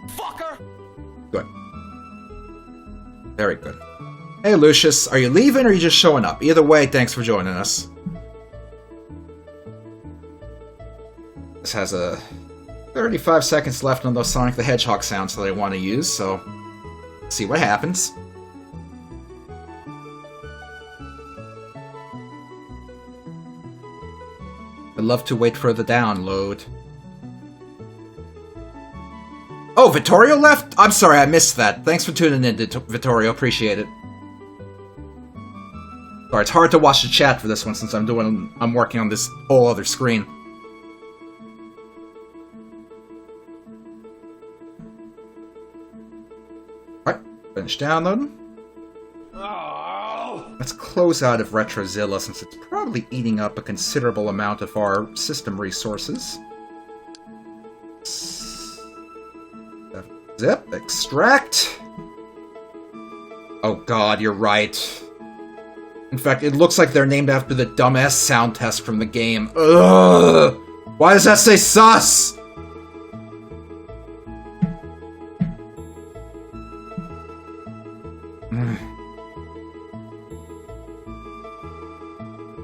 Fucker! Good. Very good. Hey Lucius, are you leaving or are you just showing up? Either way, thanks for joining us. This has a 35 seconds left on those Sonic the Hedgehog sounds that I want to use, so let's see what happens. I'd love to wait for the download. Oh, Vittorio left? I'm sorry, I missed that. Thanks for tuning in, Vittorio. Appreciate it. Sorry, it's hard to watch the chat for this one since I'm working on this whole other screen. Alright, finish downloading. Oh. Let's close out of Retrozilla since it's probably eating up a considerable amount of our system resources. Zip, extract. Oh god, you're right. In fact, it looks like they're named after the dumbass sound test from the game. Ugh! Why does that say sus?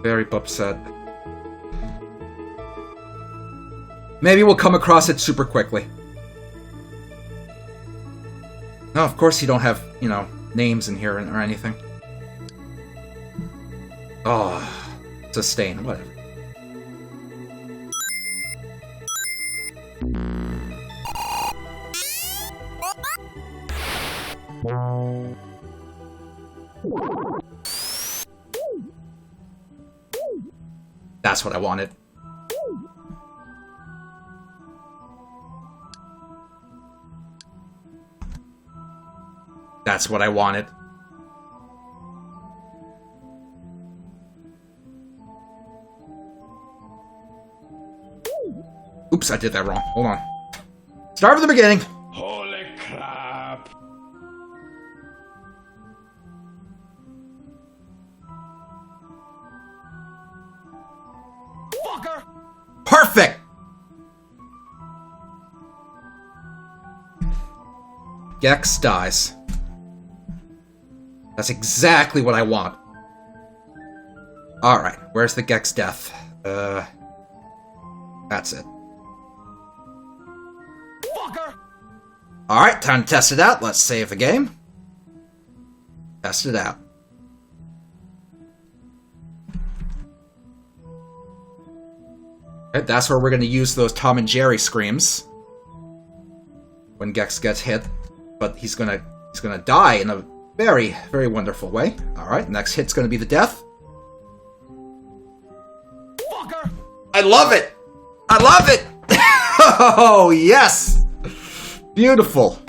Very upset. Maybe we'll come across it super quickly. No, of course you don't have, you know, names in here or anything. Oh, sustain, whatever. That's what I wanted. That's what I wanted. Oops, I did that wrong. Hold on. Start from the beginning. Holy crap! Fucker! Perfect! Gex dies. That's exactly what I want. Alright, where's the Gex death? That's it. Fucker! Alright, time to test it out. Let's save the game. Test it out. Okay, that's where we're going to use those Tom and Jerry screams. When Gex gets hit. But he's gonna die in a very, very wonderful way. Alright, next hit's gonna be the death. Fucker! I love it! I love it! Oh, yes! Beautiful.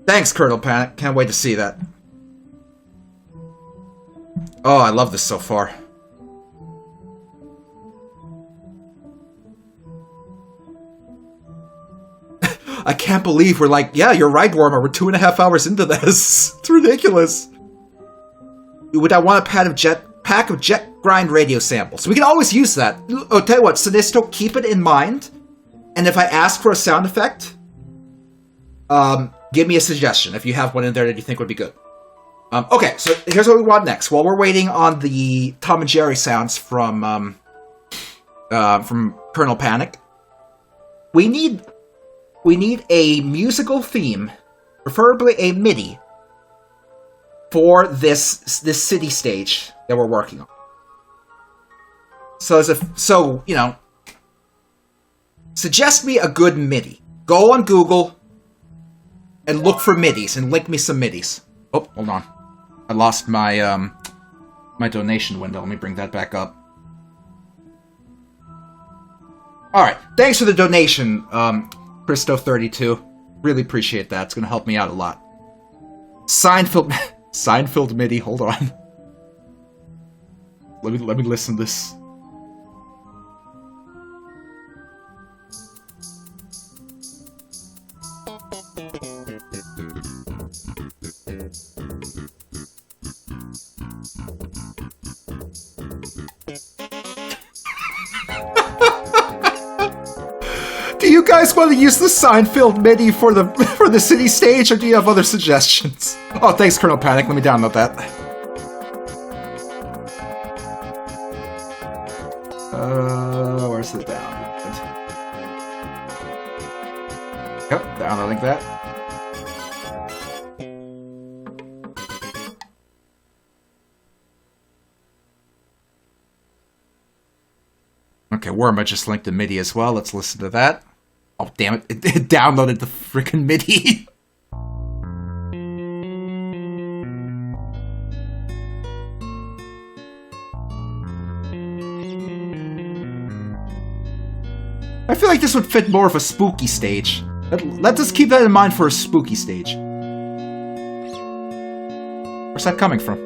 Thanks, Colonel Panic. Can't wait to see that. Oh, I love this so far. I can't believe we're like, yeah, you're right, Warmer. We're 2.5 hours into this. It's ridiculous. Would I want a pack of jet grind radio samples? We can always use that. Oh, tell you what, Sinisto, keep it in mind. And if I ask for a sound effect, give me a suggestion if you have one in there that you think would be good. Okay, so here's what we want next. While we're waiting on the Tom and Jerry sounds from Colonel Panic, we need a musical theme, preferably a MIDI, for this city stage that we're working on. So you know, suggest me a good MIDI. Go on Google and look for MIDIs and link me some MIDIs. Oh, hold on. I lost my my donation window. Let me bring that back up. Alright, thanks for the donation, Christo32. Really appreciate that. It's going to help me out a lot. Seinfeld MIDI. Hold on. Let me listen to this. Do you guys want to use the Seinfeld MIDI for the city stage, or do you have other suggestions? Oh, thanks, Colonel Panic. Let me download that. Where's the download? Yep, downloading that. Okay, Worma just linked the MIDI as well. Let's listen to that. Oh, damn it. It downloaded the freaking MIDI. I feel like this would fit more of a spooky stage. Let's just keep that in mind for a spooky stage. Where's that coming from?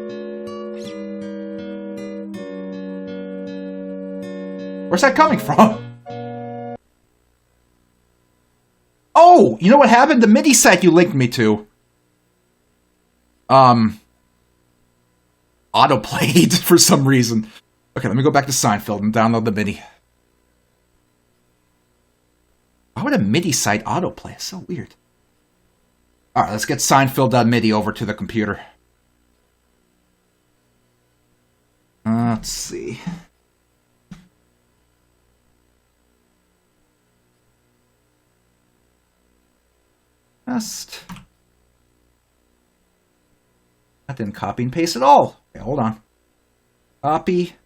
Where's that coming from? Oh, you know what happened? The MIDI site you linked me to. Autoplayed for some reason. Okay, let me go back to Seinfeld and download the MIDI. Why would a MIDI site autoplay? It's so weird. Alright, let's get Seinfeld.MIDI over to the computer. Let's see. That didn't copy and paste at all. Okay, hold on. Copy.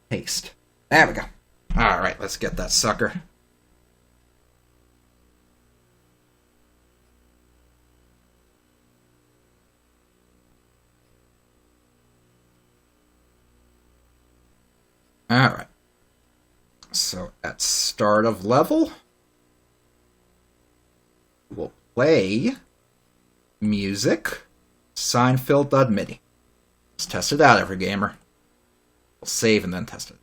Paste. There we go. Alright, let's get that sucker. Alright. So, at start of level, we'll play music, Seinfeld.MIDI. Let's test it out, every gamer. We'll save and then test it.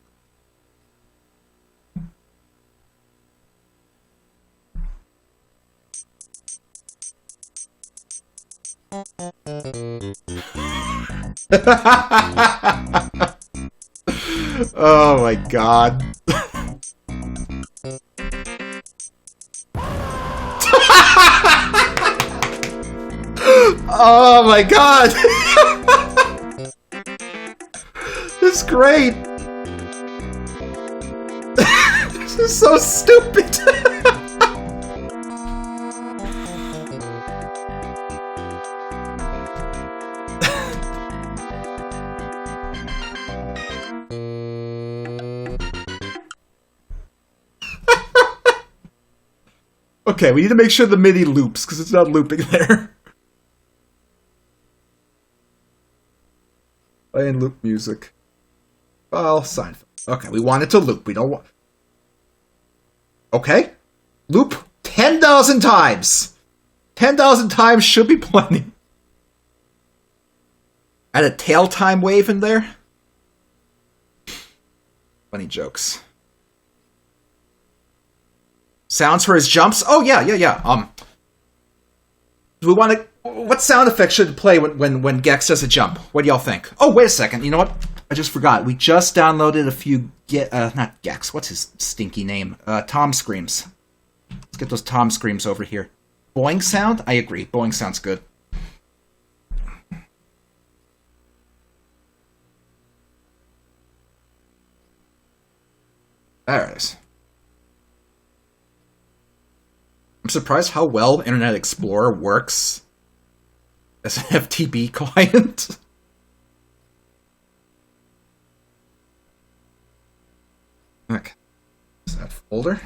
Oh my god. Oh my god. This is great. This is so stupid. Okay, we need to make sure the MIDI loops, because it's not looping there. Play and loop music. File, Seinfeld. Okay, we want it to loop. We don't want... Okay. Loop 10,000 times. 10,000 times should be plenty. Add a tail time wave in there. Funny jokes. Sounds for his jumps? Oh, yeah. Do we want to... What sound effect should it play when Gex does a jump? What do y'all think? Oh, wait a second. You know what? I just forgot. We just downloaded a few... not Gex. What's his stinky name? Tom Screams. Let's get those Tom Screams over here. Boing sound? I agree. Boing sounds good. There it is. I'm surprised how well Internet Explorer works as an FTP client. Okay. Is that folder?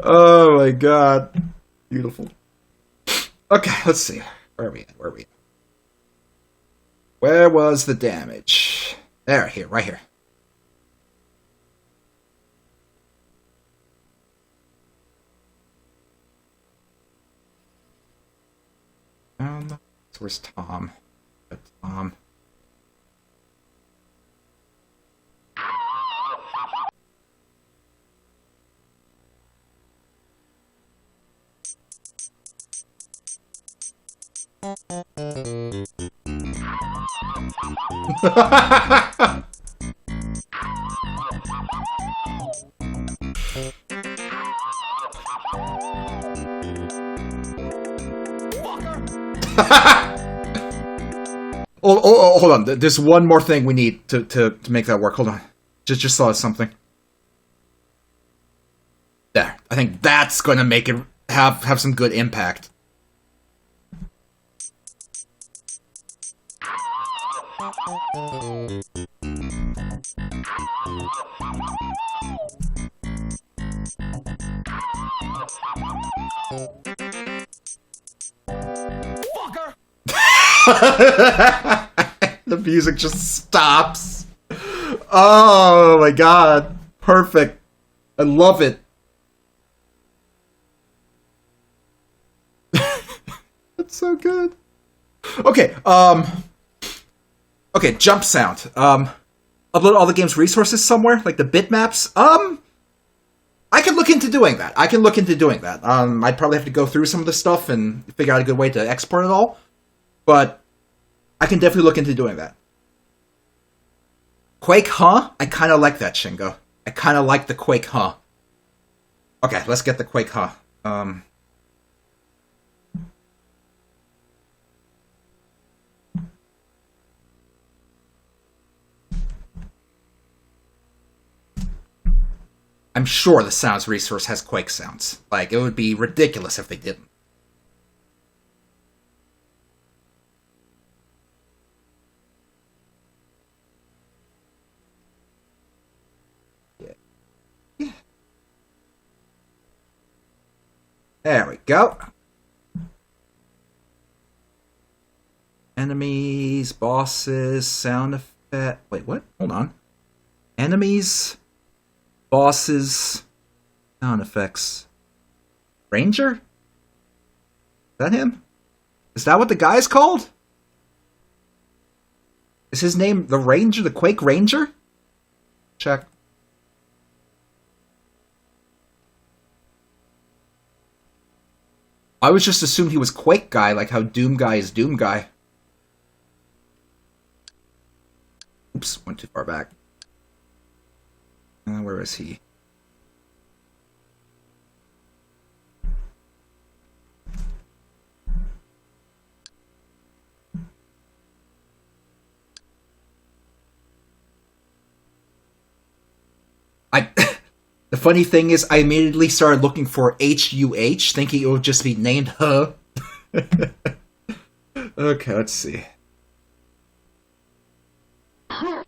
Oh my god. Beautiful. Okay, let's see. Where are we at? Where was the damage? There, here, right here. Where's Tom? Tom. Oh, hold on. There's one more thing we need to make that work. Hold on. Just thought of something. There. I think that's going to make it have some good impact. Fucker! The music just stops. Oh my god. Perfect. I love it. That's so good. Okay, okay, jump sound. Upload all the game's resources somewhere, like the bitmaps. I can look into doing that. I'd probably have to go through some of the stuff and figure out a good way to export it all. But I can definitely look into doing that. Quake, huh? I kind of like that, Shingo. I kind of like the Quake, huh? Okay, let's get the Quake, huh? I'm sure the sounds resource has Quake sounds. Like, it would be ridiculous if they didn't. Yeah. There we go. Enemies, bosses, sound effect. Wait, what? Hold on. Enemies, bosses, sound effects. Ranger? that him? Is that what the guy's called? Is his name the Ranger, the Quake Ranger? Check. I was just assumed he was Quake Guy, like how Doom Guy is Doom Guy. Oops, went too far back. Where is he? The funny thing is, I immediately started looking for HUH, thinking it would just be named Huh. Okay, let's see. There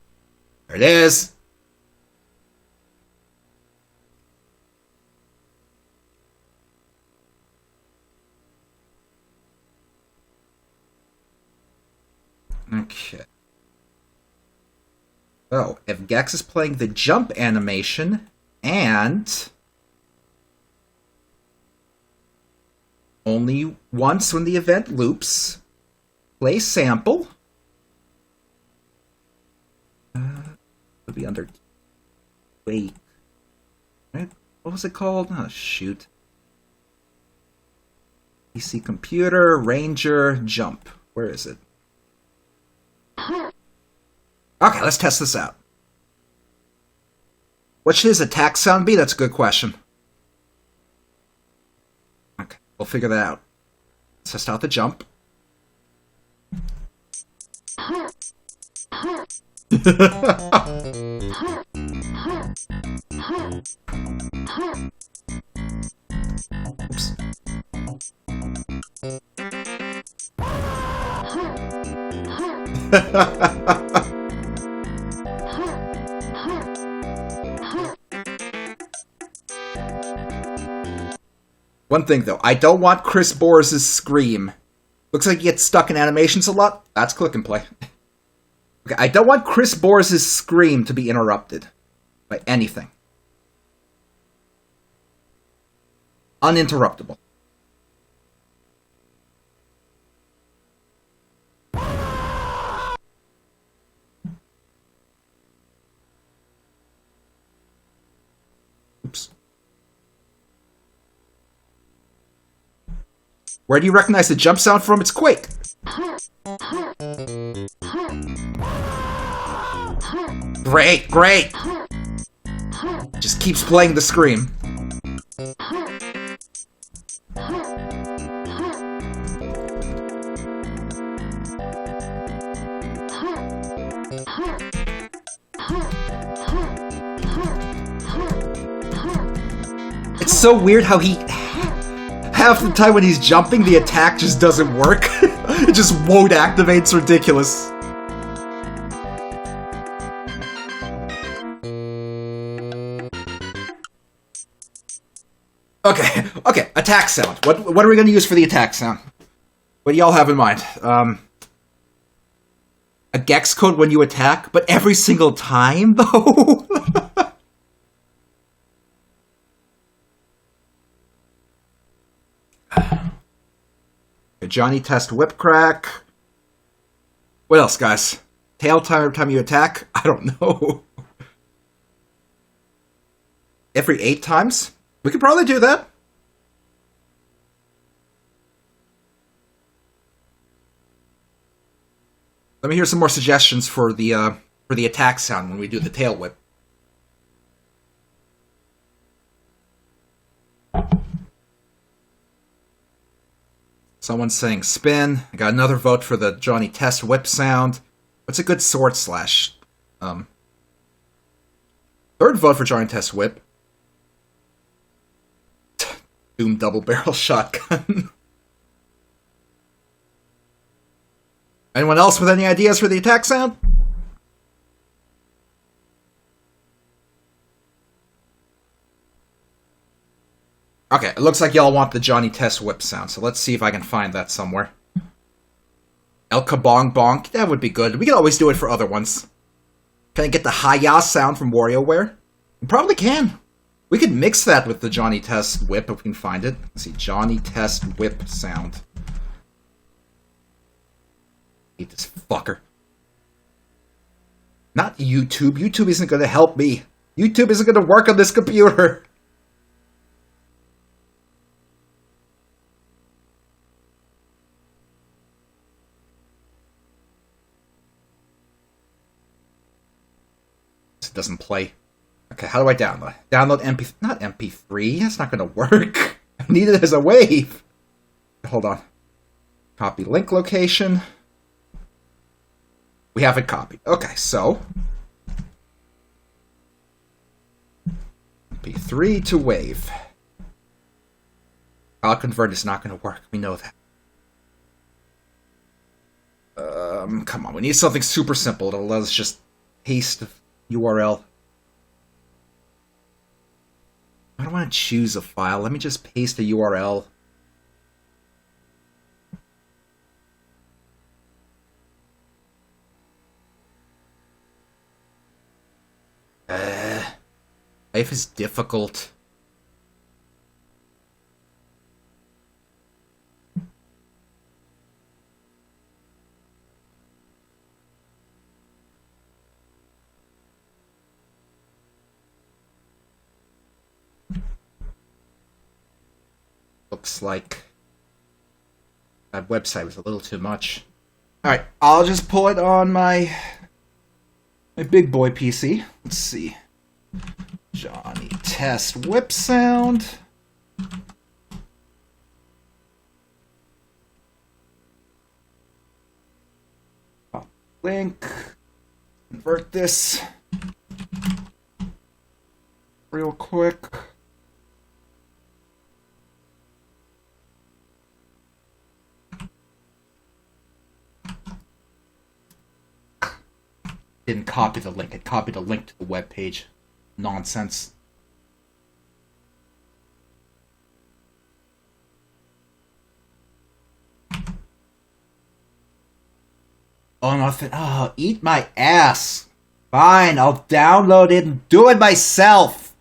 it is. Okay. Oh, if Gex is playing the jump animation, and only once when the event loops, play sample. It'll be under Wait. Right? What was it called? Oh, shoot. PC Computer, Ranger, Jump. Where is it? Okay, let's test this out. What should his attack sound be? That's a good question. Okay, we'll figure that out. Let's test out the jump. Oops. One thing though, I don't want Chris Boris' scream. Looks like he gets stuck in animations a lot. That's click and play. Okay, I don't want Chris Boris' scream to be interrupted by anything. Uninterruptible. Oops. Where do you recognize the jump sound from? It's Quake. Great, great. Just keeps playing the scream. It's so weird how he... Half the time when he's jumping, the attack just doesn't work. It just won't activate. It's ridiculous. Okay, attack sound. What are we going to use for the attack sound? What do y'all have in mind? A Gex code when you attack, but every single time, though? Johnny Test Whip Crack. What else, guys? Tail time every time you attack? I don't know. Every 8 times? We could probably do that. Let me hear some more suggestions for the attack sound when we do the tail whip. Someone's saying spin. I got another vote for the Johnny Test whip sound. What's a good sword slash? Third vote for Johnny Test whip. Doom double barrel shotgun. Anyone else with any ideas for the attack sound? Okay, it looks like y'all want the Johnny Test whip sound, so let's see if I can find that somewhere. El Kabong Bonk, that would be good. We can always do it for other ones. Can I get the Hi-Ya sound from WarioWare? We probably can. We could mix that with the Johnny Test whip if we can find it. Let's see, Johnny Test whip sound. Hate this fucker. Not YouTube. YouTube isn't going to help me. YouTube isn't going to work on this computer. This doesn't play. Okay, how do I download? Download MP... Not MP3. That's not going to work. I need it as a wave. Hold on. Copy link location. We have it copied. Okay, so... MP3 to wave. File convert is not going to work. We know that. Come on. We need something super simple to let us just paste the URL. I don't want to choose a file. Let me just paste a URL. Life is difficult. Looks like that website was a little too much. Alright, I'll just pull it on my big boy PC. Let's see. Johnny test whip sound. Link. Convert this real quick. Didn't copy the link. It copied a link to the web page. Nonsense. Oh, nothing. Oh, eat my ass. Fine, I'll download it and do it myself.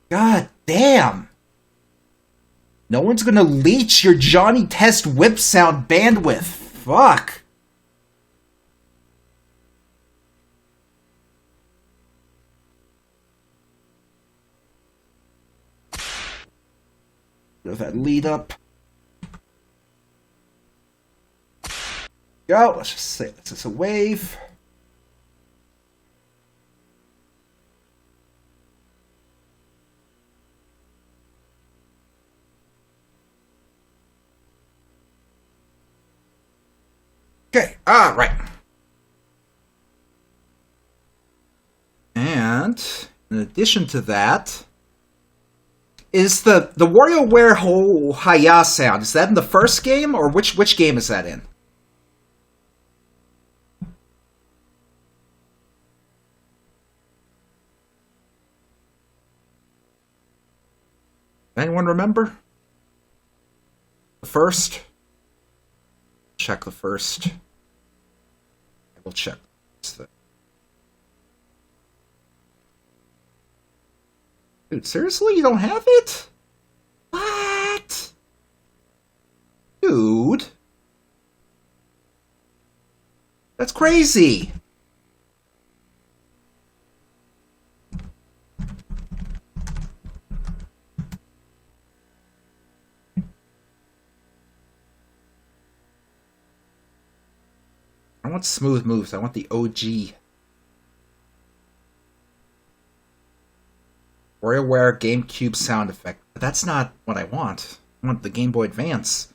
God damn. No one's gonna leech your Johnny Test whip sound bandwidth. Fuck. That lead up. Go. Let's just say this is a wave. Okay. Right. And in addition to that, is the WarioWare whole Hiya sound, is that in the first game, or which game is that in? Anyone remember? The first? Check the first. We'll check. Dude, seriously? You don't have it? What? Dude. That's crazy. I want smooth moves. I want the OG. WarioWare GameCube sound effect. But that's not what I want. I want the Game Boy Advance.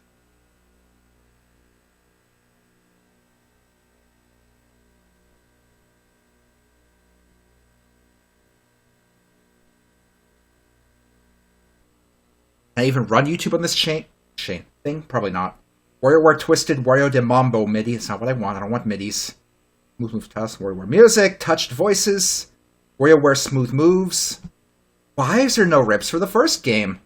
Can I even run YouTube on this thing? Probably not. WarioWare Twisted Wario de Mambo MIDI. It's not what I want. I don't want MIDIs. Move Task, WarioWare Music, Touched Voices, WarioWare Smooth Moves. Why is there no rips for the first game?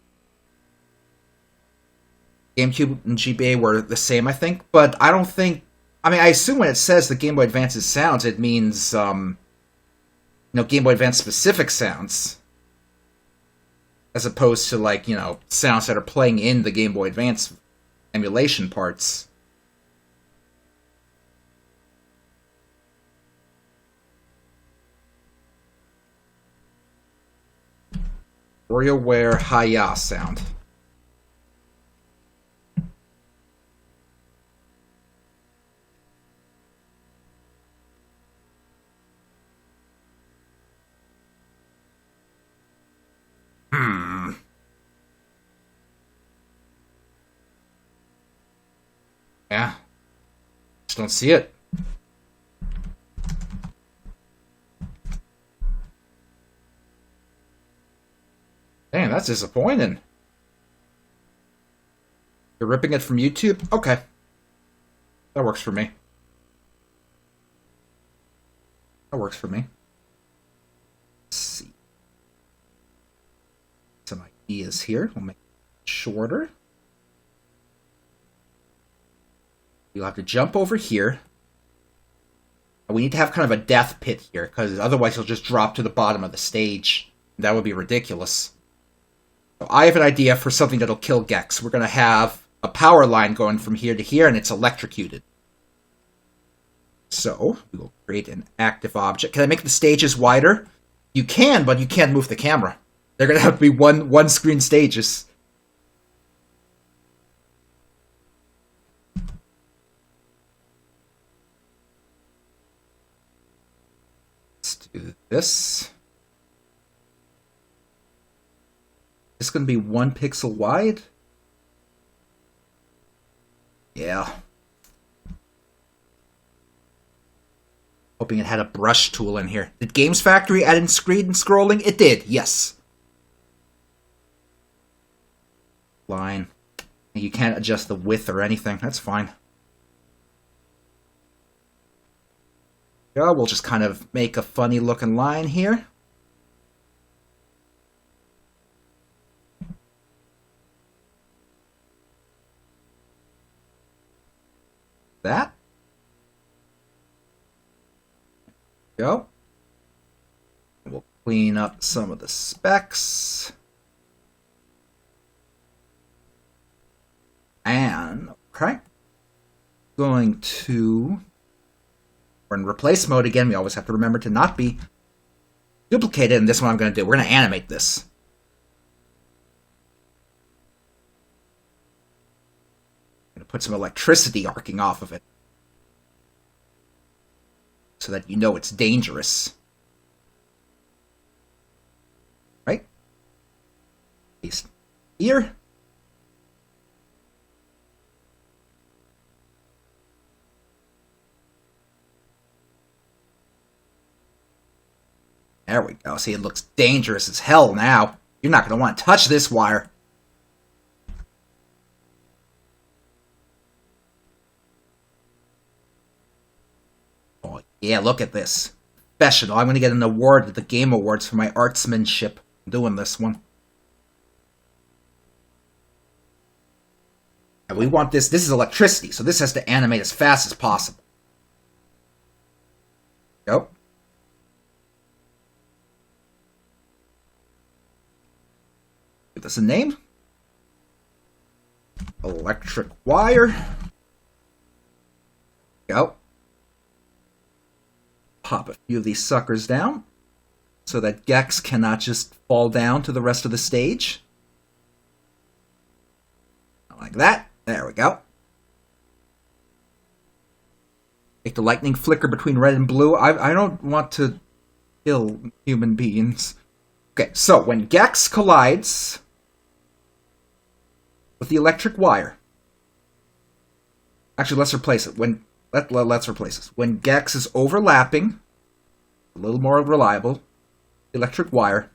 GameCube and GBA were the same, I think, but I don't think... I mean, I assume when it says the Game Boy Advance's sounds, it means, Game Boy Advance specific sounds. As opposed to, like, sounds that are playing in the Game Boy Advance emulation parts. WarioWare Hi-Ya sound. Yeah. Just don't see it. Damn, that's disappointing. You're ripping it from YouTube? Okay. That works for me. That works for me. Let's see. Some ideas here. We'll make it shorter. You'll have to jump over here. We need to have kind of a death pit here, because otherwise you'll just drop to the bottom of the stage. That would be ridiculous. So I have an idea for something that'll kill Gex. We're going to have a power line going from here to here, and it's electrocuted. So, we will create an active object. Can I make the stages wider? You can, but you can't move the camera. They're going to have to be one-screen stages. Do this. It's going to be 1 pixel wide. Yeah. Hoping it had a brush tool in here. Did Games Factory add in screen scrolling? It did, yes. Line. You can't adjust the width or anything. That's fine. Yeah, we'll just kind of make a funny looking line here. That. Go. We'll clean up some of the specs. And, okay. Going to... We're in replace mode again. We always have to remember to not be duplicated. And this is what I'm going to do. We're going to animate this. I'm going to put some electricity arcing off of it, so that you know it's dangerous. Right? Paste here. There we go. See, it looks dangerous as hell now. You're not going to want to touch this wire. Oh, yeah, look at this. Professional. I'm going to get an award at the Game Awards for my artsmanship doing this one. And we want this. This is electricity, so this has to animate as fast as possible. Go. Give this a name. Electric wire. Go. Pop a few of these suckers down so that Gex cannot just fall down to the rest of the stage. Like that. There we go. Make the lightning flicker between red and blue. I don't want to kill human beings. Okay, so when Gex collides with the electric wire... Actually, let's replace it. Let's replace this. When Gex is overlapping, a little more reliable, the electric wire...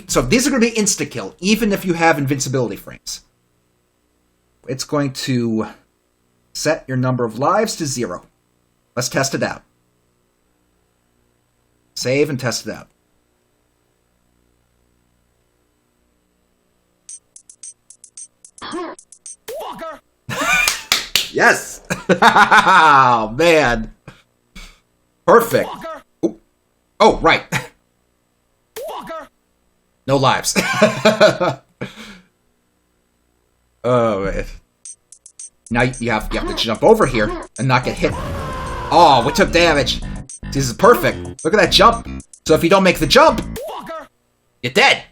So these are going to be insta-kill, even if you have invincibility frames. It's going to set your number of lives to 0. Let's test it out. Save and test it out. Fucker! Yes! Oh, man. Perfect. Fucker! Oh, right. Fucker! No lives. Oh, man. Now you have to jump over here and not get hit. Oh, we took damage. This is perfect. Look at that jump. So if you don't make the jump, Fucker! you're dead.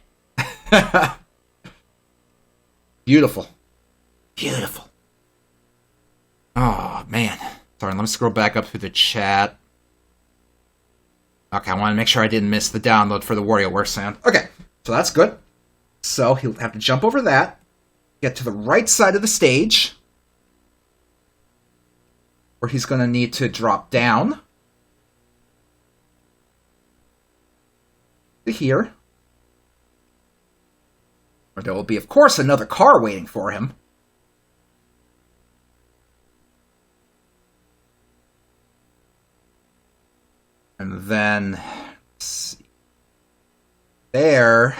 Beautiful. Beautiful. Oh, man. Sorry, let me scroll back up through the chat. Okay, I want to make sure I didn't miss the download for the WarioWare sound. Okay, so that's good. So he'll have to jump over that, get to the right side of the stage, where he's going to need to drop down to here. Where there will be, of course, another car waiting for him. And then, let's see. There.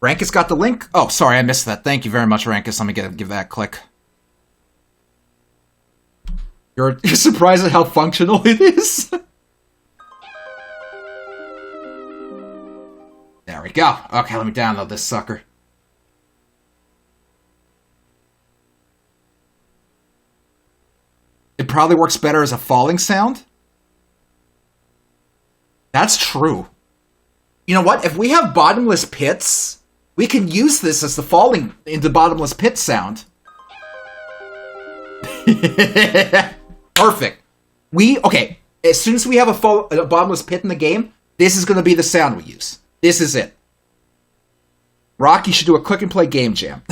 Rankus got the link? Oh, sorry, I missed that. Thank you very much, Rankus. Let me give that a click. You're surprised at how functional it is? There we go. Okay, let me download this sucker. It probably works better as a falling sound. That's true. You know what? If we have bottomless pits, we can use this as the falling into bottomless pit sound. Perfect. Okay, as soon as we have a bottomless pit in the game, this is going to be the sound we use. This is it. Rock, you should do a click and play game jam.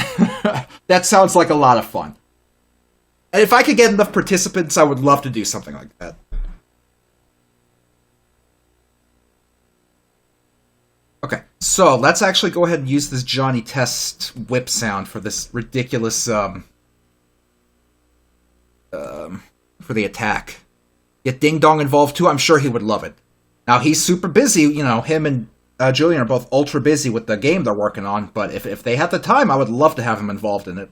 That sounds like a lot of fun. And if I could get enough participants, I would love to do something like that. Okay, so let's actually go ahead and use this Johnny Test whip sound for this ridiculous, for the attack. Get Ding Dong involved too, I'm sure he would love it. Now, he's super busy, you know, him and Julian are both ultra busy with the game they're working on, but if they had the time, I would love to have him involved in it.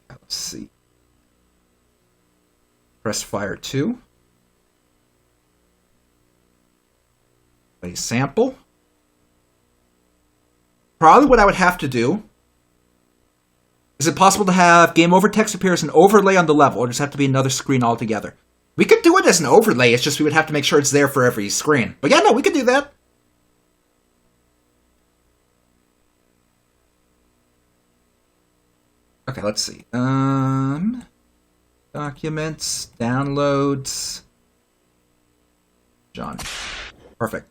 Let's see. Press fire 2. Play sample. Probably what I would have to do. Is it possible to have game over text appear as an overlay on the level, or does it have to be another screen altogether? We could do it as an overlay, it's just we would have to make sure it's there for every screen. But yeah, no, we could do that. Okay, let's see. Documents, downloads. John. Perfect.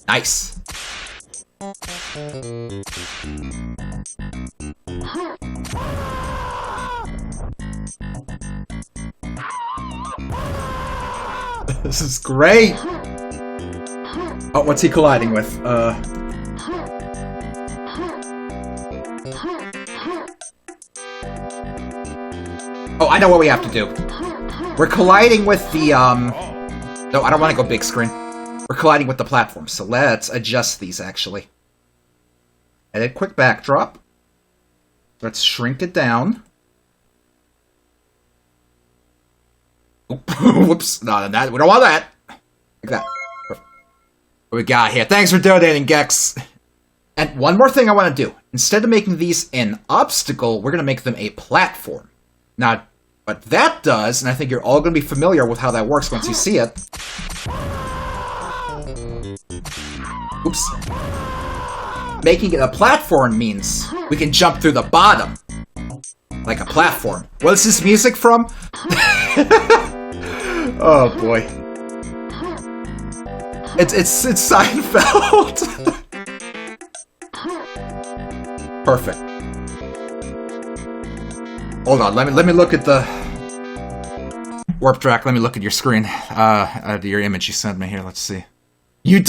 Nice. This is great. Oh, what's he colliding with? Oh, I know what we have to do. We're colliding with the, No, I don't want to go big screen. We're colliding with the platform, so let's adjust these, actually. Edit quick backdrop. Let's shrink it down. Whoops. No, that, we don't want that. Like that. What we got here? Thanks for donating, Gex. And one more thing I want to do. Instead of making these an obstacle, we're going to make them a platform. Now, what that does, and I think you're all going to be familiar with how that works once you see it. Oops. Making it a platform means we can jump through the bottom. Like a platform. What is this music from? Oh boy. It's Seinfeld. Perfect. Hold on, let me look at the warp track. Let me look at your screen. Your image you sent me here. Let's see. You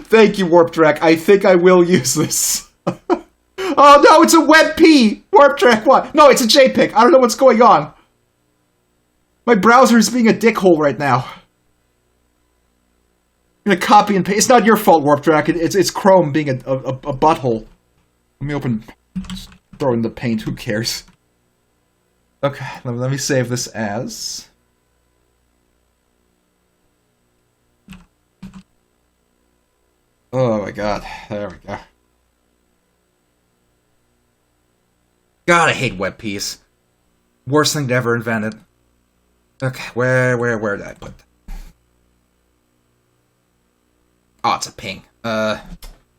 Thank you, Warp Track. I think I will use this. Oh no, it's a WebP! Warp Track, what? No, it's a JPEG. I don't know what's going on. My browser is being a dickhole right now. I'm gonna copy and paste. It's not your fault, Warp Track. It's Chrome being a butthole. Let me open... Throw in the paint, who cares? Okay, let me save this as... Oh my god, there we go. God, I hate WebPs. Worst thing to ever invented. Okay, where did I put that? Oh, it's a ping.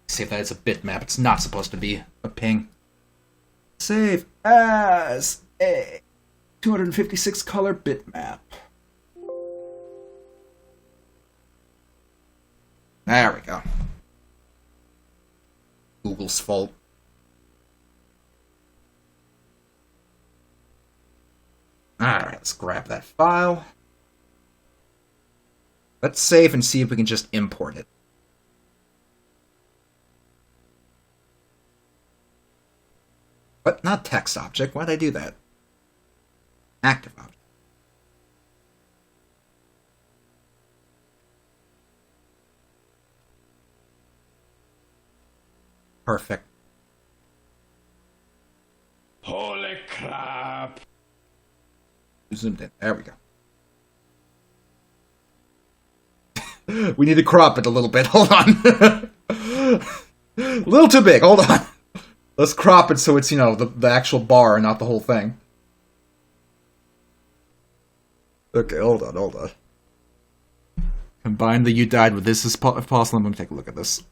Save that as a bitmap. It's not supposed to be a ping. Save as a 256 color bitmap. There we go. Google's fault. Alright, let's grab that file. Let's save and see if we can just import it. But not text object. Why'd I do that? Active object. Perfect. Holy crap! Zoomed in. There we go. We need to crop it a little bit. Hold on. A little too big. Hold on. Let's crop it so it's, you know, the actual bar, not the whole thing. Okay, hold on. Combine the you died with this if possible. I'm going to take a look at this.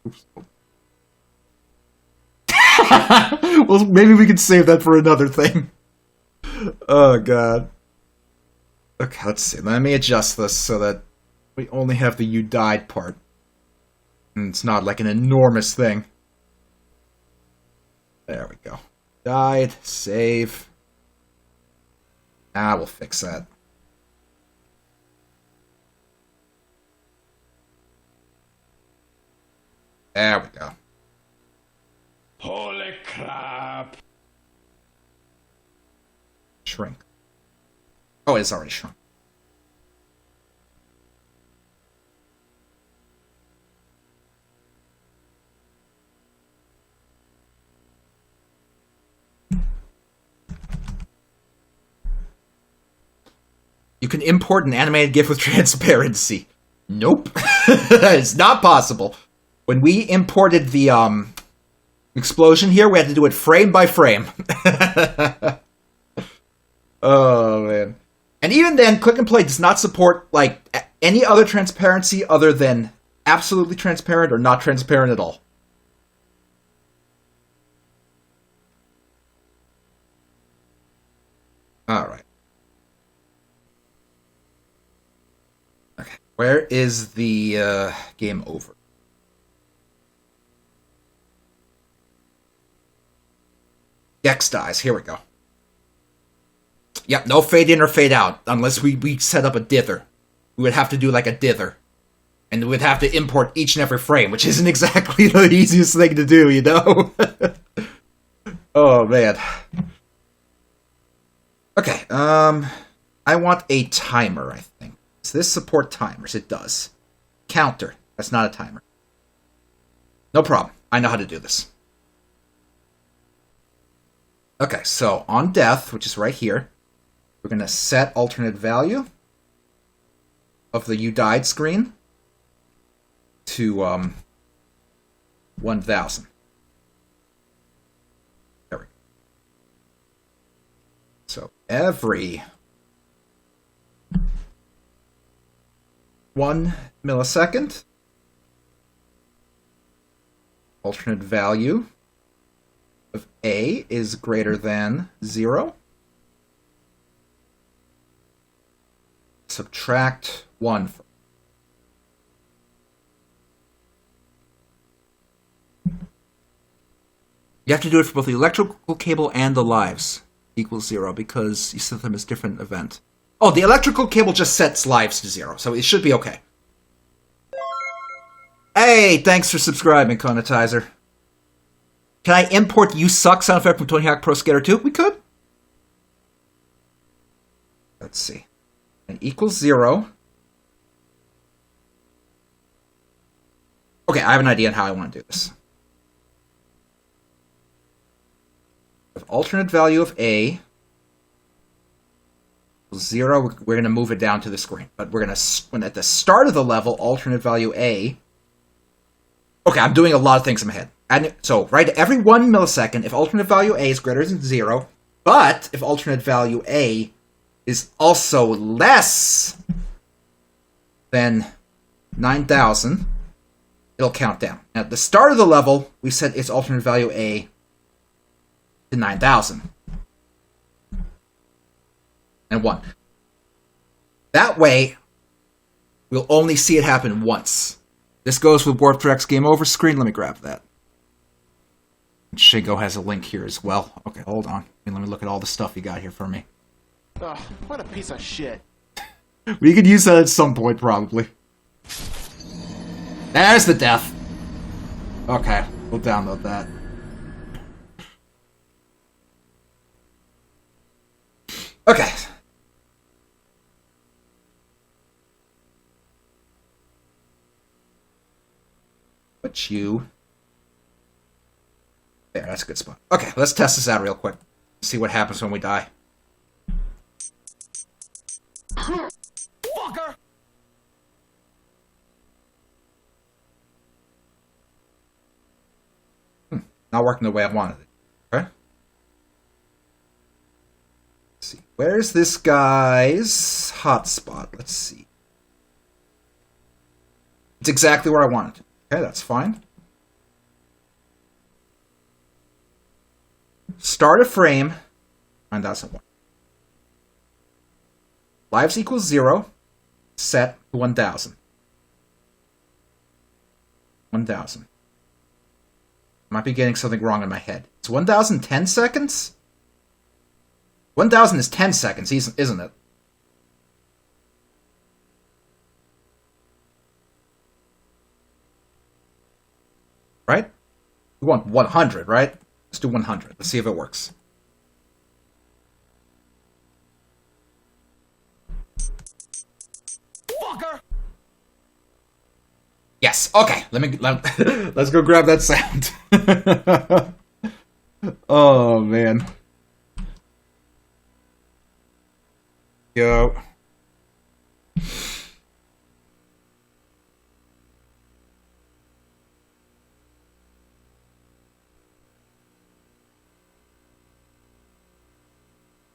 Oops. Well, maybe we can save that for another thing. Oh, God. Okay, let's see. Let me adjust this so that we only have the you died part. And it's not like an enormous thing. There we go. Died. Save. We'll fix that. There we go. Holy crap! Shrink. Oh, it's already shrunk. You can import an animated GIF with transparency. Nope. That is not possible. When we imported the explosion here, we had to do it frame by frame. Oh, man. And even then, Click and Play does not support, like, any other transparency other than absolutely transparent or not transparent at all. Alright. Okay. Where is the game over? Gex dies. Here we go. Yep, no fade in or fade out, unless we set up a dither. We would have to do like a dither. And we'd have to import each and every frame, which isn't exactly the easiest thing to do, you know? Oh, man. Okay, I want a timer, I think. Does this support timers? It does. Counter. That's not a timer. No problem. I know how to do this. Okay, so on death, which is right here, we're going to set alternate value of the you died screen to 1000. There we go. So every 1 millisecond, alternate value of A is greater than 0. Subtract 1 from. You have to do it for both the electrical cable and the lives equals 0 because you set them as different event. Oh, the electrical cable just sets lives to 0, so it should be okay. Hey, thanks for subscribing, Conitizer. Can I import You Suck sound effect from Tony Hawk Pro Skater 2? We could. Let's see. And equals 0. Okay, I have an idea on how I want to do this. With alternate value of A, 0, we're going to move it down to the screen. But we're going to, when at the start of the level, alternate value A. Okay, I'm doing a lot of things in my head. And so, right, every 1 millisecond, if alternate value A is greater than 0, but if alternate value A is also less than 9,000, it'll count down. At the start of the level, we set its alternate value A to 9,000. And 1. That way, we'll only see it happen once. This goes with Warp Direct's Game Over screen. Let me grab that. Shingo has a link here as well. Okay, hold on. And let me look at all the stuff you got here for me. Ugh, what a piece of shit. We could use that at some point, probably. There's the death. Okay, we'll download that. Okay. Put you... There, that's a good spot. Okay, let's test this out real quick. See what happens when we die. Fucker! Not working the way I wanted it. Okay. Let's see. Where's this guy's hotspot? Let's see. It's exactly where I wanted it. Okay, that's fine. Start a frame. 9,001. Lives equals 0. Set to 1,000. 1,000. Might be getting something wrong in my head. It's 1,010 seconds? 1,000 is 10 seconds, isn't it? Right? We want 100, right? Let's do 100. Let's see if it works. Fucker! Yes. Okay. Let's go grab that sound. Oh man. Go.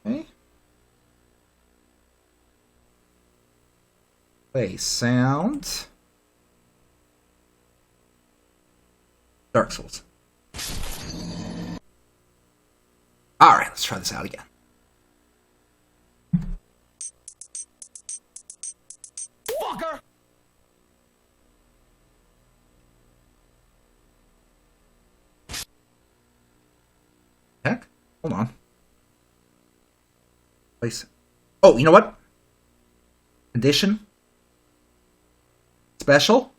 Okay. Play sound. Dark Souls. Alright, let's try this out again. Fucker! Heck? Hold on. Place. Oh, you know what? Condition. Special.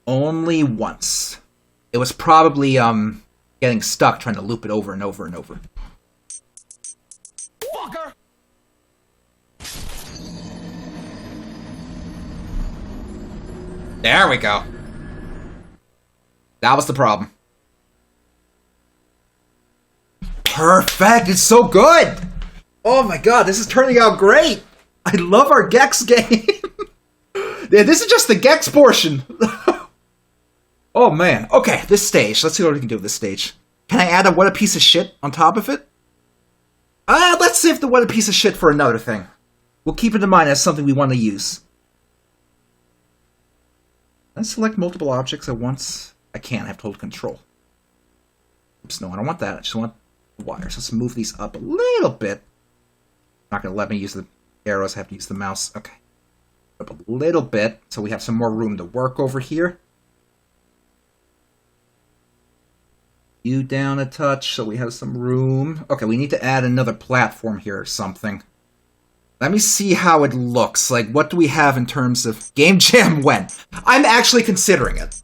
Only once. It was probably, getting stuck trying to loop it over and over and over. Fucker! There we go. That was the problem. Perfect! It's so good! Oh my god, this is turning out great! I love our Gex game! Yeah, this is just the Gex portion! Oh man. Okay, this stage. Let's see what we can do with this stage. Can I add a what a piece of shit on top of it? Let's save the what a piece of shit for another thing. We'll keep it in mind as something we want to use. Let's select multiple objects at once. I can't. I have to hold control. Oops, no, I don't want that. I just want the wires. Let's move these up a little bit. Not going to let me use the arrows. I have to use the mouse. Okay. Up a little bit so we have some more room to work over here. You down a touch so we have some room. Okay, we need to add another platform here or something. Let me see how it looks. Like, what do we have in terms of Game Jam when? I'm actually considering it.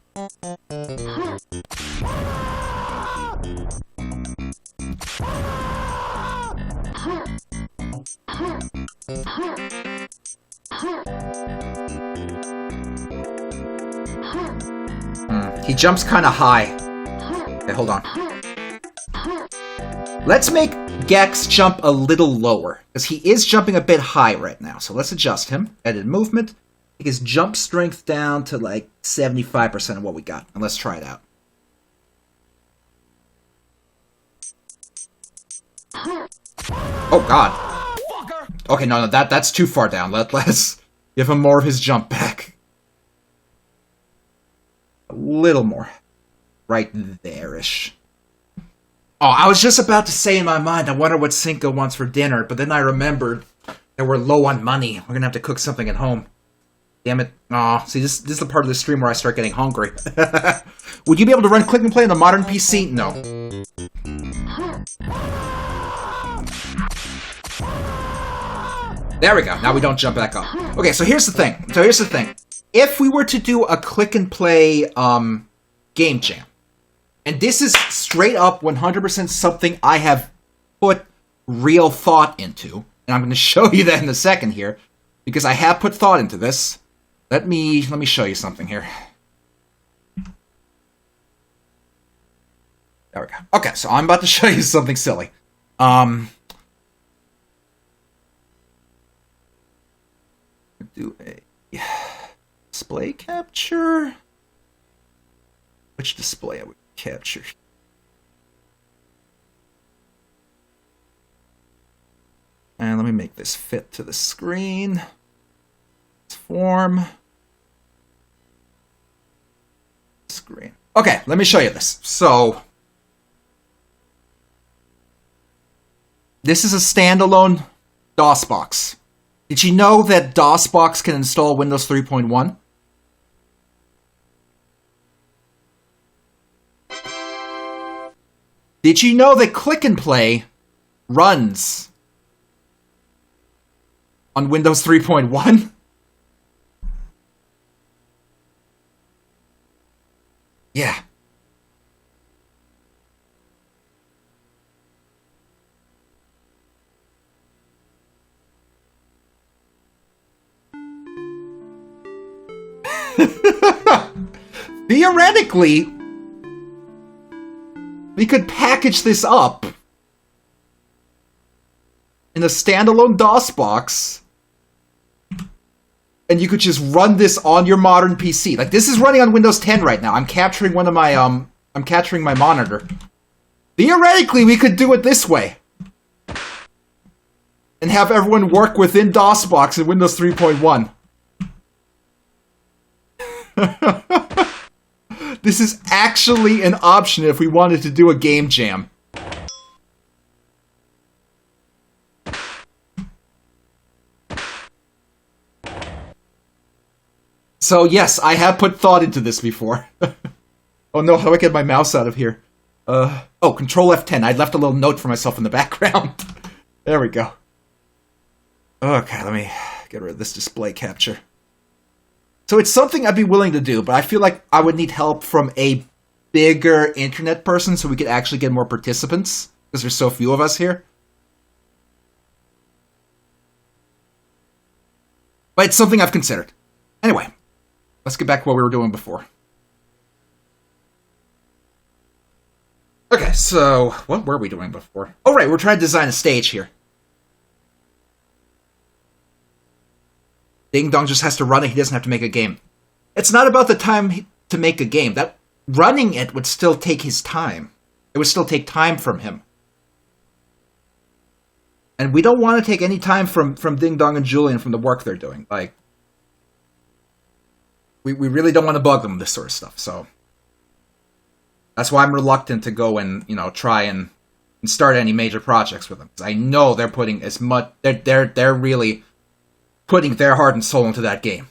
He jumps kind of high. Okay, hold on. Let's make Gex jump a little lower, because he is jumping a bit high right now. So let's adjust him. Edit movement. take his jump strength down to like 75% of what we got. And let's try it out. Oh, God. Okay, no, that's too far down. Let's give him more of his jump back. A little more. Right there-ish. Oh, I was just about to say in my mind, I wonder what Cinco wants for dinner, but then I remembered that we're low on money. We're gonna have to cook something at home. Damn it. Aw, see, this is the part of the stream where I start getting hungry. Would you be able to run Click and Play on a modern PC? No. There we go. Now we don't jump back up. Okay, so here's the thing. If we were to do a Click and Play game jam, and this is straight up 100% something I have put real thought into, and I'm going to show you that in a second here, because I have put thought into this. Let me show you something here. There we go. Okay, so I'm about to show you something silly. Do a display capture. Which display I would capture? And let me make this fit to the screen. Form. Screen. Okay, let me show you this. So, this is a standalone DOSBox. Did you know that DOSBox can install Windows 3.1? Did you know that Click and Play runs on Windows 3.1? Yeah. Theoretically, we could package this up in a standalone DOSBox, and you could just run this on your modern PC. Like, this is running on Windows 10 right now. I'm capturing one of my, I'm capturing my monitor. Theoretically, we could do it this way. And have everyone work within DOSBox in Windows 3.1. This is actually an option if we wanted to do a game jam. So yes, I have put thought into this before. Oh no, how do I get my mouse out of here? Oh, Control F10. I left a little note for myself in the background. There we go. Okay, let me get rid of this display capture. So it's something I'd be willing to do, but I feel like I would need help from a bigger internet person so we could actually get more participants, because there's so few of us here. But it's something I've considered. Anyway, let's get back to what we were doing before. Okay, so what were we doing before? Oh right, we're trying to design a stage here. Ding Dong just has to run it, he doesn't have to make a game. It's not about the time to make a game. That running it would still take his time. It would still take time from him. And we don't want to take any time from Ding Dong and Julian from the work they're doing. Like, we really don't want to bug them with this sort of stuff, so that's why I'm reluctant to go and, you know, try and start any major projects with them. Because I know they're putting as much, they're really putting their heart and soul into that game.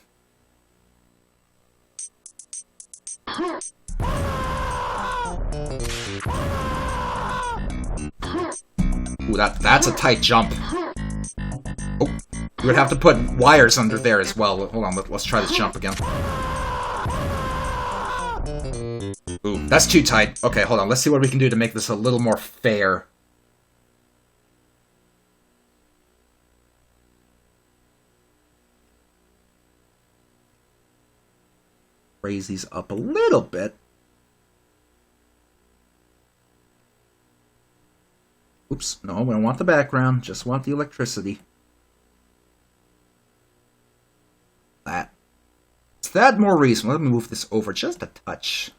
Ooh, that's a tight jump. Oh, we would have to put wires under there as well. Hold on, let's try this jump again. Ooh, that's too tight. Okay, hold on, let's see what we can do to make this a little more fair. Raise these up a little bit. Oops, no, we don't want the background, just want the electricity. That. Is that more reasonable? Let me move this over just a touch.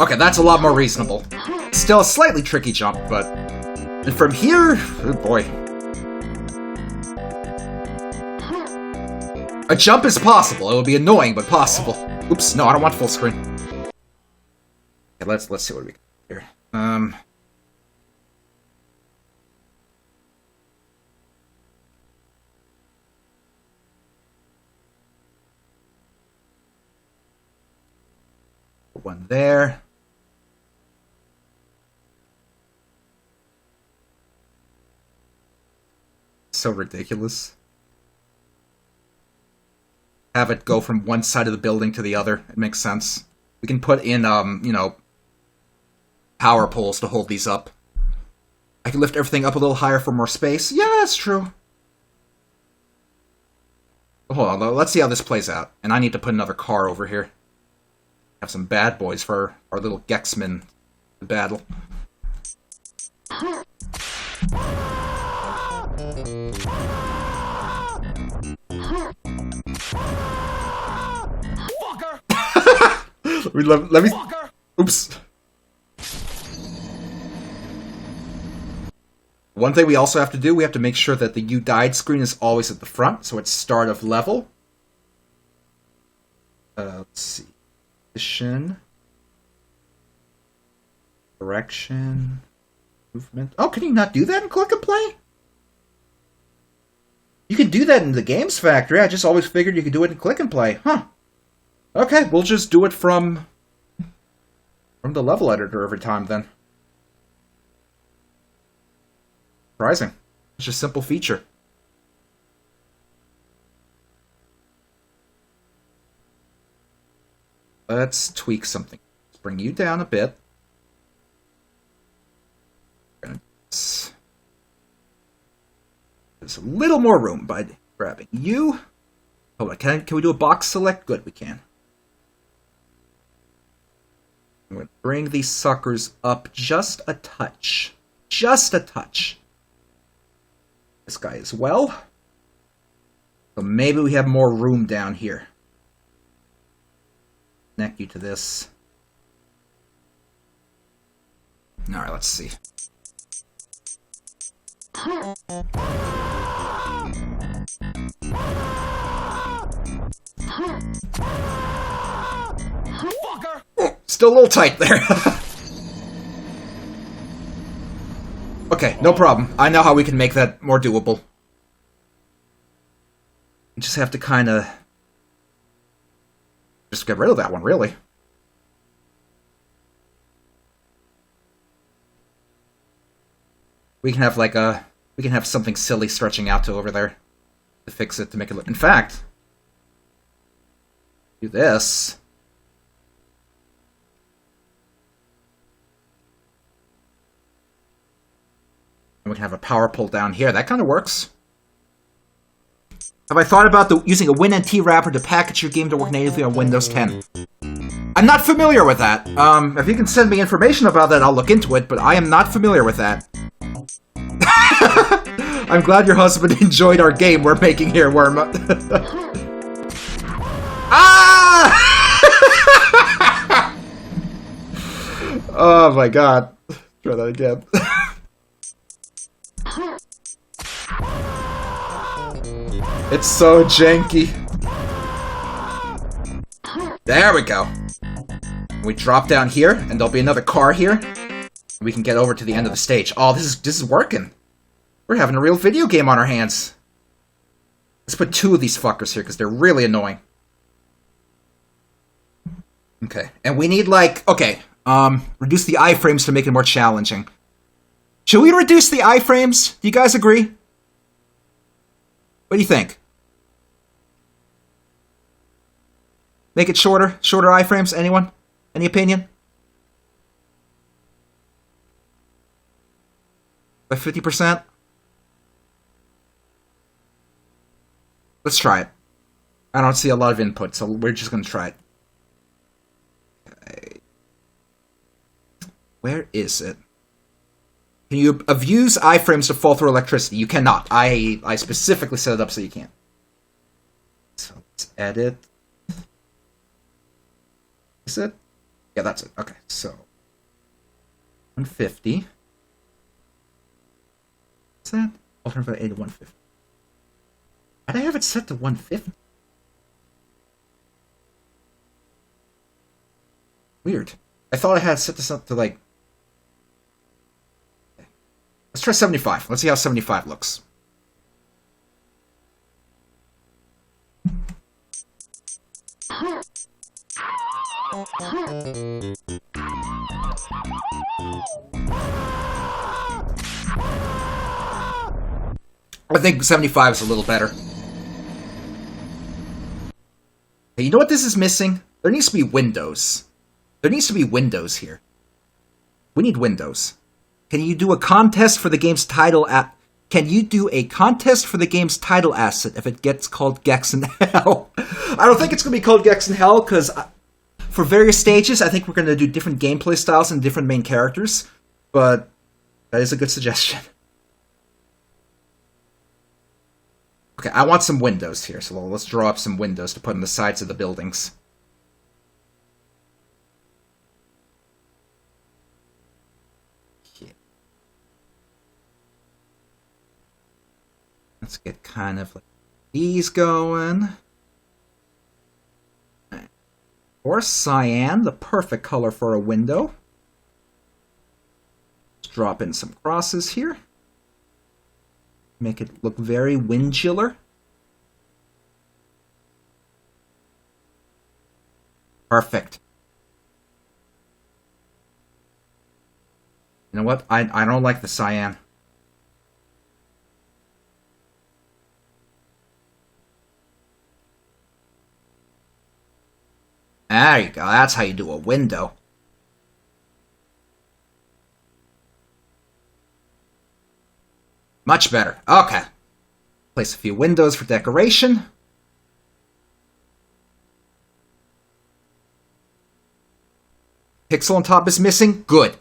Okay, that's a lot more reasonable. Still a slightly tricky jump, but... And from here... Oh boy. A jump is possible. It will be annoying, but possible. Oops, no, I don't want full screen. Okay, let's see what we got here. One there. So ridiculous. Have it go from one side of the building to the other. It makes sense. We can put in, you know, power poles to hold these up. I can lift everything up a little higher for more space. Yeah, that's true. Hold on, though. Let's see how this plays out. And I need to put another car over here. Have some bad boys for our little Gexmen to battle. Let me. Oops. One thing we also have to do, we have to make sure that the "You Died" screen is always at the front, so it's start of level. Let's see. Position. Direction. Movement. Oh, can you not do that in Click and Play? You can do that in the Games Factory. I just always figured you could do it in Click and Play. Huh. Okay, we'll just do it from the level editor every time then. Surprising. It's just a simple feature. Let's tweak something. Let's bring you down a bit. There's a little more room by grabbing you. Hold on, can we do a box select? Good, we can. I'm going to bring these suckers up just a touch. Just a touch. This guy as well. So maybe we have more room down here. Connect you to this. Alright, let's see. Oh, still a little tight there. Okay, no problem. I know how we can make that more doable. We just have to kind of just get rid of that one, really. We can have like we can have something silly stretching out to over there to fix it, to make it look. In fact, do this. And we can have a power pull down here. That kind of works. Have I thought about using a WinNT wrapper to package your game to work natively on Windows 10? I'm not familiar with that. If you can send me information about that, I'll look into it, but I am not familiar with that. I'm glad your husband enjoyed our game we're making here, Worm. Ah! Oh my god. Try that again. It's so janky. There we go. We drop down here, and there'll be another car here. We can get over to the end of the stage. Oh, this is working. We're having a real video game on our hands. Let's put two of these fuckers here, because they're really annoying. Okay, and we need, like, okay, reduce the iframes to make it more challenging. Should we reduce the iframes? Do you guys agree? What do you think? Make it shorter? Shorter iframes? Anyone? Any opinion? By 50%? Let's try it. I don't see a lot of input, so we're just gonna try it. Okay. Where is it? Can you abuse iframes to fall through electricity? You cannot. I specifically set it up so you can't. So let's edit. Is it? Yeah, that's it. Okay, so 150. What's that? Alternate for 80 to 150. Why did I have it set to 150? Weird. I thought I had set this up to like... Let's try 75. Let's see how 75 looks. I think 75 is a little better. Hey, you know what this is missing? There needs to be windows. There needs to be windows here. We need windows. Can you do a contest for the game's title Can you do a contest for the game's title asset if it gets called Gex in Hell? I don't think it's going to be called Gex in Hell, because for various stages, I think we're going to do different gameplay styles and different main characters. But that is a good suggestion. Okay, I want some windows here, so let's draw up some windows to put on the sides of the buildings. Let's get kind of like these going. Or cyan, the perfect color for a window. Let's drop in some crosses here. Make it look very windular. Perfect. You know what? I don't like the cyan. There you go. That's how you do a window. Much better. Okay. Place a few windows for decoration. Pixel on top is missing. Good.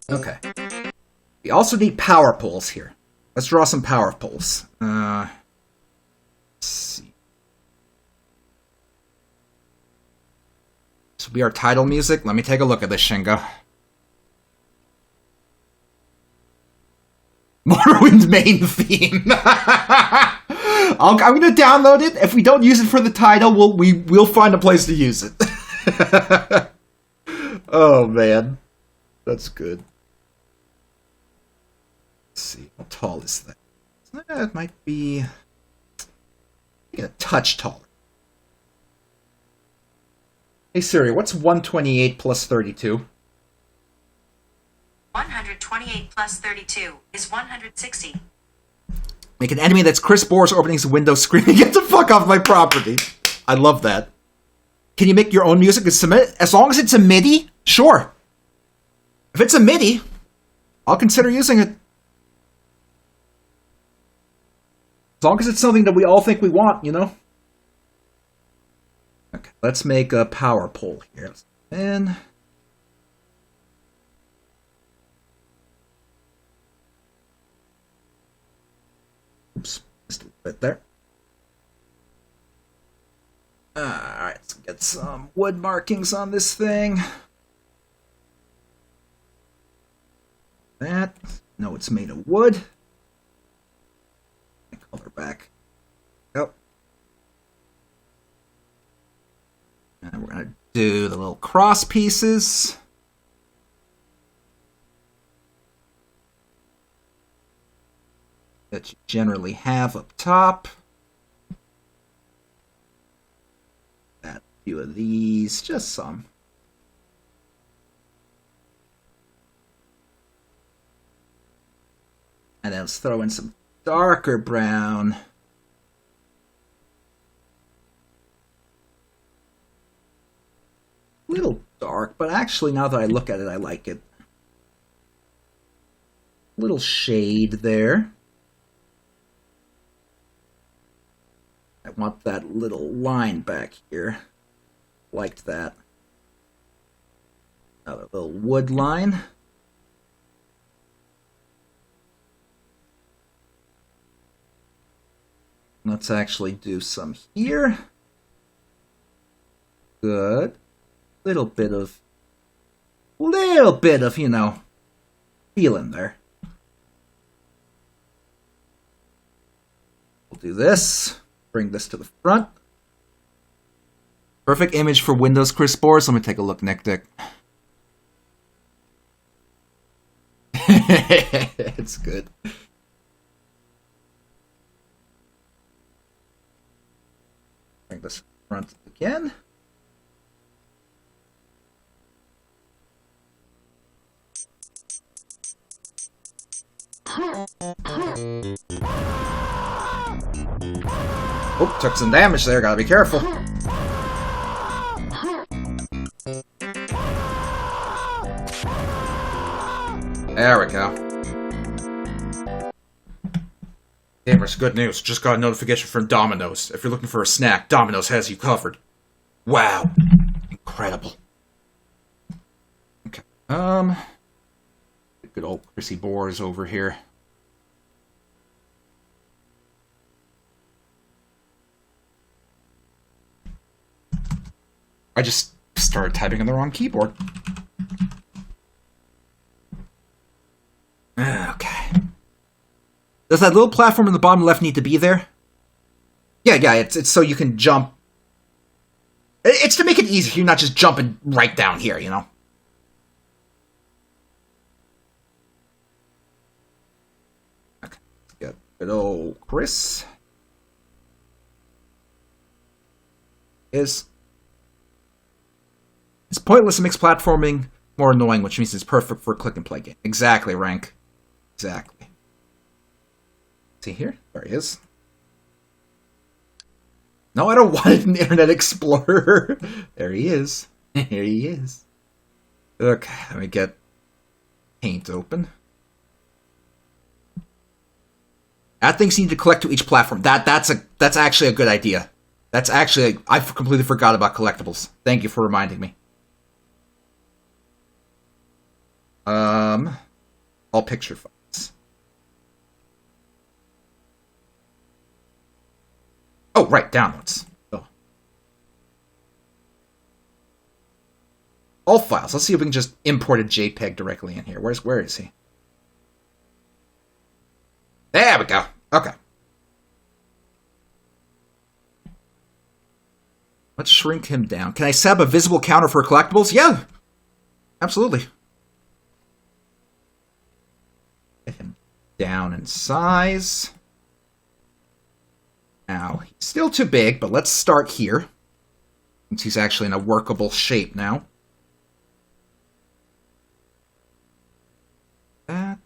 Okay. We also need power poles here. Let's draw some power poles. Let's see. This will be our title music. Let me take a look at this, Shingo. Morrowind's main theme. I'm gonna download it. If we don't use it for the title, we'll find a place to use it. Oh man, that's good. Let's see, how tall is that? That might be a touch taller. Hey Siri, what's 128 plus 32? 128 plus 32 is 160. Make an enemy that's Chris Bohr's opening his window screaming, "Get the fuck off my property!" I love that. Can you make your own music as long as it's a MIDI? Sure. If it's a MIDI, I'll consider using it. As long as it's something that we all think we want, you know? Okay, let's make a power pole here. And oops, just a bit there. Alright, let's get some wood markings on this thing. That. No, it's made of wood. Color back. Yep. And we're going to do the little cross pieces. That you generally have up top. Add a few of these, just some. And then let's throw in some darker brown. little dark, but actually, now that I look at it, I like it. Little shade there. I want that little line back here. Liked that. Another little wood line. Let's actually do some here. Good. Little bit of, you know, feeling there. We'll do this. Bring this to the front. Perfect image for Windows Chris Boris. Let me take a look, Nick Dick. It's good. Bring this front again. Oh, took some damage there. Gotta be careful. There we go. Gamers, good news. Just got a notification from Domino's. If you're looking for a snack, Domino's has you covered. Wow. Incredible. Okay. Good old Chrissy Boars over here. I just started typing on the wrong keyboard. Okay. Does that little platform in the bottom left need to be there? Yeah, it's so you can jump. It's to make it easy. You're not just jumping right down here, you know? Okay, let's get good old Chris. It's pointless to mix platforming more annoying, which means it's perfect for a click and play game. Exactly, Rank. Exactly. See here? There he is. No, I don't want an Internet Explorer. There he is. Here he is. Okay, let me get Paint open. Add things you need to collect to each platform. That's actually a good idea. That's actually I completely forgot about collectibles. Thank you for reminding me. All picture files. Oh, right, downloads. Oh. All files. Let's see if we can just import a JPEG directly in here. Where is he? There we go. Okay. Let's shrink him down. Can I set up a visible counter for collectibles? Yeah. Absolutely. Get him down in size. Now, he's still too big, but let's start here. Since he's actually in a workable shape now. That.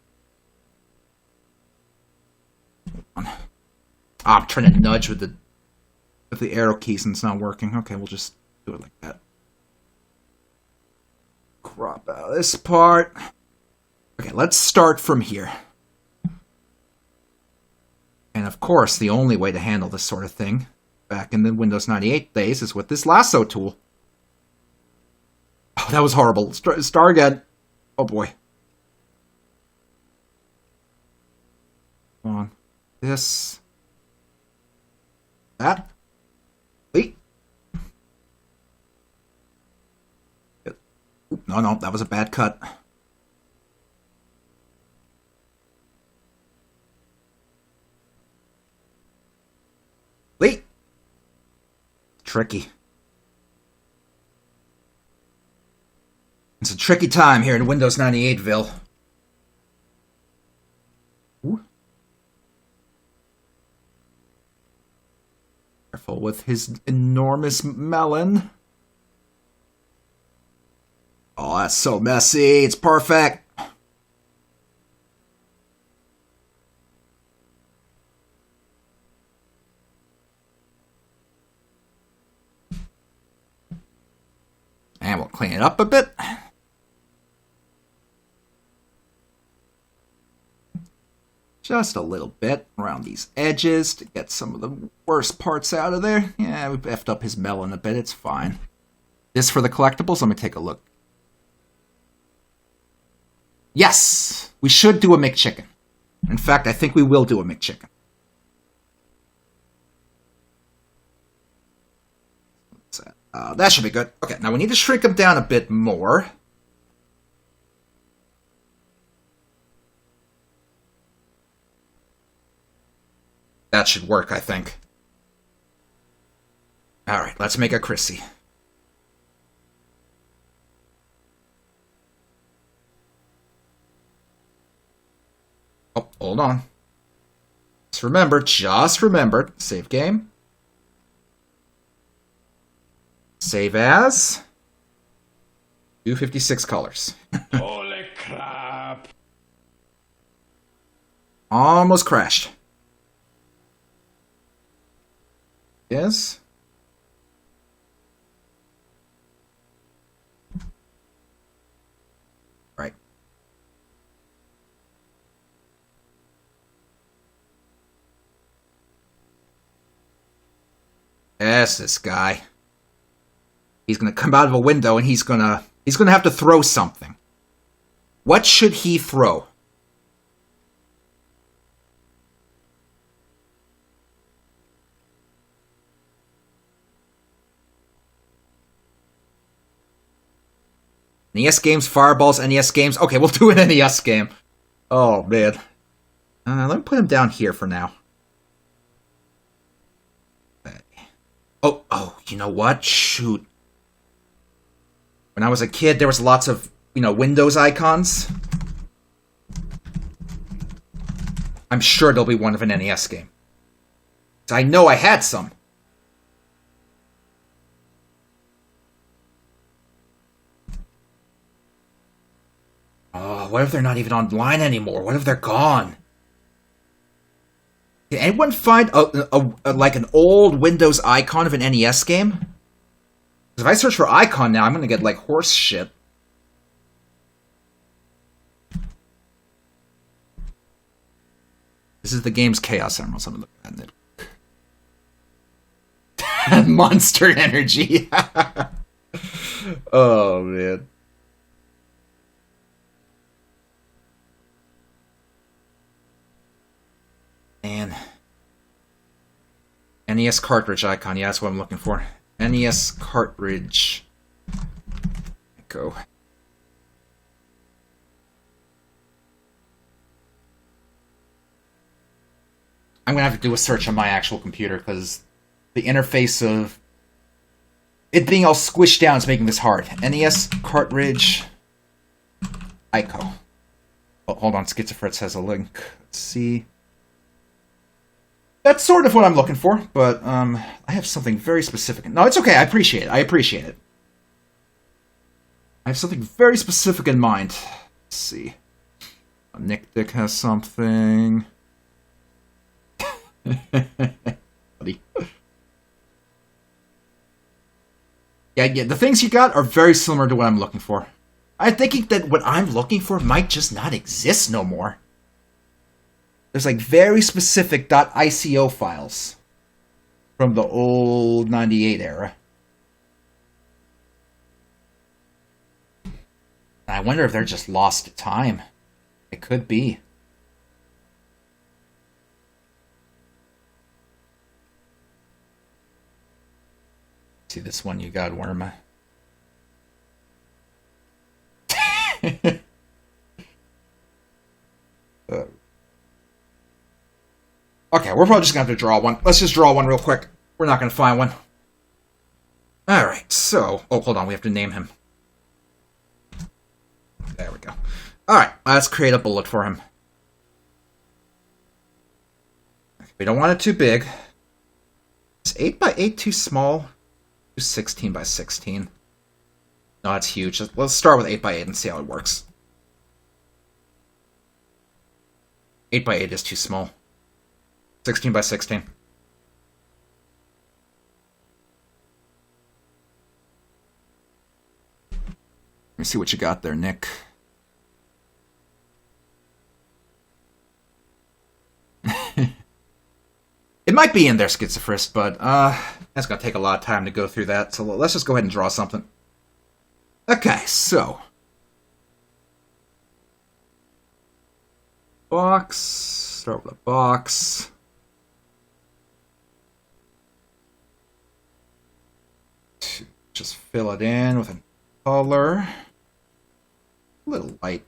I'm trying to nudge with the arrow keys and it's not working. Okay, we'll just do it like that. Crop out this part. Okay, let's start from here. And of course, the only way to handle this sort of thing back in the Windows 98 days is with this lasso tool. Oh, that was horrible. Start again. Oh boy. Come on. This. That. Wait. No, that was a bad cut. Wait. Tricky. It's a tricky time here in Windows 98-ville. Ooh. Careful with his enormous melon. Oh, that's so messy. It's perfect. And we'll clean it up a bit. Just a little bit around these edges to get some of the worst parts out of there. Yeah, we effed up his melon a bit. It's fine. This for the collectibles? Let me take a look. Yes! We should do a McChicken. In fact, I think we will do a McChicken. That should be good. Okay, now we need to shrink him down a bit more. That should work, I think. Alright, let's make a Chrissy. Oh, hold on. Just remember, save game. Save as 256 colors. Holy crap! Almost crashed. Yes. Right. Yes, this guy. He's gonna come out of a window and he's gonna have to throw something. What should he throw? NES games, fireballs, NES games. Okay, we'll do an NES game. Oh, man. Let me put him down here for now. Okay. Oh, you know what? Shoot. When I was a kid, there was lots of, Windows icons. I'm sure there'll be one of an NES game. I know I had some. Oh, what if they're not even online anymore? What if they're gone? Can anyone find like an old Windows icon of an NES game? Because if I search for icon now, I'm going to get like horse shit. This is the game's Chaos Emerald. Something like that. Monster Energy. Oh, man. And NES cartridge icon. Yeah, that's what I'm looking for. NES cartridge. Go. I'm going to have to do a search on my actual computer because the interface of it being all squished down is making this hard. NES cartridge ICO. Oh, hold on, Schizophrenic has a link. Let's see. That's sort of what I'm looking for, but I have something very specific. No, it's okay. I appreciate it. I have something very specific in mind. Let's see. Nick Dick has something. Buddy. Yeah, the things you got are very similar to what I'm looking for. I'm thinking that what I'm looking for might just not exist no more. There's like very specific .ico files from the old 98 era. I wonder if they're just lost to time. It could be. See this one you got, Worma. Okay, we're probably just going to have to draw one. Let's just draw one real quick. We're not going to find one. Alright, so... Oh, hold on. We have to name him. There we go. Alright, let's create a bullet for him. We don't want it too big. Is 8x8 too small? 16 by 16. No, it's huge. Let's start with 8x8 and see how it works. 8x8 is too small. 16 by 16. me see what you got there, Nick. It might be in there, Schizophrist, but that's gonna take a lot of time to go through that, so let's just go ahead and draw something. Okay, so box. Start with a box. Just fill it in with a color. A little light.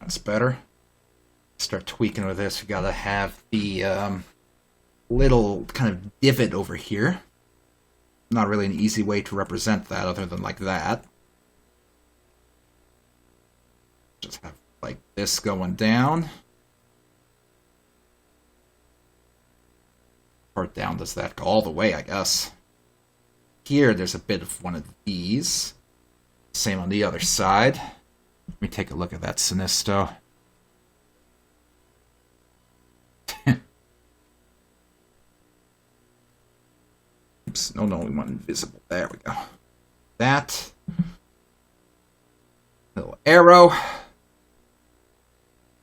That's better. Start tweaking with this. We gotta have the little kind of divot over here. Not really an easy way to represent that other than like that. Just have like this going down. Part down, does that go all the way, I guess? Here, there's a bit of one of these. Same on the other side. Let me take a look at that Sinisto. Oops, no, we want invisible. There we go. That. Little arrow.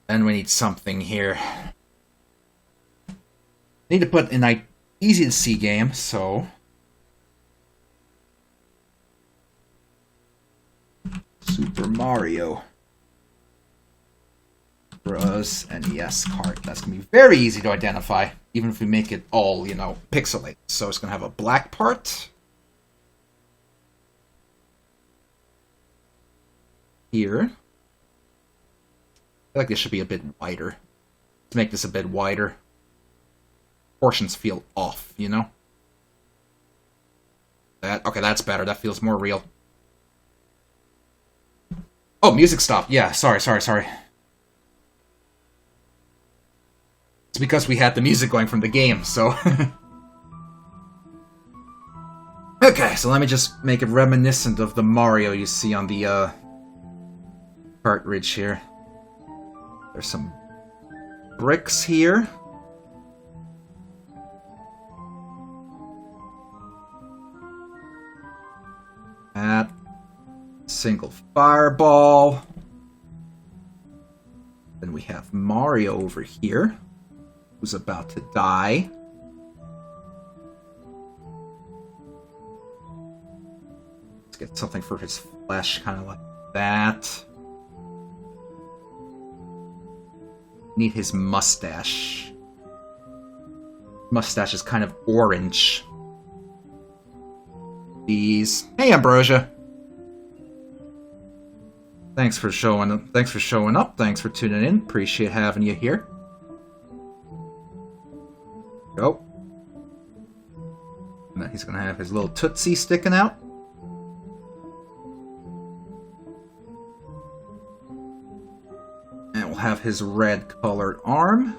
Then we need something here. Need to put in an easy to see game, so Super Mario Bros. NES card. That's gonna be very easy to identify, even if we make it all, you know, pixelated. So it's gonna have a black part here. I feel like this should be a bit wider. Let's make this a bit wider. Portions feel off, you know? Okay, that's better. That feels more real. Oh, music stopped. Yeah, sorry. It's because we had the music going from the game, so... Okay, so let me just make it reminiscent of the Mario you see on the, cartridge here. There's some bricks here. That single fireball. Then we have Mario over here, who's about to die. Let's get something for his flesh, kind of like that. Need his mustache. Mustache is kind of orange. These. Hey, Ambrosia. Thanks for showing up. Thanks for tuning in. Appreciate having you here. Go. And then he's gonna have his little Tootsie sticking out. And we'll have his red colored arm.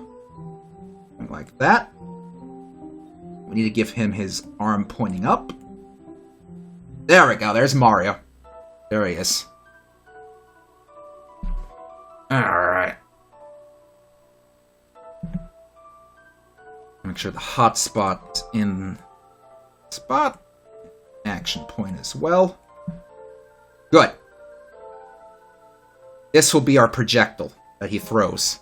Like that. We need to give him his arm pointing up. There we go, there's Mario. There he is. Alright. Make sure the hot spot's in spot. Action point as well. Good. This will be our projectile that he throws.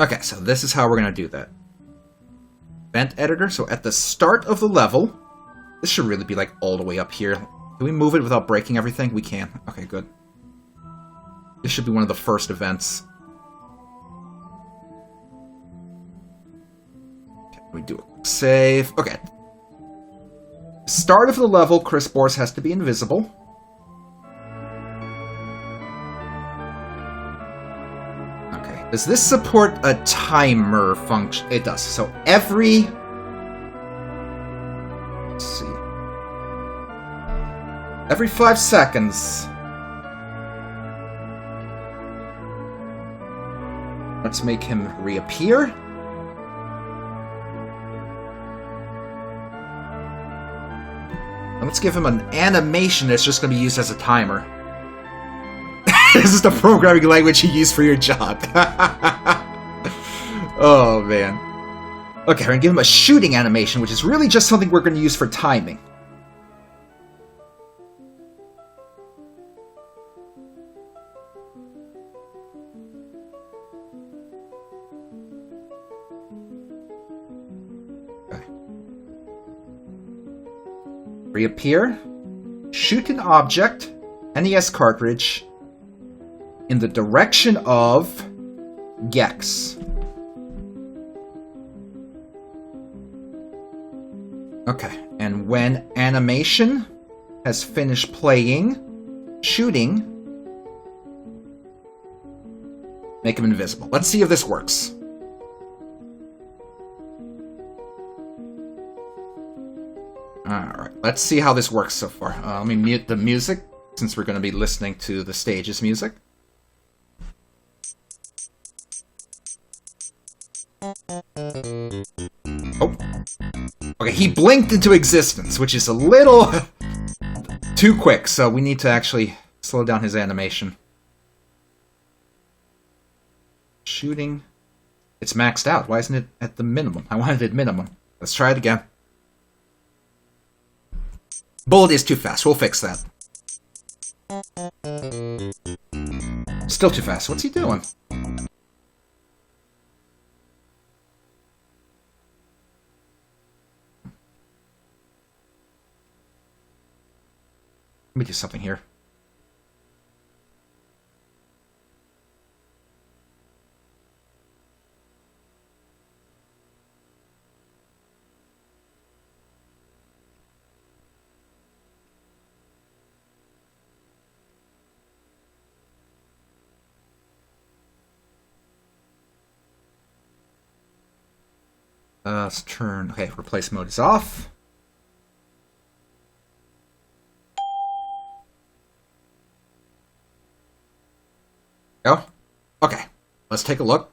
Okay, so this is how we're going to do that. Event editor, so at the start of the level, this should really be like all the way up here. Can we move it without breaking everything? We can. Okay, good. This should be one of the first events. Okay, we do a quick save. Okay. Start of the level, Chris Bors has to be invisible. Does this support a timer function? It does. So every... Let's see. Every 5 seconds... Let's make him reappear. And let's give him an animation that's just going to be used as a timer. This is the programming language you use for your job. Oh, man. Okay, we're gonna give him a shooting animation, which is really just something we're gonna use for timing. Okay. Reappear. Shoot an object, NES cartridge, in the direction of Gex. Okay, and when animation has finished playing, shooting, make him invisible. Let's see if this works. Alright, let's see how this works so far. Let me mute the music, since we're going to be listening to the stage's music. Oh. Okay, he blinked into existence, which is a little too quick, so we need to actually slow down his animation. Shooting. It's maxed out. Why isn't it at the minimum? I wanted it at minimum. Let's try it again. Bullet is too fast. We'll fix that. Still too fast. What's he doing? Let me do something here. Let's turn... Okay, replace mode is off. Go. Okay, let's take a look.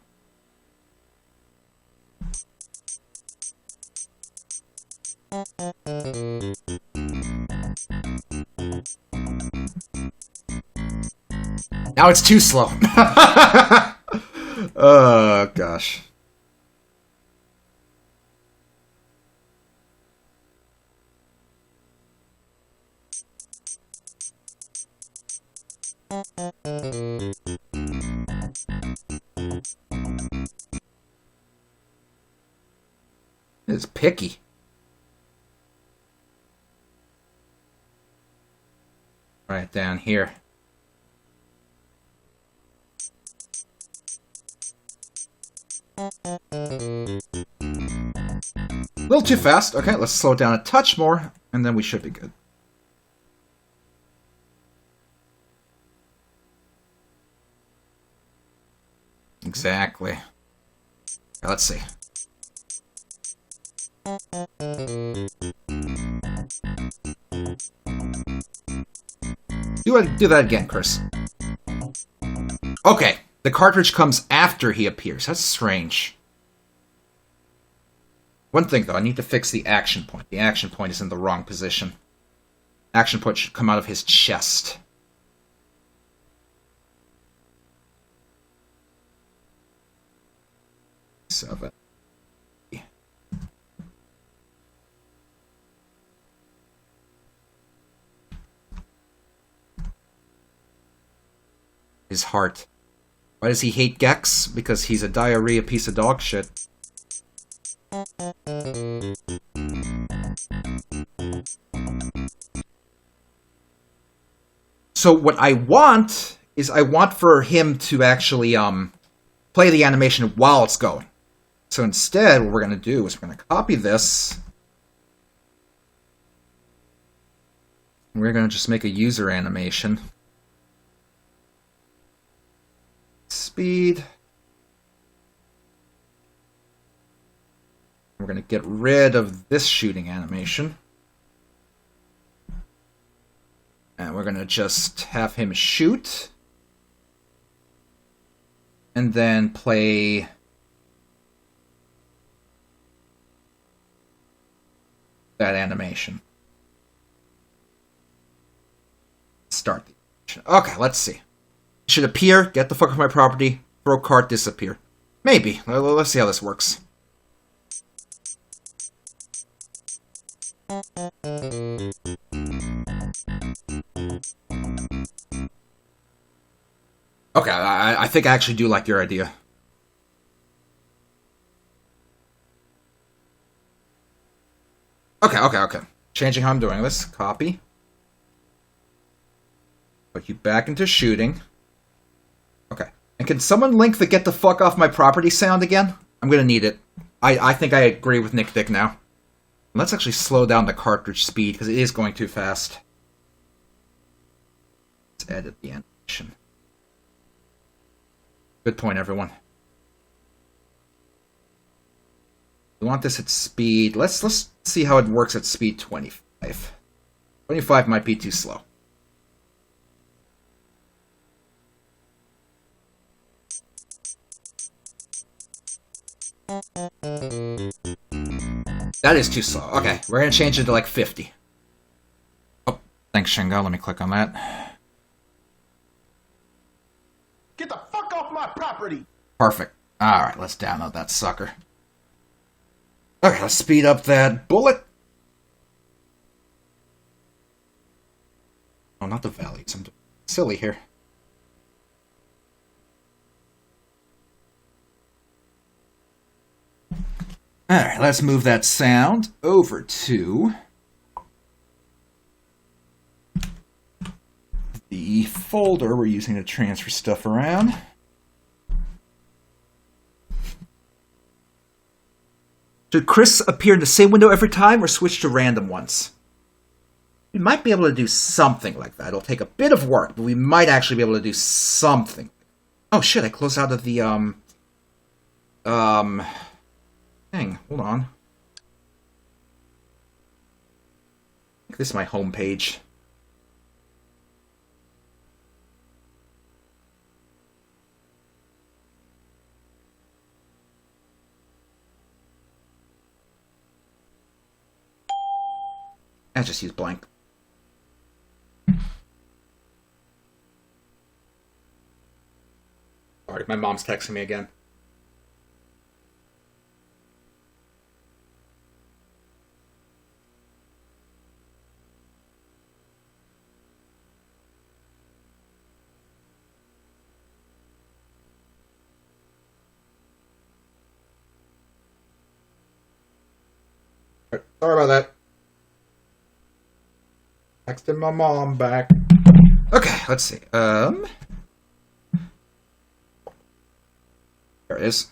Now it's too slow. Oh, gosh. It's picky. Right down here. A little too fast. Okay, let's slow it down a touch more, and then we should be good. Exactly. Okay, let's see. Do that again, Chris. Okay, the cartridge comes after he appears. That's strange. One thing, though, I need to fix the action point. The action point is in the wrong position. Action point should come out of his chest. Seven. His heart. Why does he hate Gex? Because he's a diarrhea piece of dog shit. So what I want is I want for him to actually play the animation while it's going. So instead, what we're going to do is we're going to copy this. We're going to just make a user animation. Speed. We're going to get rid of this shooting animation. And we're going to just have him shoot. And then play... that animation. Start the animation. Okay, let's see. It should appear, get the fuck off my property, throw cart, disappear. Maybe. Let's see how this works. Okay, I think I actually do like your idea. Okay. Changing how I'm doing this. Copy. Put you back into shooting. Okay. And can someone link the get the fuck off my property sound again? I'm gonna need it. I think I agree with Nick Dick now. Let's actually slow down the cartridge speed, because it is going too fast. Let's edit the animation. Good point, everyone. We want this at speed. Let's see how it works at speed 25. 25 might be too slow. That is too slow. Okay, we're gonna change it to like 50. Oh, thanks, Shingo. Let me click on that. Get the fuck off my property! Perfect. Alright, let's download that sucker. Okay, let's speed up that bullet. Oh, not the valleys. I'm silly here. Alright, let's move that sound over to the folder we're using to transfer stuff around. Should Chris appear in the same window every time or switch to random ones? We might be able to do something like that. It'll take a bit of work, but we might actually be able to do something. Oh shit, I closed out of the, Hang, hold on. I think this is my home page. I just use blank. Alright, my mom's texting me again. Sorry about that. Texting my mom back. Okay, let's see. There it is.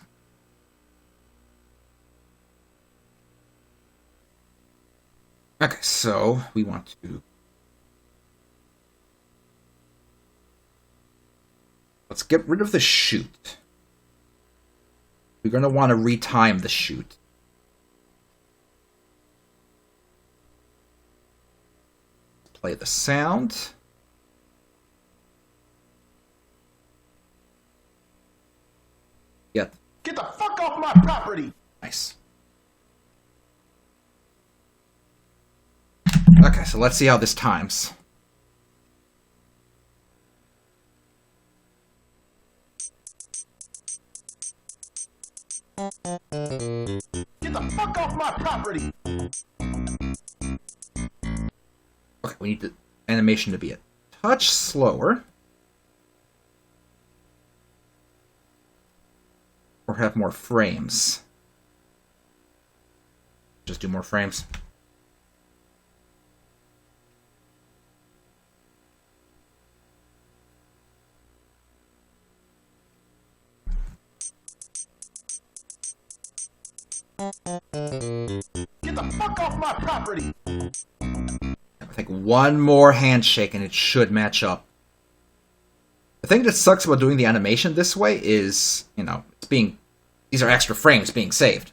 Okay, so we want to... Let's get rid of the shoot. We're going to want to retime the shoot. Play the sound. Get the fuck off my property! Nice. Okay, so let's see how this times. Get the fuck off my property! Okay, we need the animation to be a touch slower. Or have more frames. Just do more frames. Get the fuck off my property! I think one more handshake and it should match up. The thing that sucks about doing the animation this way is, you know, it's being... These are extra frames being saved.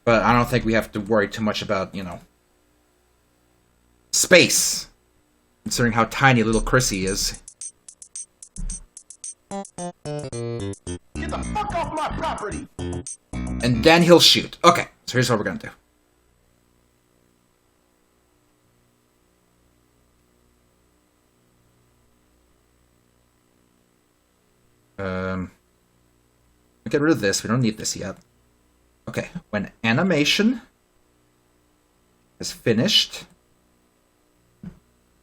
But I don't think we have to worry too much about, you know... space. Considering how tiny little Chrissy is. Get the fuck off my property! And then he'll shoot. Okay, so here's what we're gonna do. Get rid of this. We don't need this yet. Okay, when animation is finished,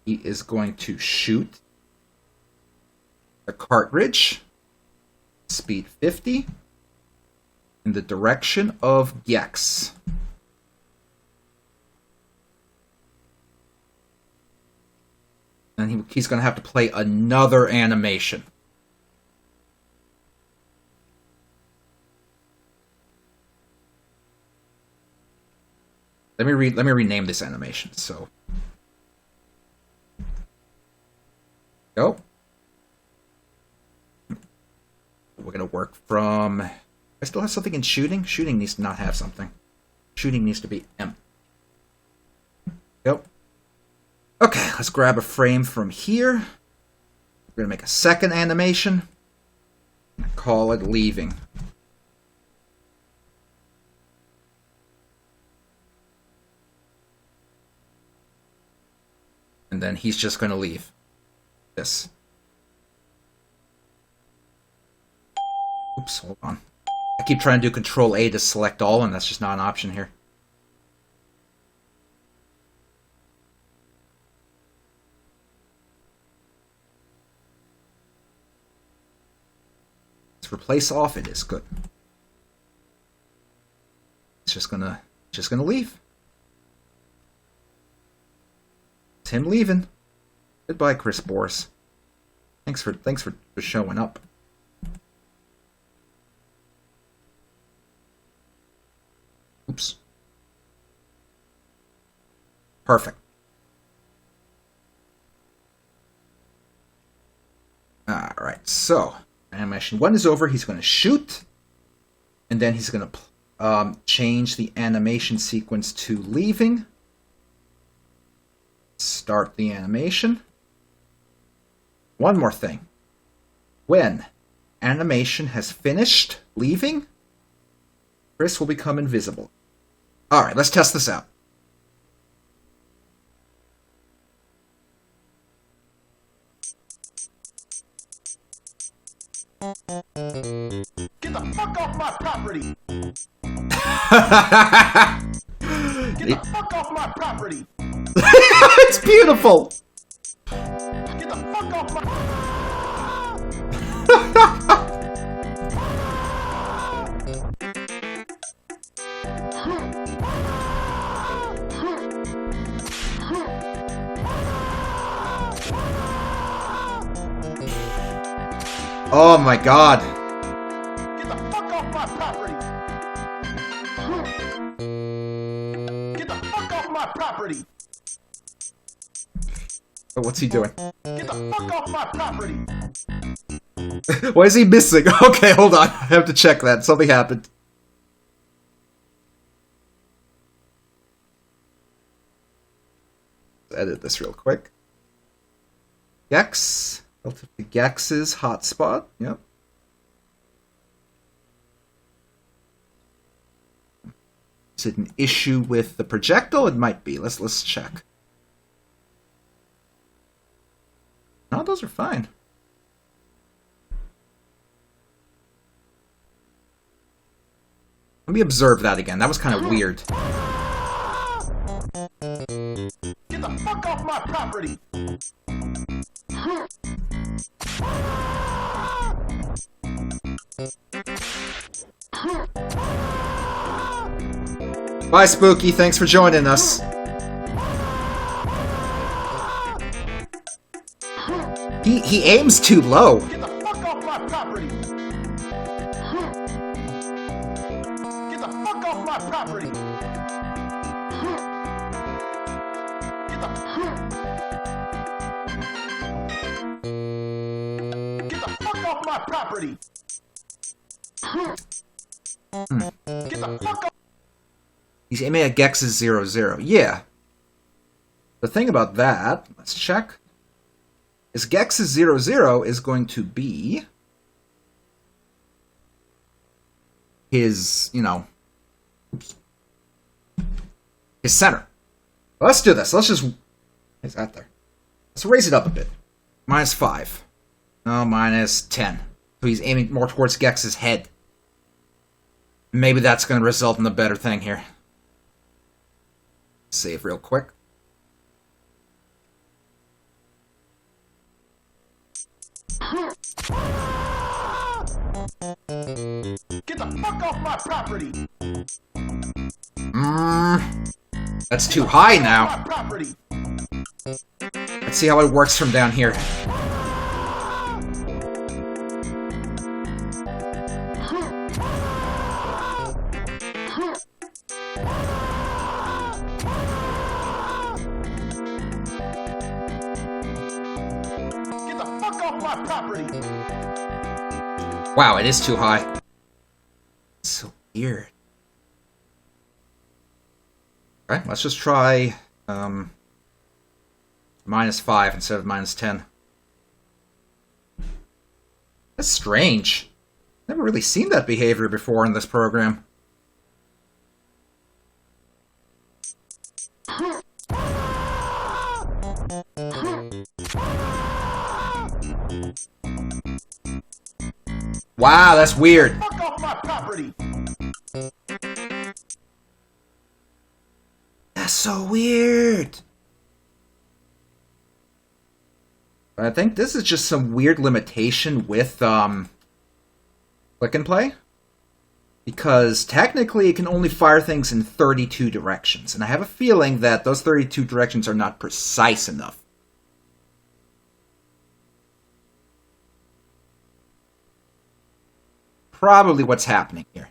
he is going to shoot the cartridge, speed 50, in the direction of Gex. And he's going to have to play another animation. Let me rename this animation. So, go. We're gonna work from. I still have something in shooting. Shooting needs to not have something. Shooting needs to be M. Go. Okay, let's grab a frame from here. We're gonna make a second animation. Call it leaving. And then he's just going to leave. This. Oops, hold on. I keep trying to do Control A to select all, and that's just not an option here. Let's replace off. It is good. It's just gonna leave. Him leaving. Goodbye, Chris Boris. Thanks for showing up. Oops. Perfect. Alright, so animation 1 is over. He's going to shoot. And then he's going to change the animation sequence to leaving. Start the animation. One more thing. When animation has finished leaving, Chris will become invisible. Alright, let's test this out. Get the fuck off my property! Get the fuck off my property! It's beautiful! Get the fuck off my... Oh my god. Get the fuck off my property! Get the fuck off my property! Oh, what's he doing? Get the fuck off my property! Why is he missing? Okay, hold on. I have to check that. Something happened. Let's edit this real quick. Gex. Relatively Gex's hotspot. Yep. Is it an issue with the projectile? It might be. Let's check. No, those are fine. Let me observe that again. That was kind of weird. Get the fuck off my property! Bye, Spooky. Thanks for joining us. He aims too low. Get the fuck off my property! Get the fuck off my property! Get the fuck off my property! Get the fuck off! He's aiming at Gex's 0-0. Yeah. The thing about that, let's check, is Gex's 0-0 is going to be his, oops, his center. Let's do this. Let's just, is that there? Let's raise it up a bit. -5. No, -10. So he's aiming more towards Gex's head. Maybe that's going to result in a better thing here. Save real quick. Get the fuck off my property! That's too high now. My property! Let's see how it works from down here. Get the fuck off my property! Wow, it is too high. It's so weird. Alright, let's just try -5 instead of -10. That's strange. Never really seen that behavior before in this program. Wow, that's weird. Fuck off my property! That's so weird. I think this is just some weird limitation with Click and Play. Because technically it can only fire things in 32 directions. And I have a feeling that those 32 directions are not precise enough. Probably what's happening here.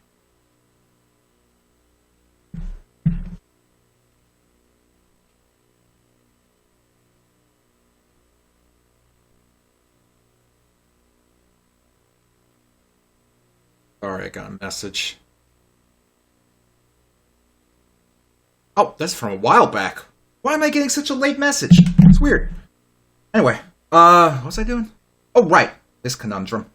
Alright, I got a message. Oh, that's from a while back. Why am I getting such a late message? It's weird. Anyway, what was I doing? Oh, right. This conundrum.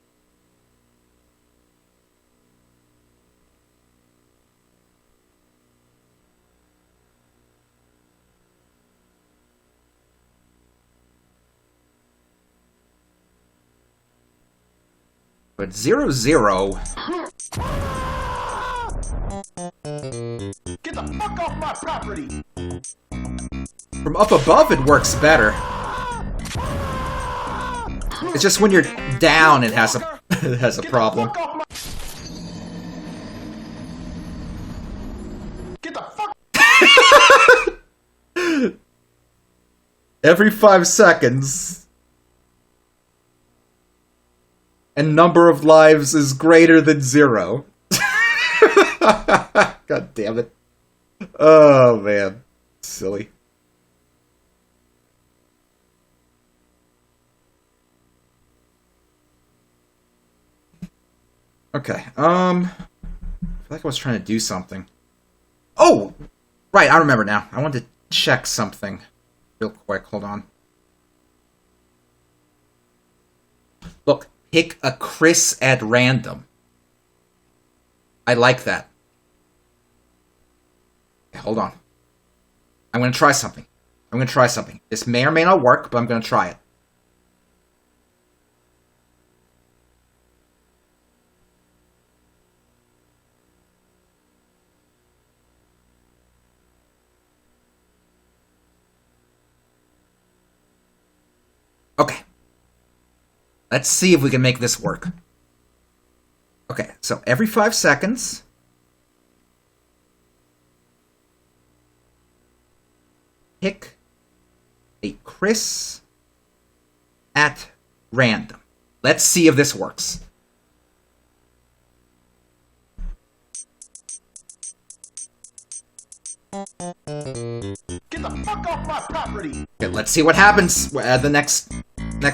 But 0, 0. Get the fuck off my property! From up above, it works better. It's just when you're down, it has a it has a problem. Get the fuck! Every 5 seconds. And number of lives is greater than 0. God damn it. Oh, man. Silly. Okay, I feel like I was trying to do something. Oh! Right, I remember now. I wanted to check something real quick. Hold on. Look. Pick a Chris at random. I like that. Okay, hold on. I'm going to try something. This may or may not work, but I'm going to try it. Okay. Let's see if we can make this work. Okay, so every 5 seconds, pick a Chris at random. Let's see if this works. Get the fuck off my property! Okay, let's see what happens at the next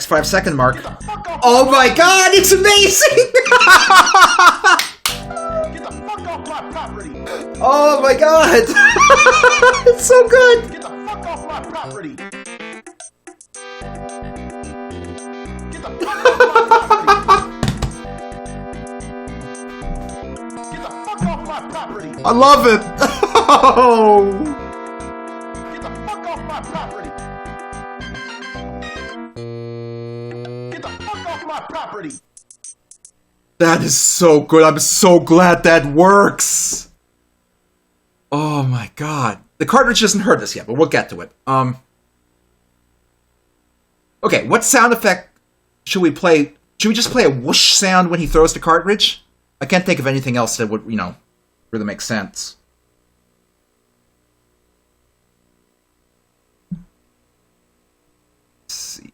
5 second mark. Get the fuck off Oh my god, it's amazing! Get the fuck off my property! Oh my god! It's so good! Get the fuck off my property! Get the fuck off my property! Get the fuck off my property! I love it! Oh! Get the fuck off my property! Get the fuck off my property! That is so good. I'm so glad that works. Oh my god. The cartridge doesn't hurt us yet, but we'll get to it. Okay, what sound effect should we play? Should we just play a whoosh sound when he throws the cartridge? I can't think of anything else that would, really make sense. Let's see.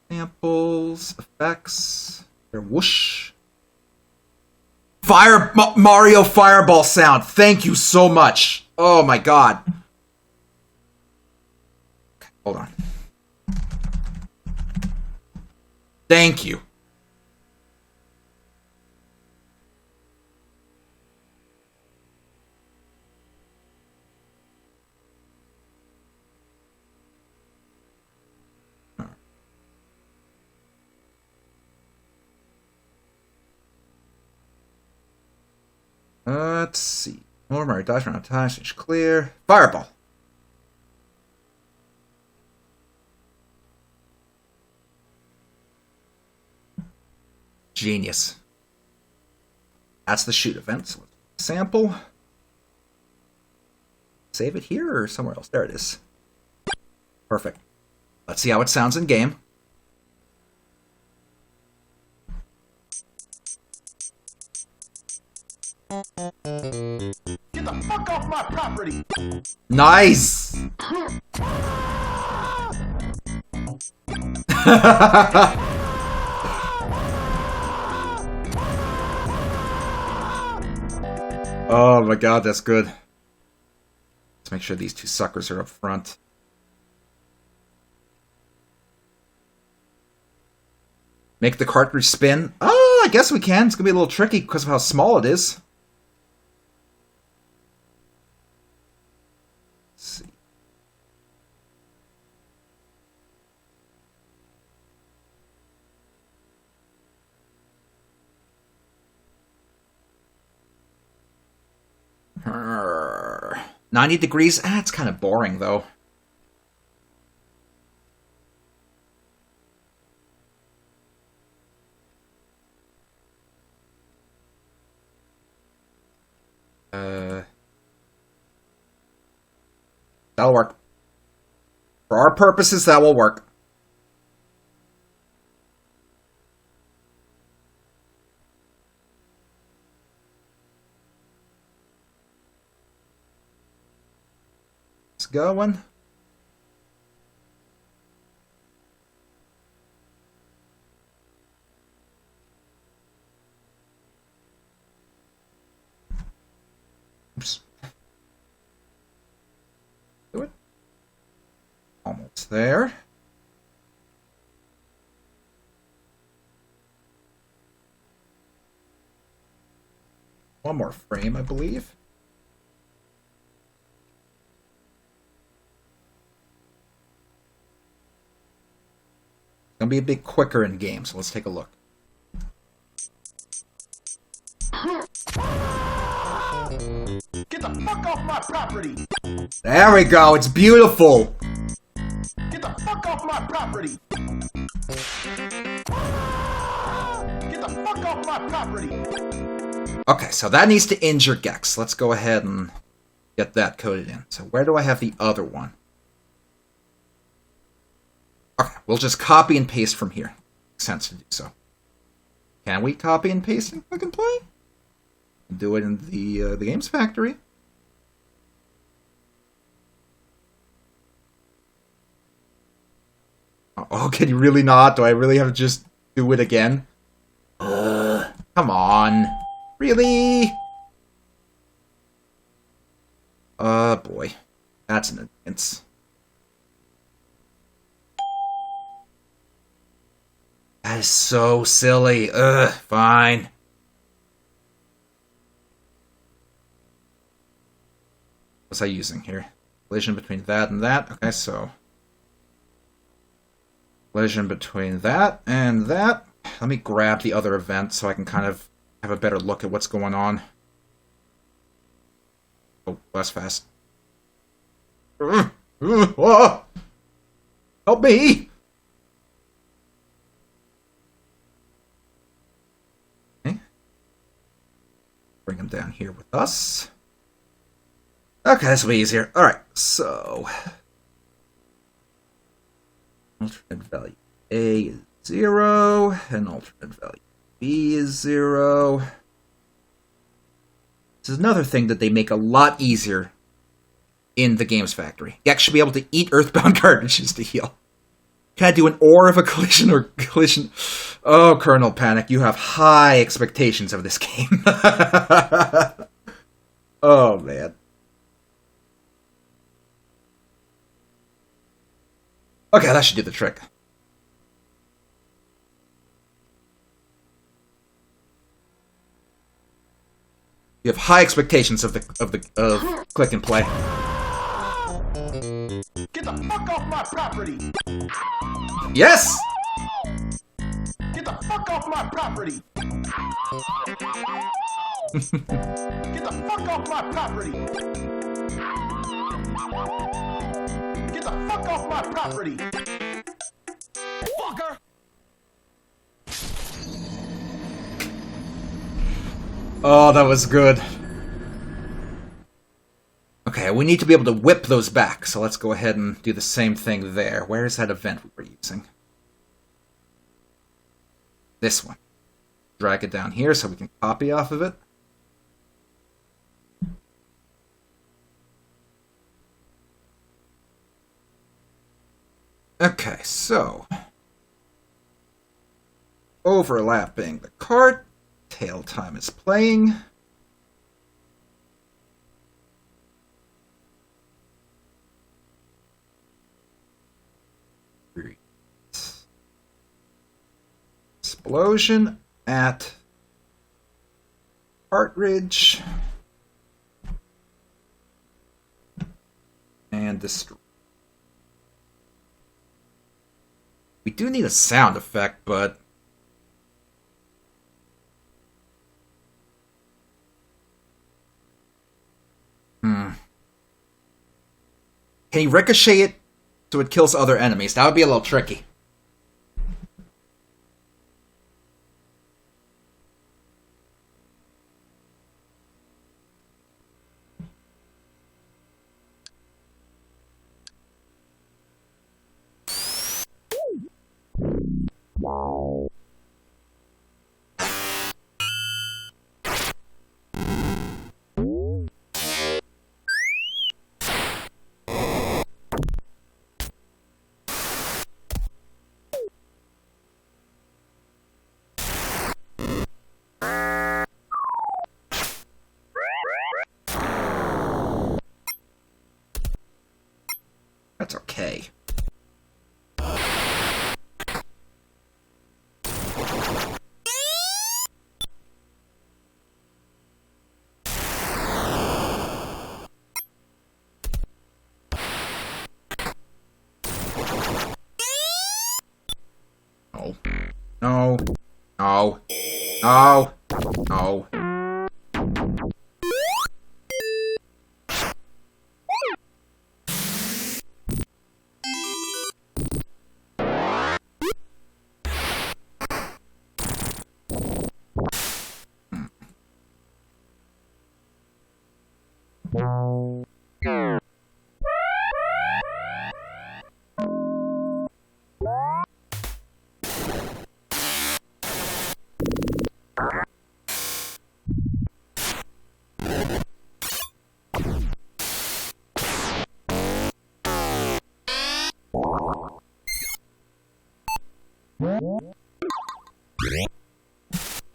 Samples, effects, whoosh. Mario Fireball sound. Thank you so much. Oh my god. Okay, hold on. Thank you. Let's see. More Mario dodge around time, stage clear. Fireball. Genius. That's the shoot event. So let's sample. Save it here or somewhere else. There it is. Perfect. Let's see how it sounds in game. Get the fuck off my property! Nice! Oh my god, that's good. Let's make sure these two suckers are up front. Make the cartridge spin? Oh, I guess we can. It's gonna be a little tricky because of how small it is. Let's see. Arrgh. 90 degrees? Ah, it's kind of boring, though. That'll work. For our purposes, that will work. It's going. Oops. Do it. Almost there. One more frame, I believe. It's gonna be a bit quicker in game, so let's take a look. Get the fuck off my property! There we go, it's beautiful! Get the fuck off my property! Get the fuck off my property! Okay, so that needs to injure Gex. Let's go ahead and get that coded in. So where do I have the other one? Okay, we'll just copy and paste from here. Makes sense to do so. Can we copy and paste in Click and Play? Do it in the Games Factory. Oh, can you really not? Do I really have to just do it again? Come on. Really? Boy. That's an annoyance. That is so silly. Fine. What's I using here? Collision between that and that. Okay, so collision between that and that. Let me grab the other event so I can kind of have a better look at what's going on. Oh, less fast. Whoa! Help me! Okay. bring him down here with us. Okay, this will be easier. Alright, so... alternate value A is 0, and alternate value B is 0. This is another thing that they make a lot easier in the Games Factory. You actually be able to eat Earthbound cartridges to heal. Can I do an ore of a collision or collision? Oh, Colonel Panic, you have high expectations of this game. Oh, man. Okay, that should do the trick. You have high expectations of Click and Play. Get the fuck off my property! Yes! Get the fuck off my property! Get the fuck off my property! Get the fuck off my property! Fucker! Oh, that was good. Okay, we need to be able to whip those back, so let's go ahead and do the same thing there. Where is that event we were using? This one. Drag it down here so we can copy off of it. Okay, so... overlapping the cart. Tail time is playing. Explosion at cartridge and destroy. We do need a sound effect, but can you ricochet it so it kills other enemies? That would be a little tricky. That's okay. No. No. No. No.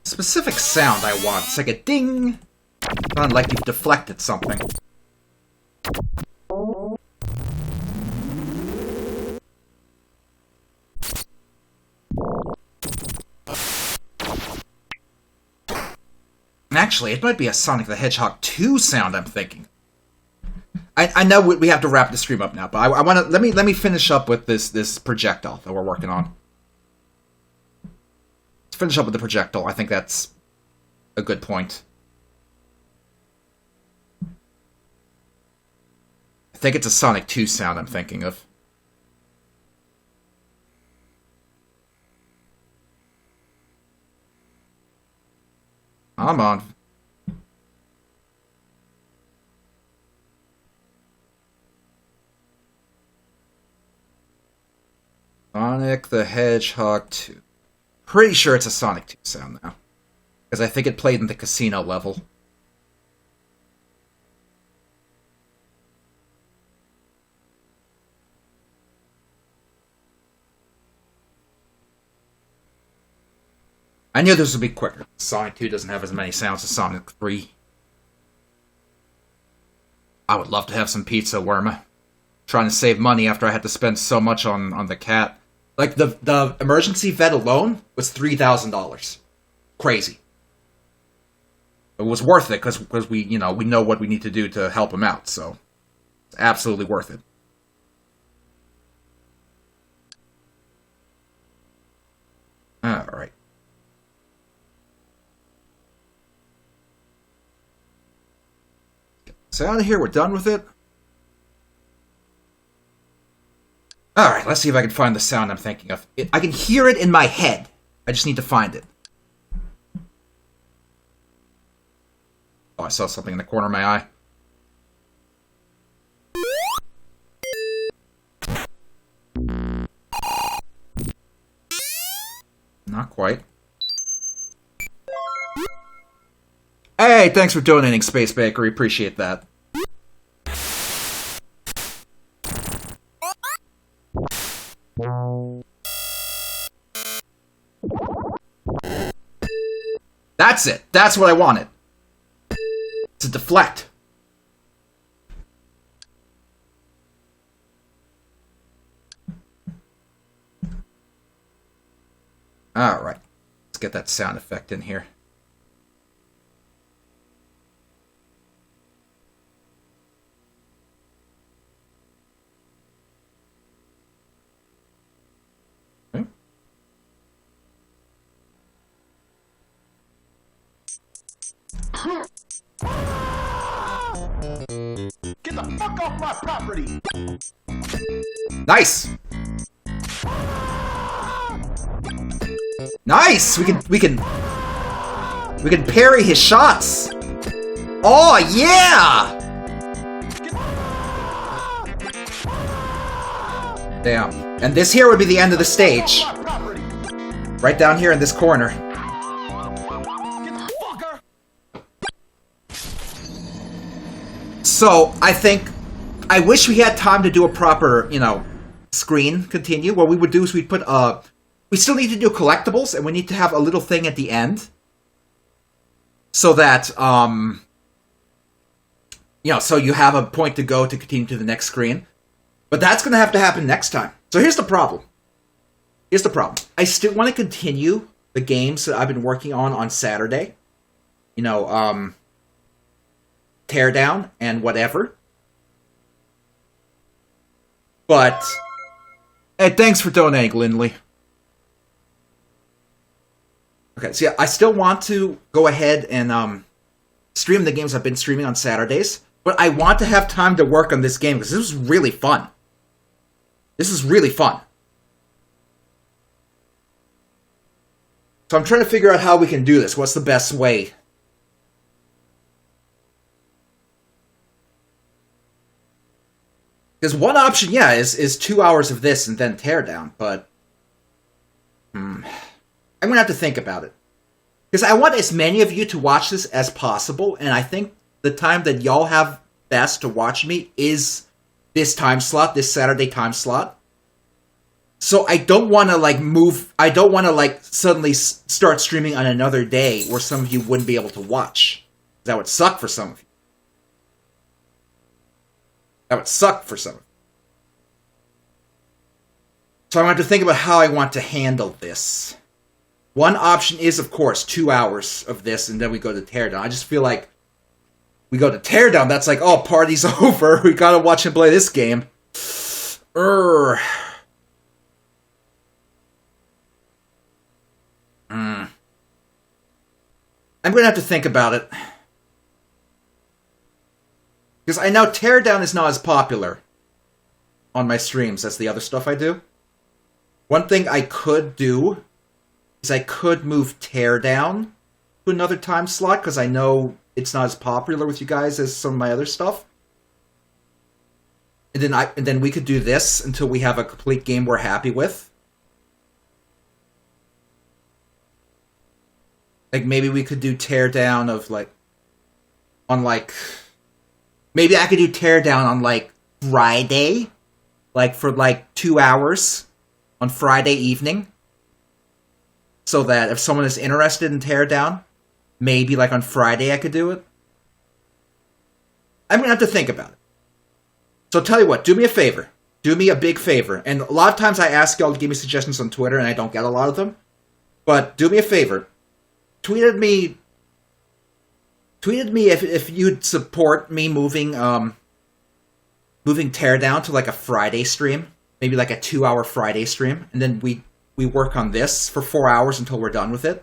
Specific sound I want. It's like a ding. Sound like you've deflected something. Actually, it might be a Sonic the Hedgehog 2 sound I'm thinking. I know we have to wrap the stream up now, but I want to let me finish up with this projectile that we're working on. Let's finish up with the projectile. I think that's a good point. I think it's a Sonic 2 sound I'm thinking of. Come on. Sonic the Hedgehog 2. Pretty sure it's a Sonic 2 sound now. Because I think it played in the casino level. I knew this would be quicker. Sonic 2 doesn't have as many sounds as Sonic 3. I would love to have some pizza, Worma. Trying to save money after I had to spend so much on the cat. Like, the emergency vet alone was $3,000. Crazy. It was worth it, because we know what we need to do to help him out, so... It's absolutely worth it. Alright. So out of here, we're done with it. Alright, let's see if I can find the sound I'm thinking of. I can hear it in my head. I just need to find it. Oh, I saw something in the corner of my eye. Not quite. Hey, thanks for donating, Space Bakery. Appreciate that. That's it. That's what I wanted. To deflect. Alright. Let's get that sound effect in here. Get the fuck off my property! Nice! Nice! We can parry his shots! Oh, yeah! Damn. And this here would be the end of the stage. Right down here in this corner. So, I wish we had time to do a proper, screen continue. What we would do is we'd put, we still need to do collectibles, and we need to have a little thing at the end. So that, so you have a point to go to continue to the next screen. But that's going to have to happen next time. So here's the problem. I still want to continue the games that I've been working on Saturday. Teardown and whatever. But, hey, thanks for donating, Lindley. Okay, so yeah, I still want to go ahead and stream the games I've been streaming on Saturdays, but I want to have time to work on this game, because this is really fun. So I'm trying to figure out how we can do this. What's the best way? Because one option, yeah, is 2 hours of this and then Teardown, but... I'm going to have to think about it. Because I want as many of you to watch this as possible, and I think the time that y'all have best to watch me is this time slot, this Saturday time slot. So I don't want to, suddenly start streaming on another day where some of you wouldn't be able to watch. That would suck for some of you. So I'm going to have to think about how I want to handle this. One option is, of course, 2 hours of this, and then we go to Teardown. I just feel like we go to Teardown, that's like, oh, party's over. We gotta watch him play this game. I'm going to have to think about it. Because I know Teardown is not as popular on my streams as the other stuff I do. One thing I could do is I could move Teardown to another time slot, because I know it's not as popular with you guys as some of my other stuff. And then we could do this until we have a complete game we're happy with. Like, maybe we could do teardown of, like, on, like... Maybe I could do teardown on, like, Friday? Like, for, like, 2 hours on Friday evening? So that if someone is interested in teardown, maybe, like, on Friday I could do it? I'm gonna have to think about it. So tell you what, do me a favor. Do me a big favor. And a lot of times I ask y'all to give me suggestions on Twitter, and I don't get a lot of them. But do me a favor. Tweet at me if you'd support me moving Teardown to like a Friday stream. Maybe like a 2-hour Friday stream. And then we work on this for 4 hours until we're done with it.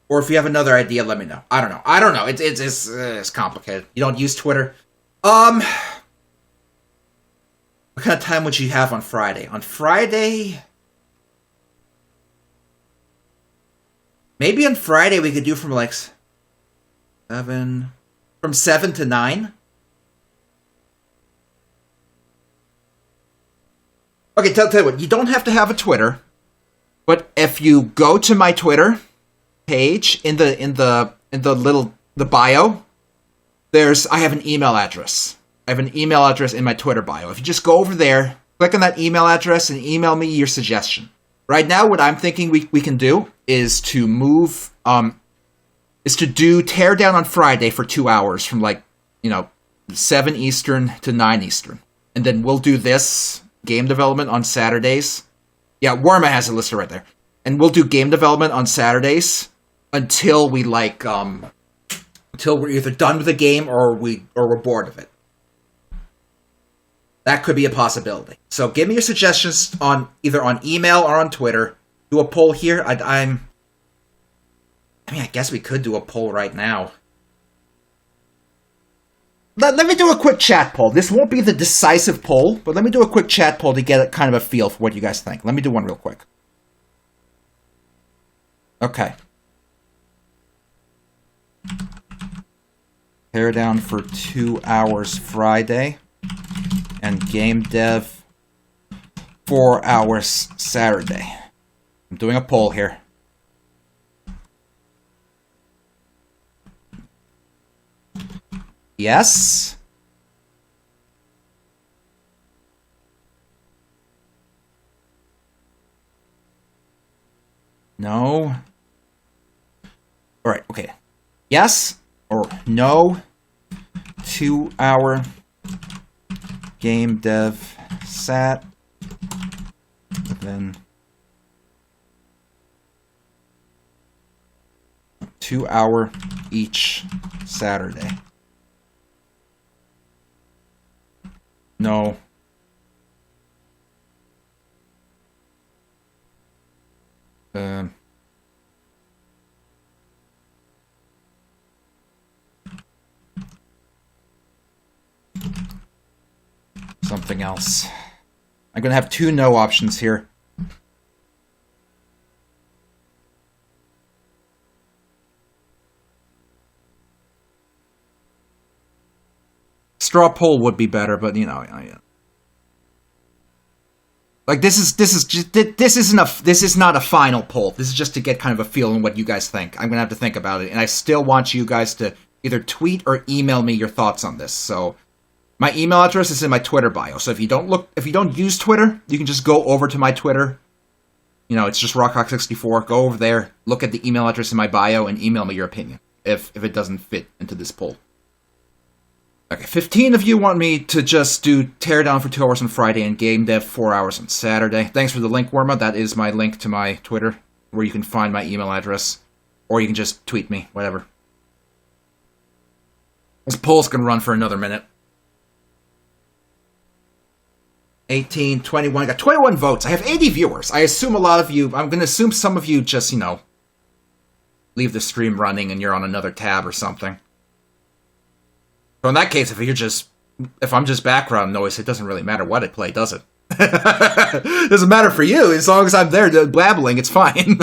Or if you have another idea, let me know. I don't know. It's complicated. You don't use Twitter. What kind of time would you have on Friday? On Friday... Maybe on Friday we could do from like 7... From 7 to 9? Okay, tell you what. You don't have to have a Twitter. But if you go to my Twitter page in the bio, I have an email address. I have an email address in my Twitter bio. If you just go over there, click on that email address and email me your suggestion. Right now, what I'm thinking we can do is to move, is to do Teardown on Friday for 2 hours from 7 Eastern to 9 Eastern. And then we'll do this game development on Saturdays. Yeah, Worma has it listed right there. And we'll do game development on Saturdays until we until we're either done with the game or we're bored of it. That could be a possibility. So give me your suggestions either on email or on Twitter. Do a poll here. I guess we could do a poll right now. Let me do a quick chat poll. This won't be the decisive poll, but let me do a quick chat poll to get kind of a feel for what you guys think. Let me do one real quick. Okay. Teardown for 2 hours Friday. And game dev 4 hours Saturday. I'm doing a poll here. Yes? No? Alright, okay. Yes or no? 2 hour game dev sat. Then 2 hour each Saturday. No. Something else. I'm gonna have 2 no options here. Straw poll would be better, but like this is not a final poll. This is just to get kind of a feel on what you guys think. I'm gonna have to think about it, and I still want you guys to either tweet or email me your thoughts on this. So my email address is in my Twitter bio. So if you don't use Twitter, you can just go over to my Twitter. It's just RockHawk64. Go over there, look at the email address in my bio, and email me your opinion if it doesn't fit into this poll. Okay, 15 of you want me to just do Teardown for 2 hours on Friday and Game Dev 4 hours on Saturday. Thanks for the link, Worma. That is my link to my Twitter, where you can find my email address. Or you can just tweet me, whatever. This poll's gonna run for another minute. 18, 21, I got 21 votes. I have 80 viewers. I assume a lot of you, I'm gonna assume some of you just, leave the stream running and you're on another tab or something. So in that case, if I'm just background noise, it doesn't really matter what I play, does it? It doesn't matter for you. As long as I'm there blabbling, it's fine.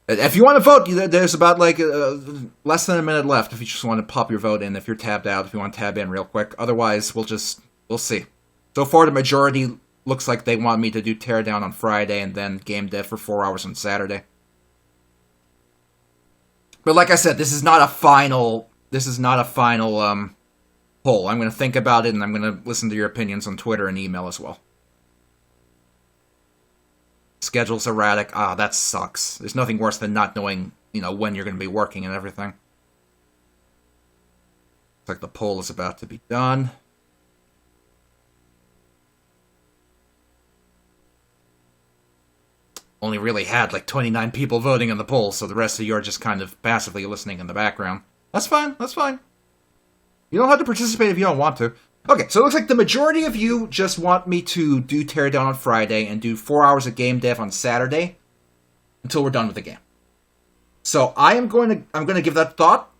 If you want to vote, there's about less than a minute left if you just want to pop your vote in, if you're tabbed out, if you want to tab in real quick. Otherwise, we'll see. So far, the majority looks like they want me to do Teardown on Friday and then game dev for 4 hours on Saturday. But like I said, this is not a final poll. I'm going to think about it, and I'm going to listen to your opinions on Twitter and email as well. Schedule's erratic. Ah, that sucks. There's nothing worse than not knowing, when you're going to be working and everything. Looks like the poll is about to be done. Only really had like 29 people voting in the poll, so the rest of you are just kind of passively listening in the background. That's fine, that's fine. You don't have to participate if you don't want to. Okay, so it looks like the majority of you just want me to do Teardown on Friday and do 4 hours of game dev on Saturday until we're done with the game. So I'm going to give that thought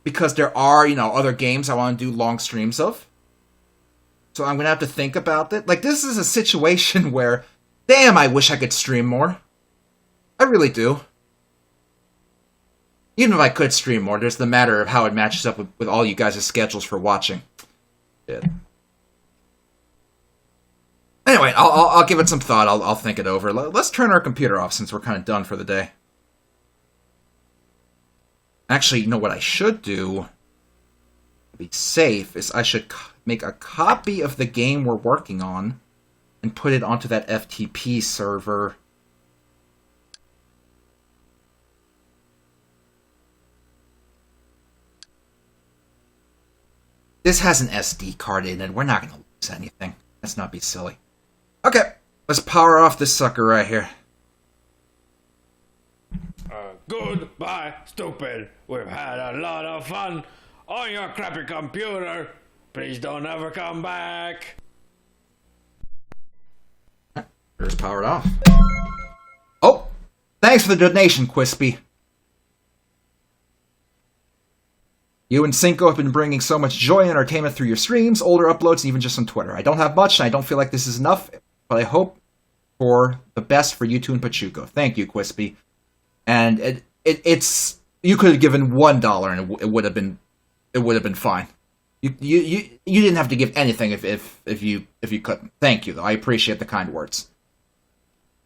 because there are, other games I want to do long streams of. So I'm going to have to think about it. Like, this is a situation where, damn, I wish I could stream more. I really do. Even if I could stream more, there's the matter of how it matches up with all you guys' schedules for watching. Yeah. Anyway, I'll give it some thought. I'll think it over. Let's turn our computer off since we're kind of done for the day. Actually, you know what I should do to be safe is I should make a copy of the game we're working on and put it onto that FTP server. This has an SD card in it. We're not going to lose anything. Let's not be silly. Okay, let's power off this sucker right here. Goodbye, stupid. We've had a lot of fun on your crappy computer. Please don't ever come back. There's powered off. Oh, thanks for the donation, Quispy. You and Cinco have been bringing so much joy and entertainment through your streams, older uploads, and even just on Twitter. I don't have much, and I don't feel like this is enough, but I hope for the best for you two and Pachuco. Thank you, Quispy. And it's you could have given $1 and it would have been fine. You didn't have to give anything if you couldn't. Thank you though. I appreciate the kind words.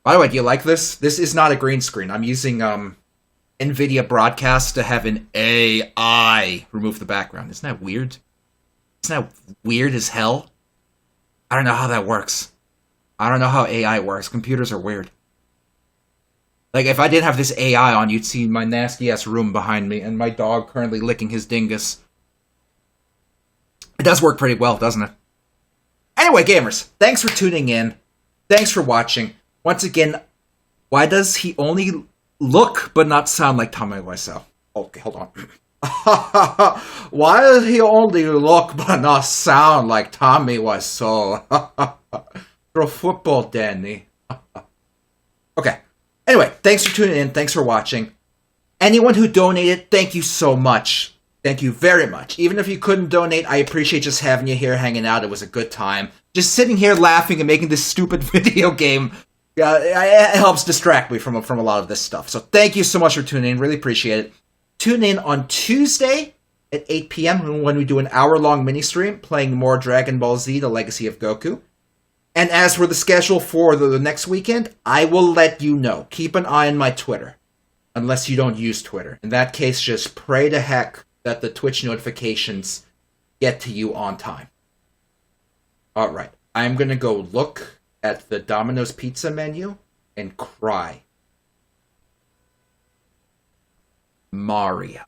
By the way, do you like this? This is not a green screen. I'm using NVIDIA Broadcast to have an AI remove the background. Isn't that weird? Isn't that weird as hell? I don't know how that works. I don't know how AI works. Computers are weird. Like, if I didn't have this AI on, you'd see my nasty-ass room behind me and my dog currently licking his dingus. It does work pretty well, doesn't it? Anyway, gamers, thanks for tuning in. Thanks for watching. Once again, why does he only look but not sound like Tommy Wiseau? Okay, hold on. Why does he only look but not sound like Tommy Wiseau? Pro football, Danny. Okay. Anyway, thanks for tuning in. Thanks for watching. Anyone who donated, thank you so much. Thank you very much. Even if you couldn't donate, I appreciate just having you here hanging out. It was a good time. Just sitting here laughing and making this stupid video game, it helps distract me from a lot of this stuff. So thank you so much for tuning in. Really appreciate it. Tune in on Tuesday at 8 p.m. when we do an hour-long mini-stream playing more Dragon Ball Z, The Legacy of Goku. And as for the schedule for the next weekend, I will let you know. Keep an eye on my Twitter. Unless you don't use Twitter. In that case, just pray to heck that the Twitch notifications get to you on time. Alright. I'm gonna go look at the Domino's Pizza menu and cry. Mario.